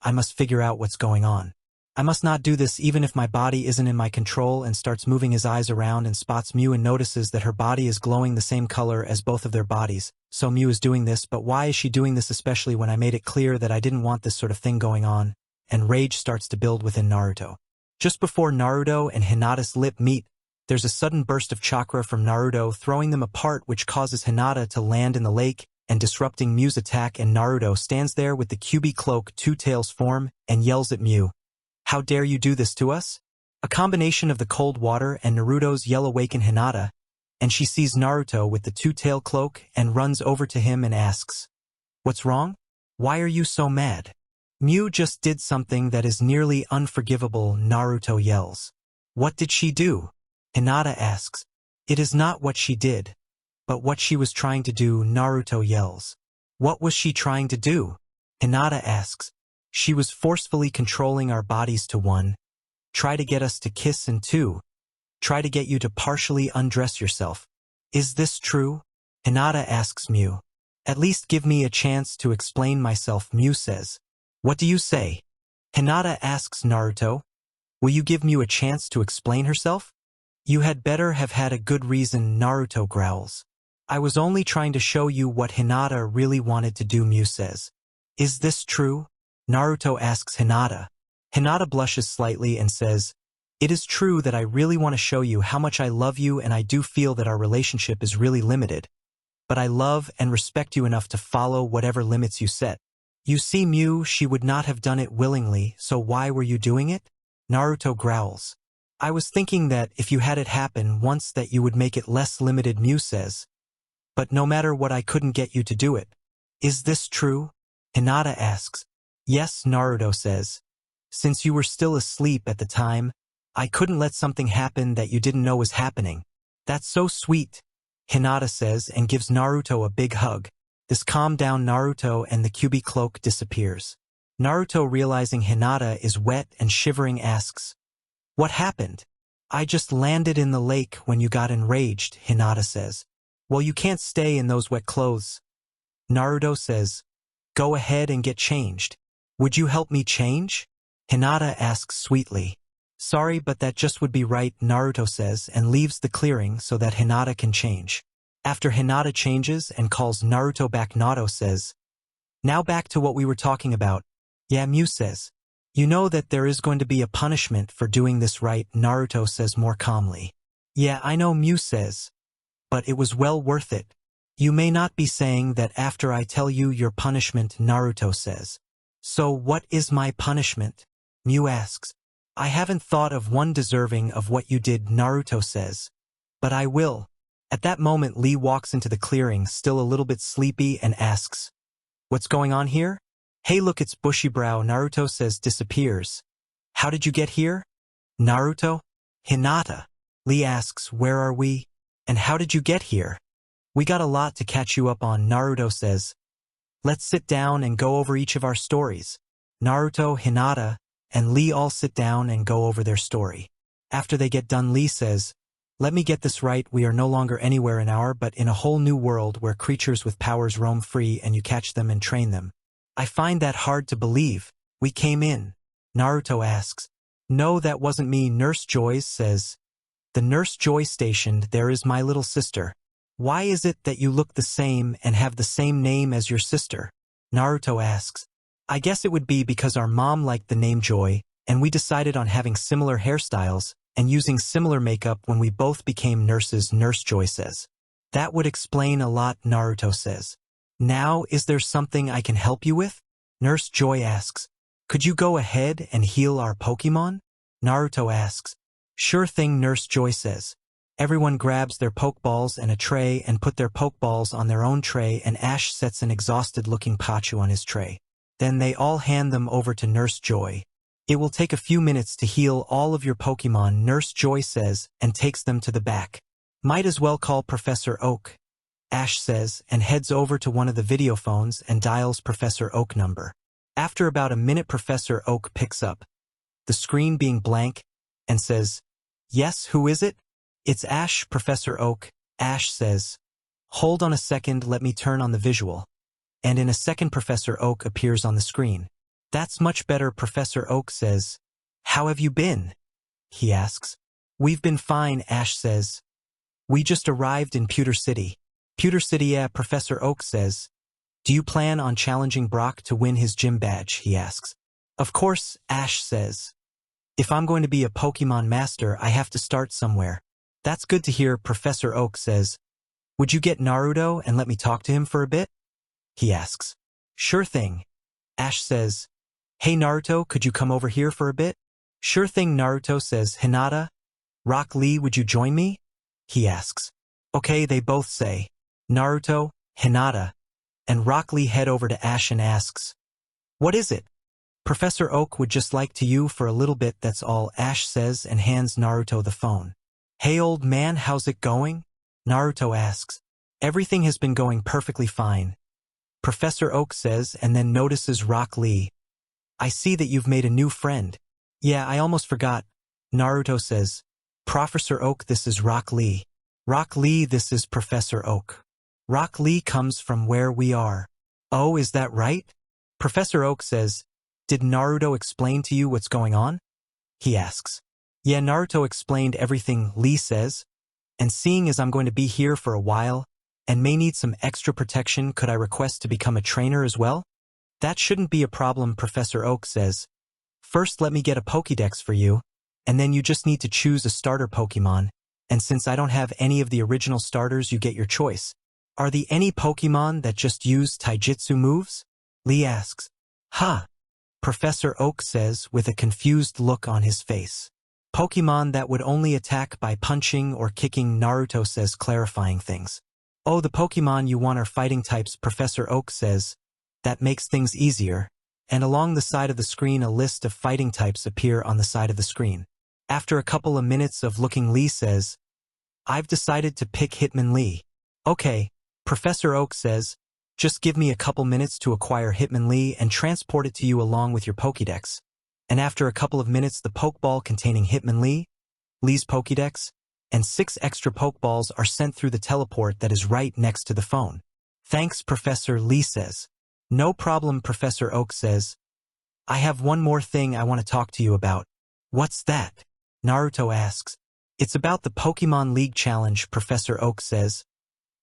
I must figure out what's going on. I must not do this even if my body isn't in my control, and starts moving his eyes around and spots Mew and notices that her body is glowing the same color as both of their bodies. So Mew is doing this, but why is she doing this, especially when I made it clear that I didn't want this sort of thing going on? And rage starts to build within Naruto. Just before Naruto and Hinata's lip meet, there's a sudden burst of chakra from Naruto, throwing them apart, which causes Hinata to land in the lake and disrupting Mew's attack, and Naruto stands there with the Kyuubi cloak two tails form and yells at Mew, how dare you do this to us? A combination of the cold water and Naruto's yell awaken Hinata, and she sees Naruto with the two-tail cloak and runs over to him and asks, what's wrong? Why are you so mad? Mew just did something that is nearly unforgivable, Naruto yells. What did she do? Hinata asks. It is not what she did, but what she was trying to do, Naruto yells. What was she trying to do? Hinata asks. She was forcefully controlling our bodies to 1. Try to get us to kiss, and 2. Try to get you to partially undress yourself. Is this true? Hinata asks Mew. At least give me a chance to explain myself, Mew says. What do you say? Hinata asks Naruto. Will you give Mew a chance to explain herself? You had better have had a good reason, Naruto growls. I was only trying to show you what Hinata really wanted to do, Mew says. Is this true? Naruto asks Hinata. Hinata blushes slightly and says, It is true that I really want to show you how much I love you, and I do feel that our relationship is really limited. But I love and respect you enough to follow whatever limits you set. You see, Mew, she would not have done it willingly, so why were you doing it? Naruto growls. I was thinking that if you had it happen once that you would make it less limited, Mew says. But no matter what, I couldn't get you to do it. Is this true? Hinata asks. Yes, Naruto says. Since you were still asleep at the time, I couldn't let something happen that you didn't know was happening. That's so sweet, Hinata says and gives Naruto a big hug. This calmed down Naruto and the Kyuubi cloak disappears. Naruto, realizing Hinata is wet and shivering, asks, What happened? I just landed in the lake when you got enraged, Hinata says. Well, you can't stay in those wet clothes. Naruto says, Go ahead and get changed. Would you help me change? Hinata asks sweetly. Sorry, but that just would be right, Naruto says and leaves the clearing so that Hinata can change. After Hinata changes and calls Naruto back, Naruto says, Now back to what we were talking about. Yeah, Mew says. You know that there is going to be a punishment for doing this, right? Naruto says more calmly. Yeah, I know, Mew says. But it was well worth it. You may not be saying that after I tell you your punishment, Naruto says. So what is my punishment? Mew asks. I haven't thought of one deserving of what you did, Naruto says. But I will. At that moment, Lee walks into the clearing, still a little bit sleepy, and asks, What's going on here? Hey, look, it's Bushibrow, Naruto says, disappears. How did you get here? Naruto? Hinata. Lee asks, Where are we? And how did you get here? We got a lot to catch you up on, Naruto says. Let's sit down and go over each of our stories. Naruto, Hinata, and Lee all sit down and go over their story. After they get done, Lee says, Let me get this right, we are no longer anywhere in our but in a whole new world where creatures with powers roam free and you catch them and train them. I find that hard to believe. We came in. Naruto asks. No, that wasn't me, Nurse Joy says. The Nurse Joy stationed there is my little sister. Why is it that you look the same and have the same name as your sister? Naruto asks. I guess it would be because our mom liked the name Joy, and we decided on having similar hairstyles and using similar makeup when we both became nurses, Nurse Joy says. That would explain a lot, Naruto says. Now, is there something I can help you with? Nurse Joy asks. Could you go ahead and heal our Pokemon? Naruto asks. Sure thing, Nurse Joy says. Everyone grabs their Pokeballs and a tray and put their Pokeballs on their own tray, and Ash sets an exhausted-looking Pachu on his tray. Then they all hand them over to Nurse Joy. It will take a few minutes to heal all of your Pokemon, Nurse Joy says, and takes them to the back. Might as well call Professor Oak, Ash says, and heads over to one of the video phones and dials Professor Oak number. After about a minute, Professor Oak picks up, the screen being blank, and says, Yes, who is it? It's Ash, Professor Oak, Ash says. Hold on a second, let me turn on the visual. And in a second, Professor Oak appears on the screen. That's much better, Professor Oak says. How have you been? He asks. We've been fine, Ash says. We just arrived in Pewter City. Pewter City, yeah, Professor Oak says. Do you plan on challenging Brock to win his gym badge? He asks. Of course, Ash says. If I'm going to be a Pokemon master, I have to start somewhere. That's good to hear, Professor Oak says. Would you get Naruto and let me talk to him for a bit? He asks. Sure thing. Ash says. Hey Naruto, could you come over here for a bit? Sure thing, Naruto says. Hinata? Rock Lee, would you join me? He asks. Okay, they both say. Naruto, Hinata, and Rock Lee head over to Ash and asks. What is it? Professor Oak would just like to you for a little bit, that's all, Ash says and hands Naruto the phone. Hey old man, how's it going? Naruto asks. Everything has been going perfectly fine, Professor Oak says, and then notices Rock Lee. I see that you've made a new friend. Yeah, I almost forgot, Naruto says. Professor Oak, this is Rock Lee. Rock Lee, this is Professor Oak. Rock Lee comes from where we are. Oh, is that right? Professor Oak says, did Naruto explain to you what's going on? He asks. Yeah, Naruto explained everything, Lee says. And seeing as I'm going to be here for a while, and may need some extra protection, could I request to become a trainer as well? That shouldn't be a problem, Professor Oak says. First let me get a Pokédex for you, and then you just need to choose a starter Pokémon, and since I don't have any of the original starters, you get your choice. Are there any Pokémon that just use Taijutsu moves? Lee asks. Huh? Professor Oak says with a confused look on his face. Pokémon that would only attack by punching or kicking, Naruto says, clarifying things. Oh, the Pokémon you want are fighting types, Professor Oak says. That makes things easier. And along the side of the screen a list of fighting types appear on the side of the screen. After a couple of minutes of looking, Lee says, I've decided to pick Hitmonlee. Okay, Professor Oak says, just give me a couple minutes to acquire Hitmonlee and transport it to you along with your Pokédex. And after a couple of minutes the Pokeball containing Hitmonlee, Lee's Pokédex, and 6 extra Pokeballs are sent through the teleport that is right next to the phone. Thanks, Professor, Lee says. No problem, Professor Oak says. I have one more thing I want to talk to you about. What's that? Naruto asks. It's about the Pokemon League Challenge, Professor Oak says.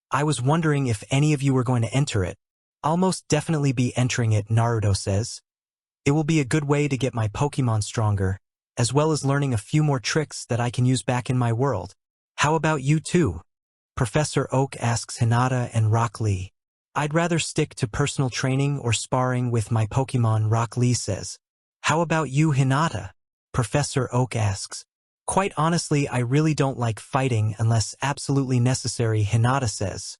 I was wondering if any of you were going to enter it. I'll most definitely be entering it, Naruto says. It will be a good way to get my Pokemon stronger, as well as learning a few more tricks that I can use back in my world. How about you too? Professor Oak asks Hinata and Rock Lee. I'd rather stick to personal training or sparring with my Pokemon, Rock Lee says. How about you, Hinata? Professor Oak asks. Quite honestly, I really don't like fighting unless absolutely necessary, Hinata says.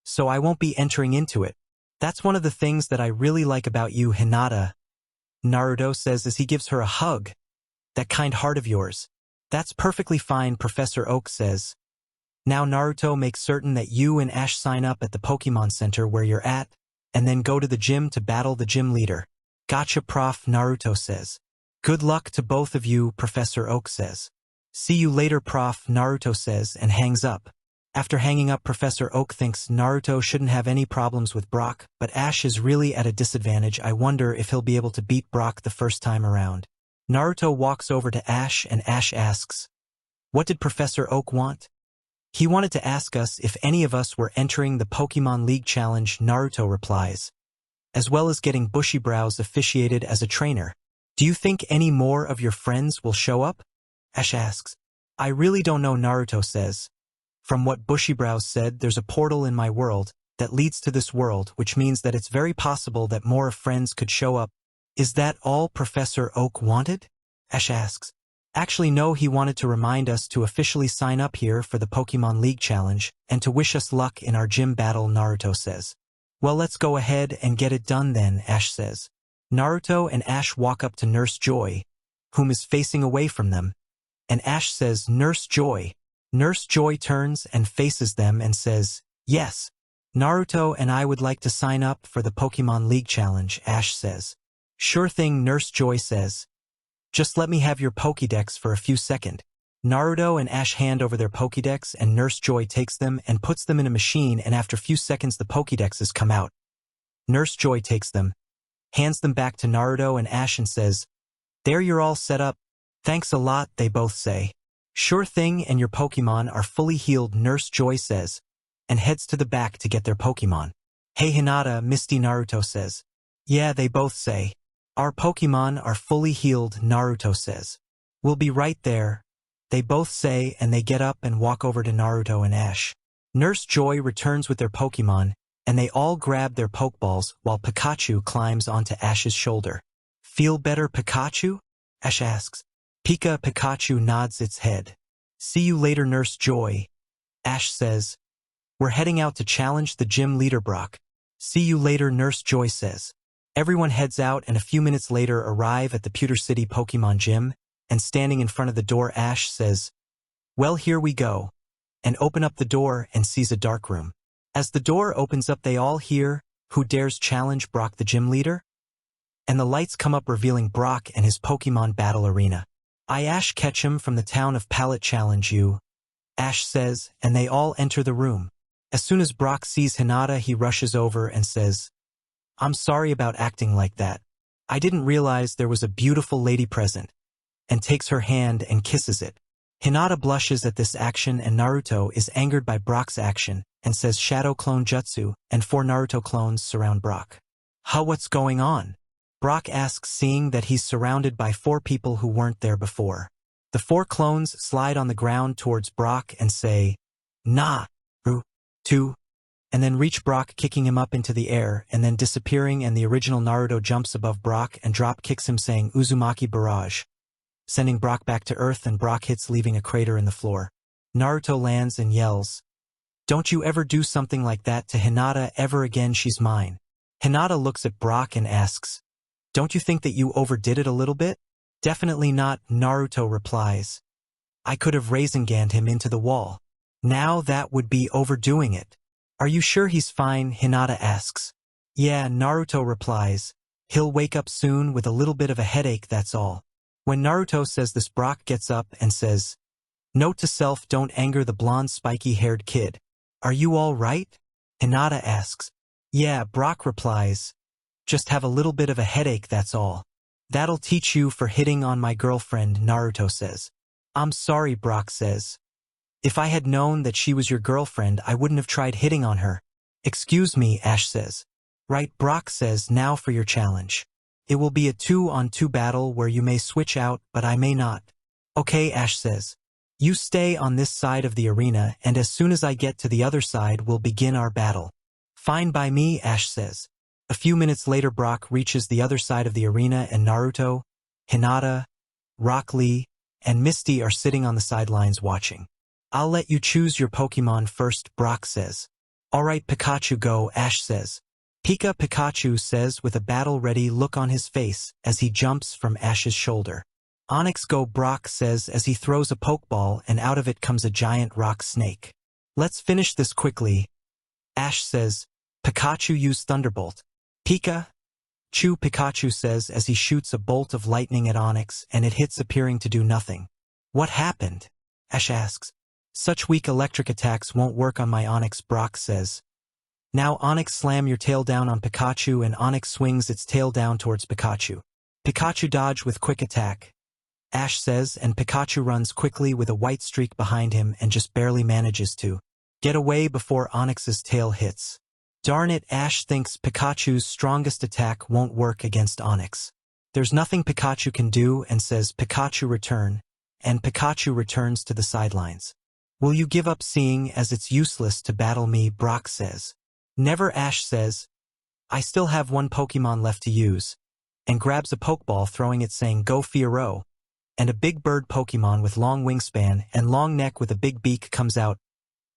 So I won't be entering into it. That's one of the things that I really like about you, Hinata, Naruto says as he gives her a hug. That kind heart of yours. That's perfectly fine, Professor Oak says. Now Naruto makes certain that you and Ash sign up at the Pokemon Center where you're at, and then go to the gym to battle the gym leader. Gotcha, Prof, Naruto says. Good luck to both of you, Professor Oak says. See you later, Prof, Naruto says and hangs up. After hanging up, Professor Oak thinks Naruto shouldn't have any problems with Brock, but Ash is really at a disadvantage. I wonder if he'll be able to beat Brock the first time around. Naruto walks over to Ash and Ash asks, what did Professor Oak want? He wanted to ask us if any of us were entering the Pokemon League Challenge, Naruto replies, as well as getting Bushybrows officiated as a trainer. Do you think any more of your friends will show up? Ash asks. I really don't know, Naruto says. From what Bushybrows said, there's a portal in my world that leads to this world, which means that it's very possible that more friends could show up. Is that all Professor Oak wanted? Ash asks. Actually no, he wanted to remind us to officially sign up here for the Pokemon League Challenge and to wish us luck in our gym battle, Naruto says. Well, let's go ahead and get it done then, Ash says. Naruto and Ash walk up to Nurse Joy, whom is facing away from them, and Ash says, Nurse Joy. Nurse Joy turns and faces them and says, yes, Naruto and I would like to sign up for the Pokemon League Challenge, Ash says. Sure thing, Nurse Joy says. Just let me have your Pokédex for a few seconds. Naruto and Ash hand over their Pokédex and Nurse Joy takes them and puts them in a machine, and after a few seconds the Pokédexes come out. Nurse Joy takes them, hands them back to Naruto and Ash and says, there, you're all set up. Thanks a lot, they both say. Sure thing, and your Pokemon are fully healed, Nurse Joy says, and heads to the back to get their Pokemon. Hey Hinata, Misty, Naruto says. Yeah, they both say. Our Pokemon are fully healed, Naruto says. We'll be right there, they both say, and they get up and walk over to Naruto and Ash. Nurse Joy returns with their Pokemon, and they all grab their Pokeballs while Pikachu climbs onto Ash's shoulder. Feel better, Pikachu? Ash asks. Pikachu nods its head. See you later, Nurse Joy. Ash says. We're heading out to challenge the gym leader, Brock. See you later, Nurse Joy says. Everyone heads out and a few minutes later arrive at the Pewter City Pokemon Gym, and standing in front of the door Ash says, "Well, here we go," and open up the door and sees a dark room. As the door opens up they all hear, "Who dares challenge Brock the gym leader?" And the lights come up revealing Brock and his Pokemon battle arena. "I Ash Ketchum from the town of Pallet challenge you," Ash says, and they all enter the room. As soon as Brock sees Hinata he rushes over and says, "I'm sorry about acting like that. I didn't realize there was a beautiful lady present," and takes her hand and kisses it. Hinata blushes at this action and Naruto is angered by Brock's action and says Shadow Clone Jutsu, and 4 Naruto clones surround Brock. What's going on?" Brock asks, seeing that he's surrounded by 4 people who weren't there before. The 4 clones slide on the ground towards Brock and say, "Na-ru-to," and then reach Brock, kicking him up into the air and then disappearing, and the original Naruto jumps above Brock and drop kicks him saying Uzumaki barrage, sending Brock back to Earth, and Brock hits, leaving a crater in the floor. Naruto lands and yells, "Don't you ever do something like that to Hinata ever again, she's mine." Hinata looks at Brock and asks, "Don't you think that you overdid it a little bit?" "Definitely not," Naruto replies. "I could have Rasenganed him into the wall. Now that would be overdoing it." "Are you sure he's fine?" Hinata asks. "Yeah," Naruto replies. "He'll wake up soon with a little bit of a headache, that's all." When Naruto says this, Brock gets up and says, "Note to self, don't anger the blonde spiky-haired kid. Are you all right?" Hinata asks. "Yeah," Brock replies. "Just have a little bit of a headache, that's all." "That'll teach you for hitting on my girlfriend," Naruto says. "I'm sorry," Brock says. "If I had known that she was your girlfriend, I wouldn't have tried hitting on her." "Excuse me," Ash says. "Right," Brock says. "Now for your challenge. It will be a 2-on-2 battle where you may switch out, but I may not." "Okay," Ash says. "You stay on this side of the arena, and as soon as I get to the other side, we'll begin our battle." "Fine by me," Ash says. A few minutes later Brock reaches the other side of the arena and Naruto, Hinata, Rock Lee, and Misty are sitting on the sidelines watching. "I'll let you choose your Pokemon first," Brock says. "Alright, Pikachu, go," Ash says. "Pika," Pikachu says with a battle-ready look on his face as he jumps from Ash's shoulder. "Onyx, go," Brock says as he throws a Pokeball and out of it comes a giant rock snake. "Let's finish this quickly," Ash says. "Pikachu, use Thunderbolt." "Pika." "Chew," Pikachu says as he shoots a bolt of lightning at Onyx and it hits, appearing to do nothing. "What happened?" Ash asks. "Such weak electric attacks won't work on my Onyx," Brock says. "Now Onyx, slam your tail down on Pikachu," and Onyx swings its tail down towards Pikachu. "Pikachu, dodge with quick attack," Ash says, and Pikachu runs quickly with a white streak behind him and just barely manages to get away before Onyx's tail hits. Darn it, Ash thinks Pikachu's strongest attack won't work against Onyx. There's nothing Pikachu can do and says, "Pikachu, return," and Pikachu returns to the sidelines. "Will you give up, seeing as it's useless to battle me?" Brock says. "Never," Ash says. "I still have 1 Pokemon left to use," and grabs a Pokeball, throwing it saying, "Go Fiero," and a big bird Pokemon with long wingspan and long neck with a big beak comes out.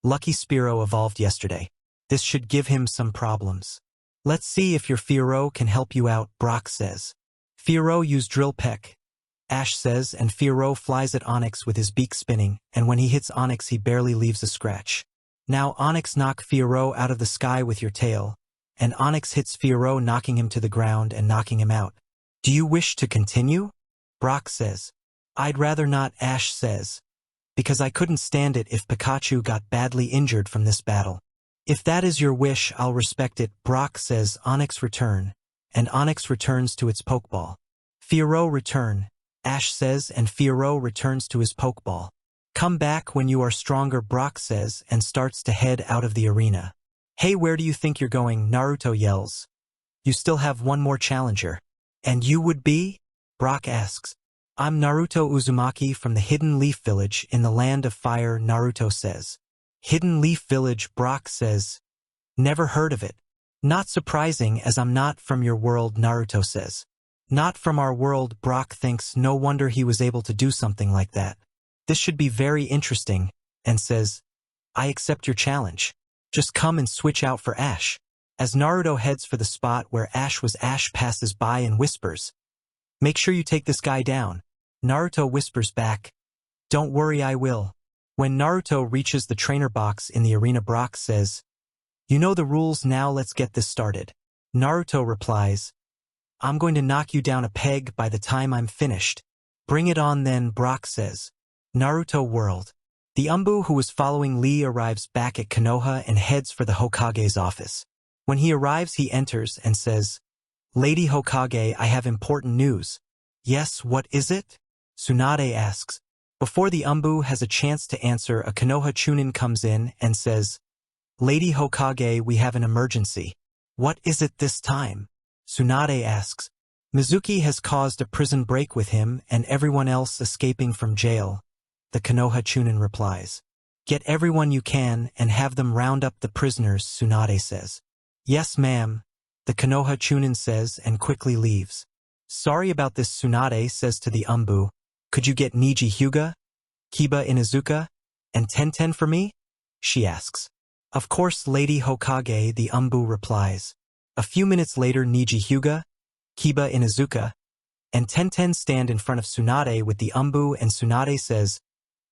Lucky Spearow evolved yesterday. This should give him some problems. "Let's see if your Fiero can help you out," Brock says. "Fiero, use Drill Peck," Ash says, and Fiero flies at Onyx with his beak spinning, and when he hits Onyx he barely leaves a scratch. "Now Onyx, knock Fiero out of the sky with your tail," and Onyx hits Fiero, knocking him to the ground and knocking him out. "Do you wish to continue?" Brock says. "I'd rather not," Ash says, "because I couldn't stand it if Pikachu got badly injured from this battle." "If that is your wish, I'll respect it," Brock says. "Onyx, return," and Onyx returns to its Pokeball. "Fiero, return," Ash says, and Fiero returns to his Pokeball. "Come back when you are stronger," Brock says, and starts to head out of the arena. "Hey, where do you think you're going?" Naruto yells. "You still have 1 more challenger." "And you would be?" Brock asks. "I'm Naruto Uzumaki from the Hidden Leaf Village in the Land of Fire," Naruto says. "Hidden Leaf Village," Brock says. "Never heard of it." "Not surprising, as I'm not from your world," Naruto says. "Not from our world," Brock thinks. No wonder he was able to do something like that. This should be very interesting, and says, "I accept your challenge. Just come and switch out for Ash." As Naruto heads for the spot where Ash passes by and whispers, "Make sure you take this guy down." Naruto whispers back, "Don't worry, I will." When Naruto reaches the trainer box in the arena, Brock says, "You know the rules now, let's get this started." Naruto replies, "I'm going to knock you down a peg by the time I'm finished." "Bring it on then," Brock says. Naruto World. The Umbu who was following Lee arrives back at Konoha and heads for the Hokage's office. When he arrives, he enters and says, "Lady Hokage, I have important news." "Yes, what is it?" Tsunade asks. Before the Umbu has a chance to answer, a Konoha Chunin comes in and says, "Lady Hokage, we have an emergency." "What is it this time?" Tsunade asks. "Mizuki has caused a prison break with him and everyone else escaping from jail." The Konoha Chunin replies, "Get everyone you can and have them round up the prisoners," Tsunade says. "Yes, ma'am," the Konoha Chunin says and quickly leaves. "Sorry about this," Tsunade says to the Umbu. "Could you get Niji Hyuga, Kiba Inuzuka, and Tenten for me?" she asks. "Of course, Lady Hokage," the Umbu replies. A few minutes later, Niji Hyuga, Kiba Inuzuka, and Tenten stand in front of Tsunade with the Umbu, and Tsunade says,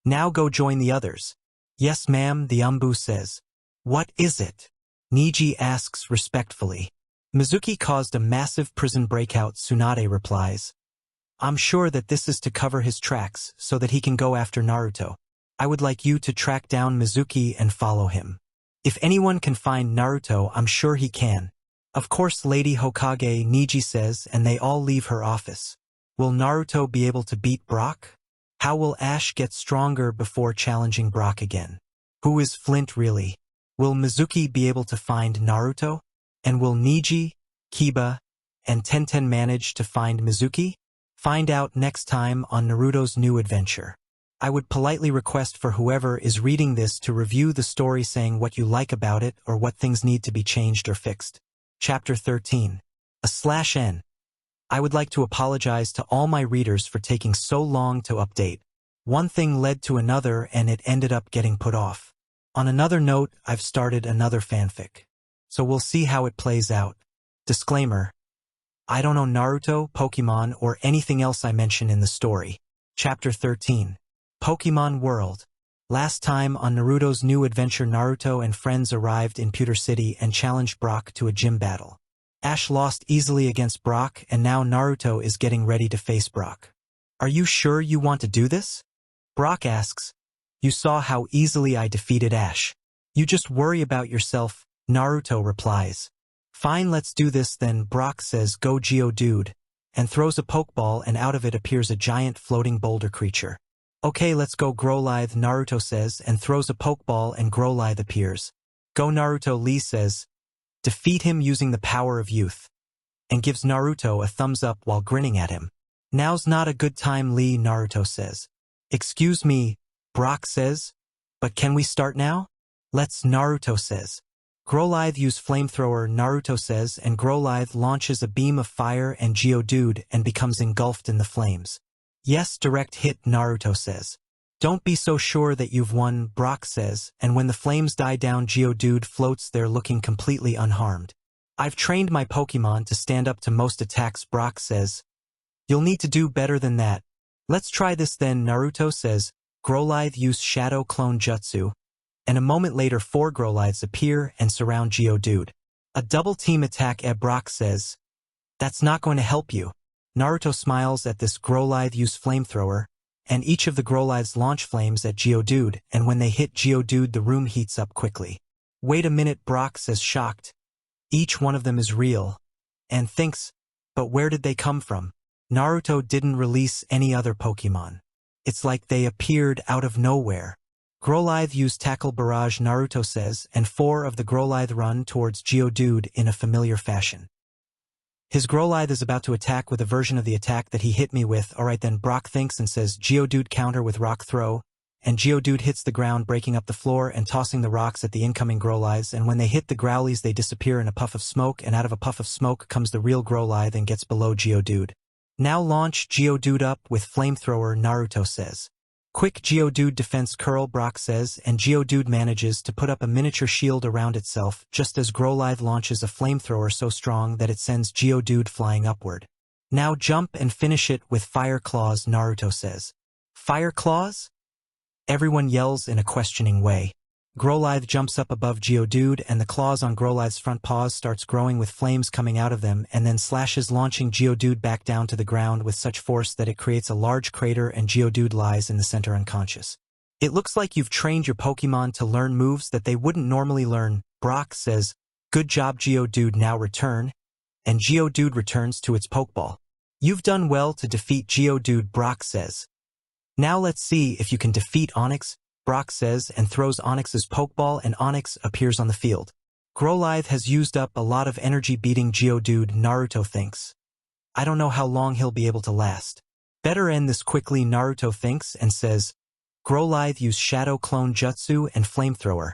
"Now go join the others." "Yes, ma'am," the Umbu says. "What is it?" Niji asks respectfully. "Mizuki caused a massive prison breakout," Tsunade replies. "I'm sure that this is to cover his tracks so that he can go after Naruto. I would like you to track down Mizuki and follow him. If anyone can find Naruto, I'm sure he can." "Of course, Lady Hokage," Niji says, and they all leave her office. Will Naruto be able to beat Brock? How will Ash get stronger before challenging Brock again? Who is Flint really? Will Mizuki be able to find Naruto? And will Niji, Kiba, and Tenten manage to find Mizuki? Find out next time on Naruto's New Adventure. I would politely request for whoever is reading this to review the story, saying what you like about it or what things need to be changed or fixed. Chapter 13. /N. I would like to apologize to all my readers for taking so long to update. One thing led to another and it ended up getting put off. On another note, I've started another fanfic. So we'll see how it plays out. Disclaimer: I don't know Naruto, Pokemon, or anything else I mention in the story. Chapter 13. Pokemon World. Last time on Naruto's New Adventure, Naruto and friends arrived in Pewter City and challenged Brock to a gym battle. Ash lost easily against Brock, and now Naruto is getting ready to face Brock. "Are you sure you want to do this?" Brock asks. "You saw how easily I defeated Ash. You just worry about yourself," Naruto replies. "Fine, let's do this then," Brock says, "Go Geodude," and throws a Pokeball, and out of it appears a giant floating boulder creature. "Okay, let's go Growlithe," Naruto says, and throws a Pokeball, and Growlithe appears. "Go Naruto," Lee says. "Defeat him using the power of youth," and gives Naruto a thumbs up while grinning at him. "Now's not a good time, Lee," Naruto says. "Excuse me," Brock says, "but can we start now?" "Let's," Naruto says. "Growlithe use flamethrower," Naruto says, and Growlithe launches a beam of fire and Geodude and becomes engulfed in the flames. "Yes, direct hit," Naruto says. "Don't be so sure that you've won," Brock says, and when the flames die down, Geodude floats there looking completely unharmed. "I've trained my Pokemon to stand up to most attacks," Brock says. "You'll need to do better than that." "Let's try this then," Naruto says. Growlithe use Shadow Clone Jutsu, and a moment later 4 Growlithes appear and surround Geodude. "A double team attack," Brock says. "That's not going to help you." Naruto smiles at this. Growlithe use flamethrower, and each of the Growlithes launch flames at Geodude, and when they hit Geodude, the room heats up quickly. "Wait a minute," Brock says, shocked. "Each one of them is real." And thinks, but where did they come from? Naruto didn't release any other Pokemon. It's like they appeared out of nowhere. Growlithe use Tackle Barrage, Naruto says, and 4 of the Growlithe run towards Geodude in a familiar fashion. His Growlithe is about to attack with a version of the attack that he hit me with. Alright then, Brock thinks and says Geodude counter with Rock Throw, and Geodude hits the ground, breaking up the floor and tossing the rocks at the incoming Growlithes, and when they hit the Growlies they disappear in a puff of smoke, and out of a puff of smoke comes the real Growlithe and gets below Geodude. "Now launch Geodude up with flamethrower," Naruto says. Quick Geodude defense curl, Brock says, and Geodude manages to put up a miniature shield around itself just as Growlithe launches a flamethrower so strong that it sends Geodude flying upward. Now jump and finish it with Fire Claws, Naruto says. Fire Claws? Everyone yells in a questioning way. Growlithe jumps up above Geodude and the claws on Growlithe's front paws starts growing with flames coming out of them and then slashes, launching Geodude back down to the ground with such force that it creates a large crater and Geodude lies in the center unconscious. It looks like you've trained your Pokemon to learn moves that they wouldn't normally learn, Brock says. Good job, Geodude, now return. And Geodude returns to its Pokeball. You've done well to defeat Geodude, Brock says. Now let's see if you can defeat Onix, Brock says, and throws Onix's Pokeball and Onix appears on the field. Growlithe has used up a lot of energy beating Geodude, Naruto thinks. I don't know how long he'll be able to last. Better end this quickly, Naruto thinks and says, Growlithe use Shadow Clone Jutsu and Flamethrower.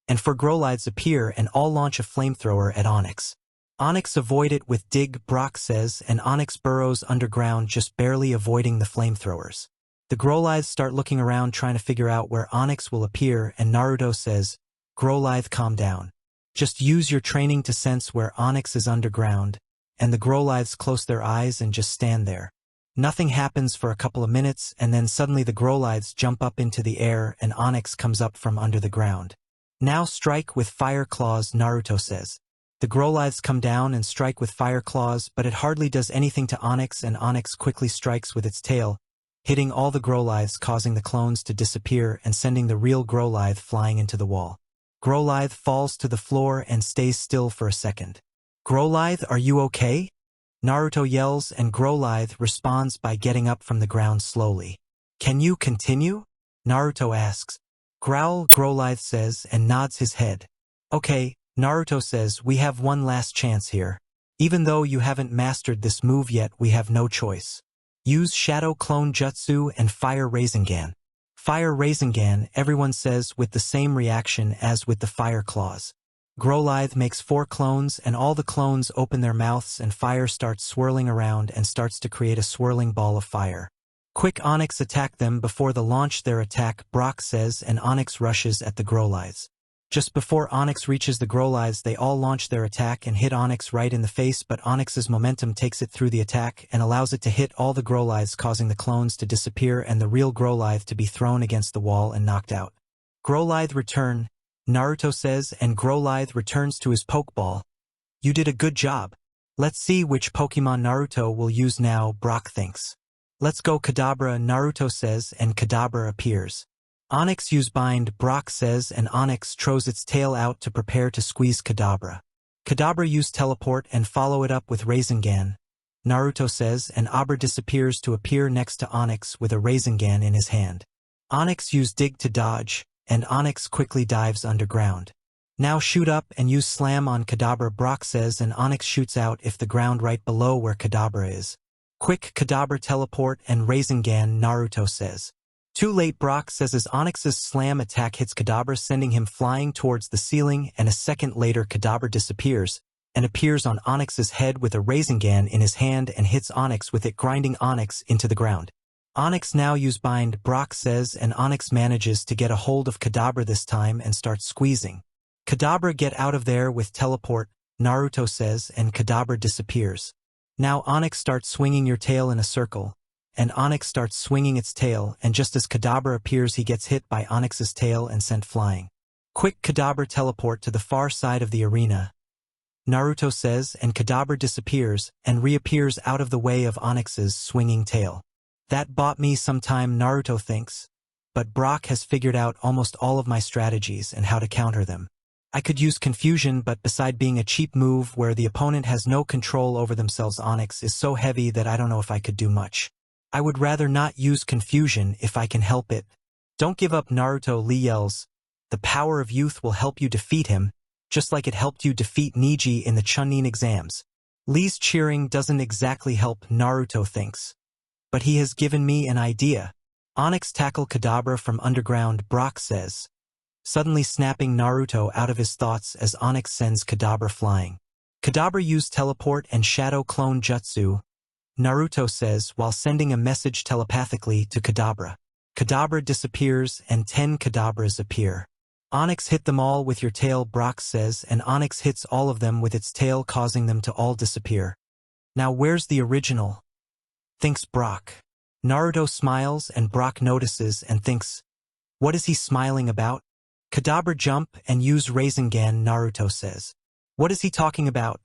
And for Growlithe's appear and all launch a Flamethrower at Onix. Onix avoid it with Dig, Brock says, and Onix burrows underground just barely avoiding the Flamethrowers. The Growlithe start looking around trying to figure out where Onix will appear and Naruto says, Growlithe, calm down. Just use your training to sense where Onix is underground, and the Growlithes close their eyes and just stand there. Nothing happens for a couple of minutes and then suddenly the Growlithes jump up into the air and Onix comes up from under the ground. Now strike with Fire Claws, Naruto says. The Growlithes come down and strike with Fire Claws, but it hardly does anything to Onix and Onix quickly strikes with its tail, hitting all the Growlithes, causing the clones to disappear and sending the real Growlithe flying into the wall. Growlithe falls to the floor and stays still for a second. Growlithe, are you okay? Naruto yells and Growlithe responds by getting up from the ground slowly. Can you continue? Naruto asks. Growl, Growlithe says and nods his head. Okay, Naruto says, we have one last chance here. Even though you haven't mastered this move yet, we have no choice. Use Shadow Clone Jutsu and Fire Rasengan. Fire Rasengan, everyone says with the same reaction as with the Fire Claws. Growlithe makes 4 clones and all the clones open their mouths and fire starts swirling around and starts to create a swirling ball of fire. Quick, Onix attack them before the launch their attack, Brock says, and Onix rushes at the Growlithes. Just before Onix reaches the Growlithes, they all launch their attack and hit Onix right in the face, but Onix's momentum takes it through the attack and allows it to hit all the Growlithes, causing the clones to disappear and the real Growlithe to be thrown against the wall and knocked out. Growlithe return, Naruto says, and Growlithe returns to his Pokeball. You did a good job. Let's see which Pokemon Naruto will use now, Brock thinks. Let's go, Kadabra, Naruto says, and Kadabra appears. Onix use Bind, Brock says, and Onix throws its tail out to prepare to squeeze Kadabra. Kadabra use Teleport and follow it up with Rasengan, Naruto says, and Abra disappears to appear next to Onix with a Rasengan in his hand. Onix use Dig to dodge, and Onix quickly dives underground. Now shoot up and use Slam on Kadabra, Brock says, and Onix shoots out if the ground right below where Kadabra is. Quick, Kadabra Teleport and Rasengan, Naruto says. Too late, Brock says as Onix's slam attack hits Kadabra, sending him flying towards the ceiling, and a second later Kadabra disappears and appears on Onix's head with a Rasengan in his hand and hits Onix with it, grinding Onix into the ground. Onix now use Bind, Brock says, and Onix manages to get a hold of Kadabra this time and starts squeezing. Kadabra get out of there with Teleport, Naruto says, and Kadabra disappears. Now Onix starts swinging your tail in a circle, and Onix starts swinging its tail, and just as Kadabra appears he gets hit by Onix's tail and sent flying. Quick, Kadabra Teleport to the far side of the arena, Naruto says, and Kadabra disappears and reappears out of the way of Onix's swinging tail. That bought me some time, Naruto thinks, but Brock has figured out almost all of my strategies and how to counter them. I could use Confusion, but beside being a cheap move where the opponent has no control over themselves, Onix is so heavy that I don't know if I could do much. I would rather not use Confusion if I can help it. Don't give up, Naruto, Lee yells. The power of youth will help you defeat him, just like it helped you defeat Niji in the Chunin exams. Lee's cheering doesn't exactly help, Naruto thinks. But he has given me an idea. Onix tackle Kadabra from underground, Brock says, suddenly snapping Naruto out of his thoughts as Onix sends Kadabra flying. Kadabra used Teleport and Shadow Clone Jutsu, Naruto says, while sending a message telepathically to Kadabra. Kadabra disappears and 10 Kadabras appear. Onyx hit them all with your tail, Brock says, and Onyx hits all of them with its tail, causing them to all disappear. Now where's the original? Thinks Brock. Naruto smiles and Brock notices and thinks, what is he smiling about? Kadabra jump and use Rasengan, Naruto says. What is he talking about?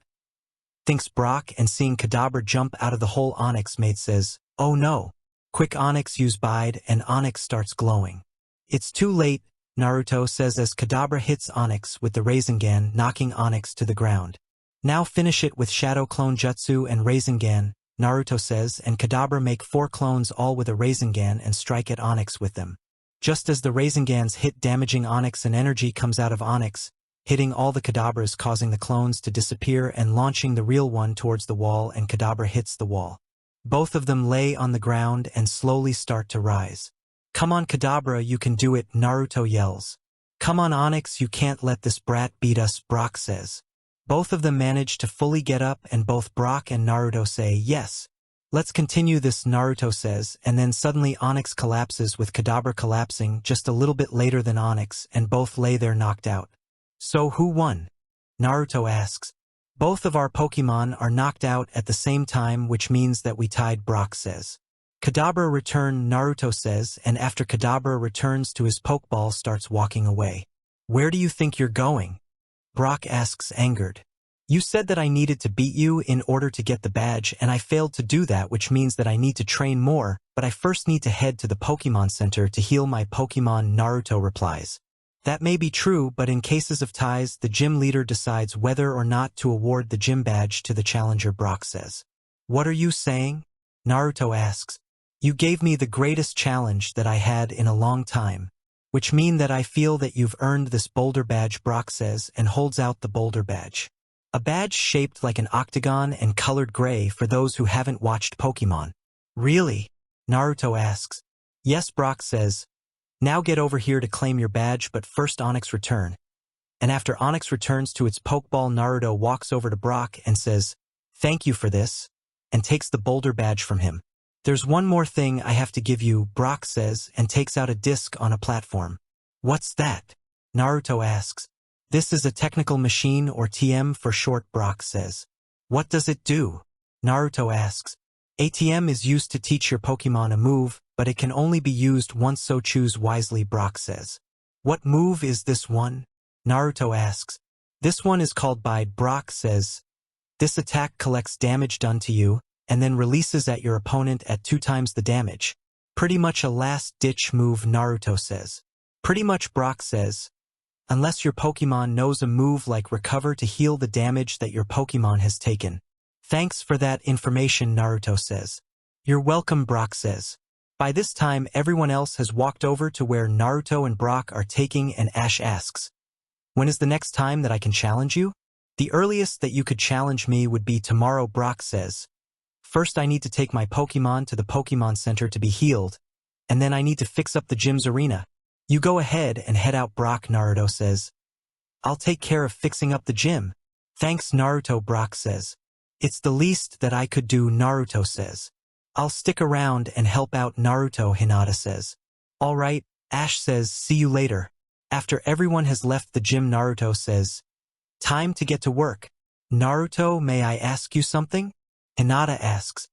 Thinks Brock, and seeing Kadabra jump out of the hole Onyx made says, oh no. Quick Onyx use Bide and Onyx starts glowing. It's too late, Naruto says as Kadabra hits Onyx with the Rasengan, knocking Onyx to the ground. Now finish it with Shadow Clone Jutsu and Rasengan, Naruto says, and Kadabra make 4 clones all with a Rasengan and strike at Onyx with them. Just as the Rasengans hit, damaging Onyx, and energy comes out of Onyx, hitting all the Kadabras, causing the clones to disappear and launching the real one towards the wall, and Kadabra hits the wall. Both of them lay on the ground and slowly start to rise. Come on Kadabra, you can do it, Naruto yells. Come on Onyx, you can't let this brat beat us, Brock says. Both of them manage to fully get up and both Brock and Naruto say yes. Let's continue this, Naruto says, and then suddenly Onyx collapses with Kadabra collapsing just a little bit later than Onyx, and both lay there knocked out. So who won? Naruto asks. Both of our Pokemon are knocked out at the same time, which means that we tied, Brock says. Kadabra returned, Naruto says, and after Kadabra returns to his Pokeball, starts walking away. Where do you think you're going? Brock asks, angered. You said that I needed to beat you in order to get the badge, and I failed to do that, which means that I need to train more, but I first need to head to the Pokemon Center to heal my Pokemon, Naruto replies. That may be true, but in cases of ties, the gym leader decides whether or not to award the gym badge to the challenger, Brock says. What are you saying? Naruto asks. You gave me the greatest challenge that I had in a long time, which mean that I feel that you've earned this boulder badge, Brock says, and holds out the boulder badge. A badge shaped like an octagon and colored gray for those who haven't watched Pokemon. Really? Naruto asks. Yes, Brock says. Now get over here to claim your badge, but first Onyx return. And after Onyx returns to its Pokeball, Naruto walks over to Brock and says, thank you for this, and takes the boulder badge from him. There's one more thing I have to give you, Brock says, and takes out a disc on a platform. What's that? Naruto asks. This is a technical machine, or TM for short, Brock says. What does it do? Naruto asks. ATM is used to teach your Pokemon a move, but it can only be used once, so choose wisely, Brock says. What move is this one? Naruto asks. This one is called Bide, Brock says. This attack collects damage done to you, and then releases at your opponent at 2 times the damage. Pretty much a last-ditch move, Naruto says. Pretty much, Brock says. Unless your Pokemon knows a move like Recover to heal the damage that your Pokemon has taken. Thanks for that information, Naruto says. You're welcome, Brock says. By this time, everyone else has walked over to where Naruto and Brock are taking, and Ash asks, when is the next time that I can challenge you? The earliest that you could challenge me would be tomorrow, Brock says. First I need to take my Pokemon to the Pokemon Center to be healed, and then I need to fix up the gym's arena. You go ahead and head out, Brock, Naruto says. I'll take care of fixing up the gym. Thanks, Naruto, Brock says. It's the least that I could do, Naruto says. I'll stick around and help out, Naruto, Hinata says. All right, Ash says, see you later. After everyone has left the gym, Naruto says, time to get to work. Naruto, may I ask you something? Hinata asks.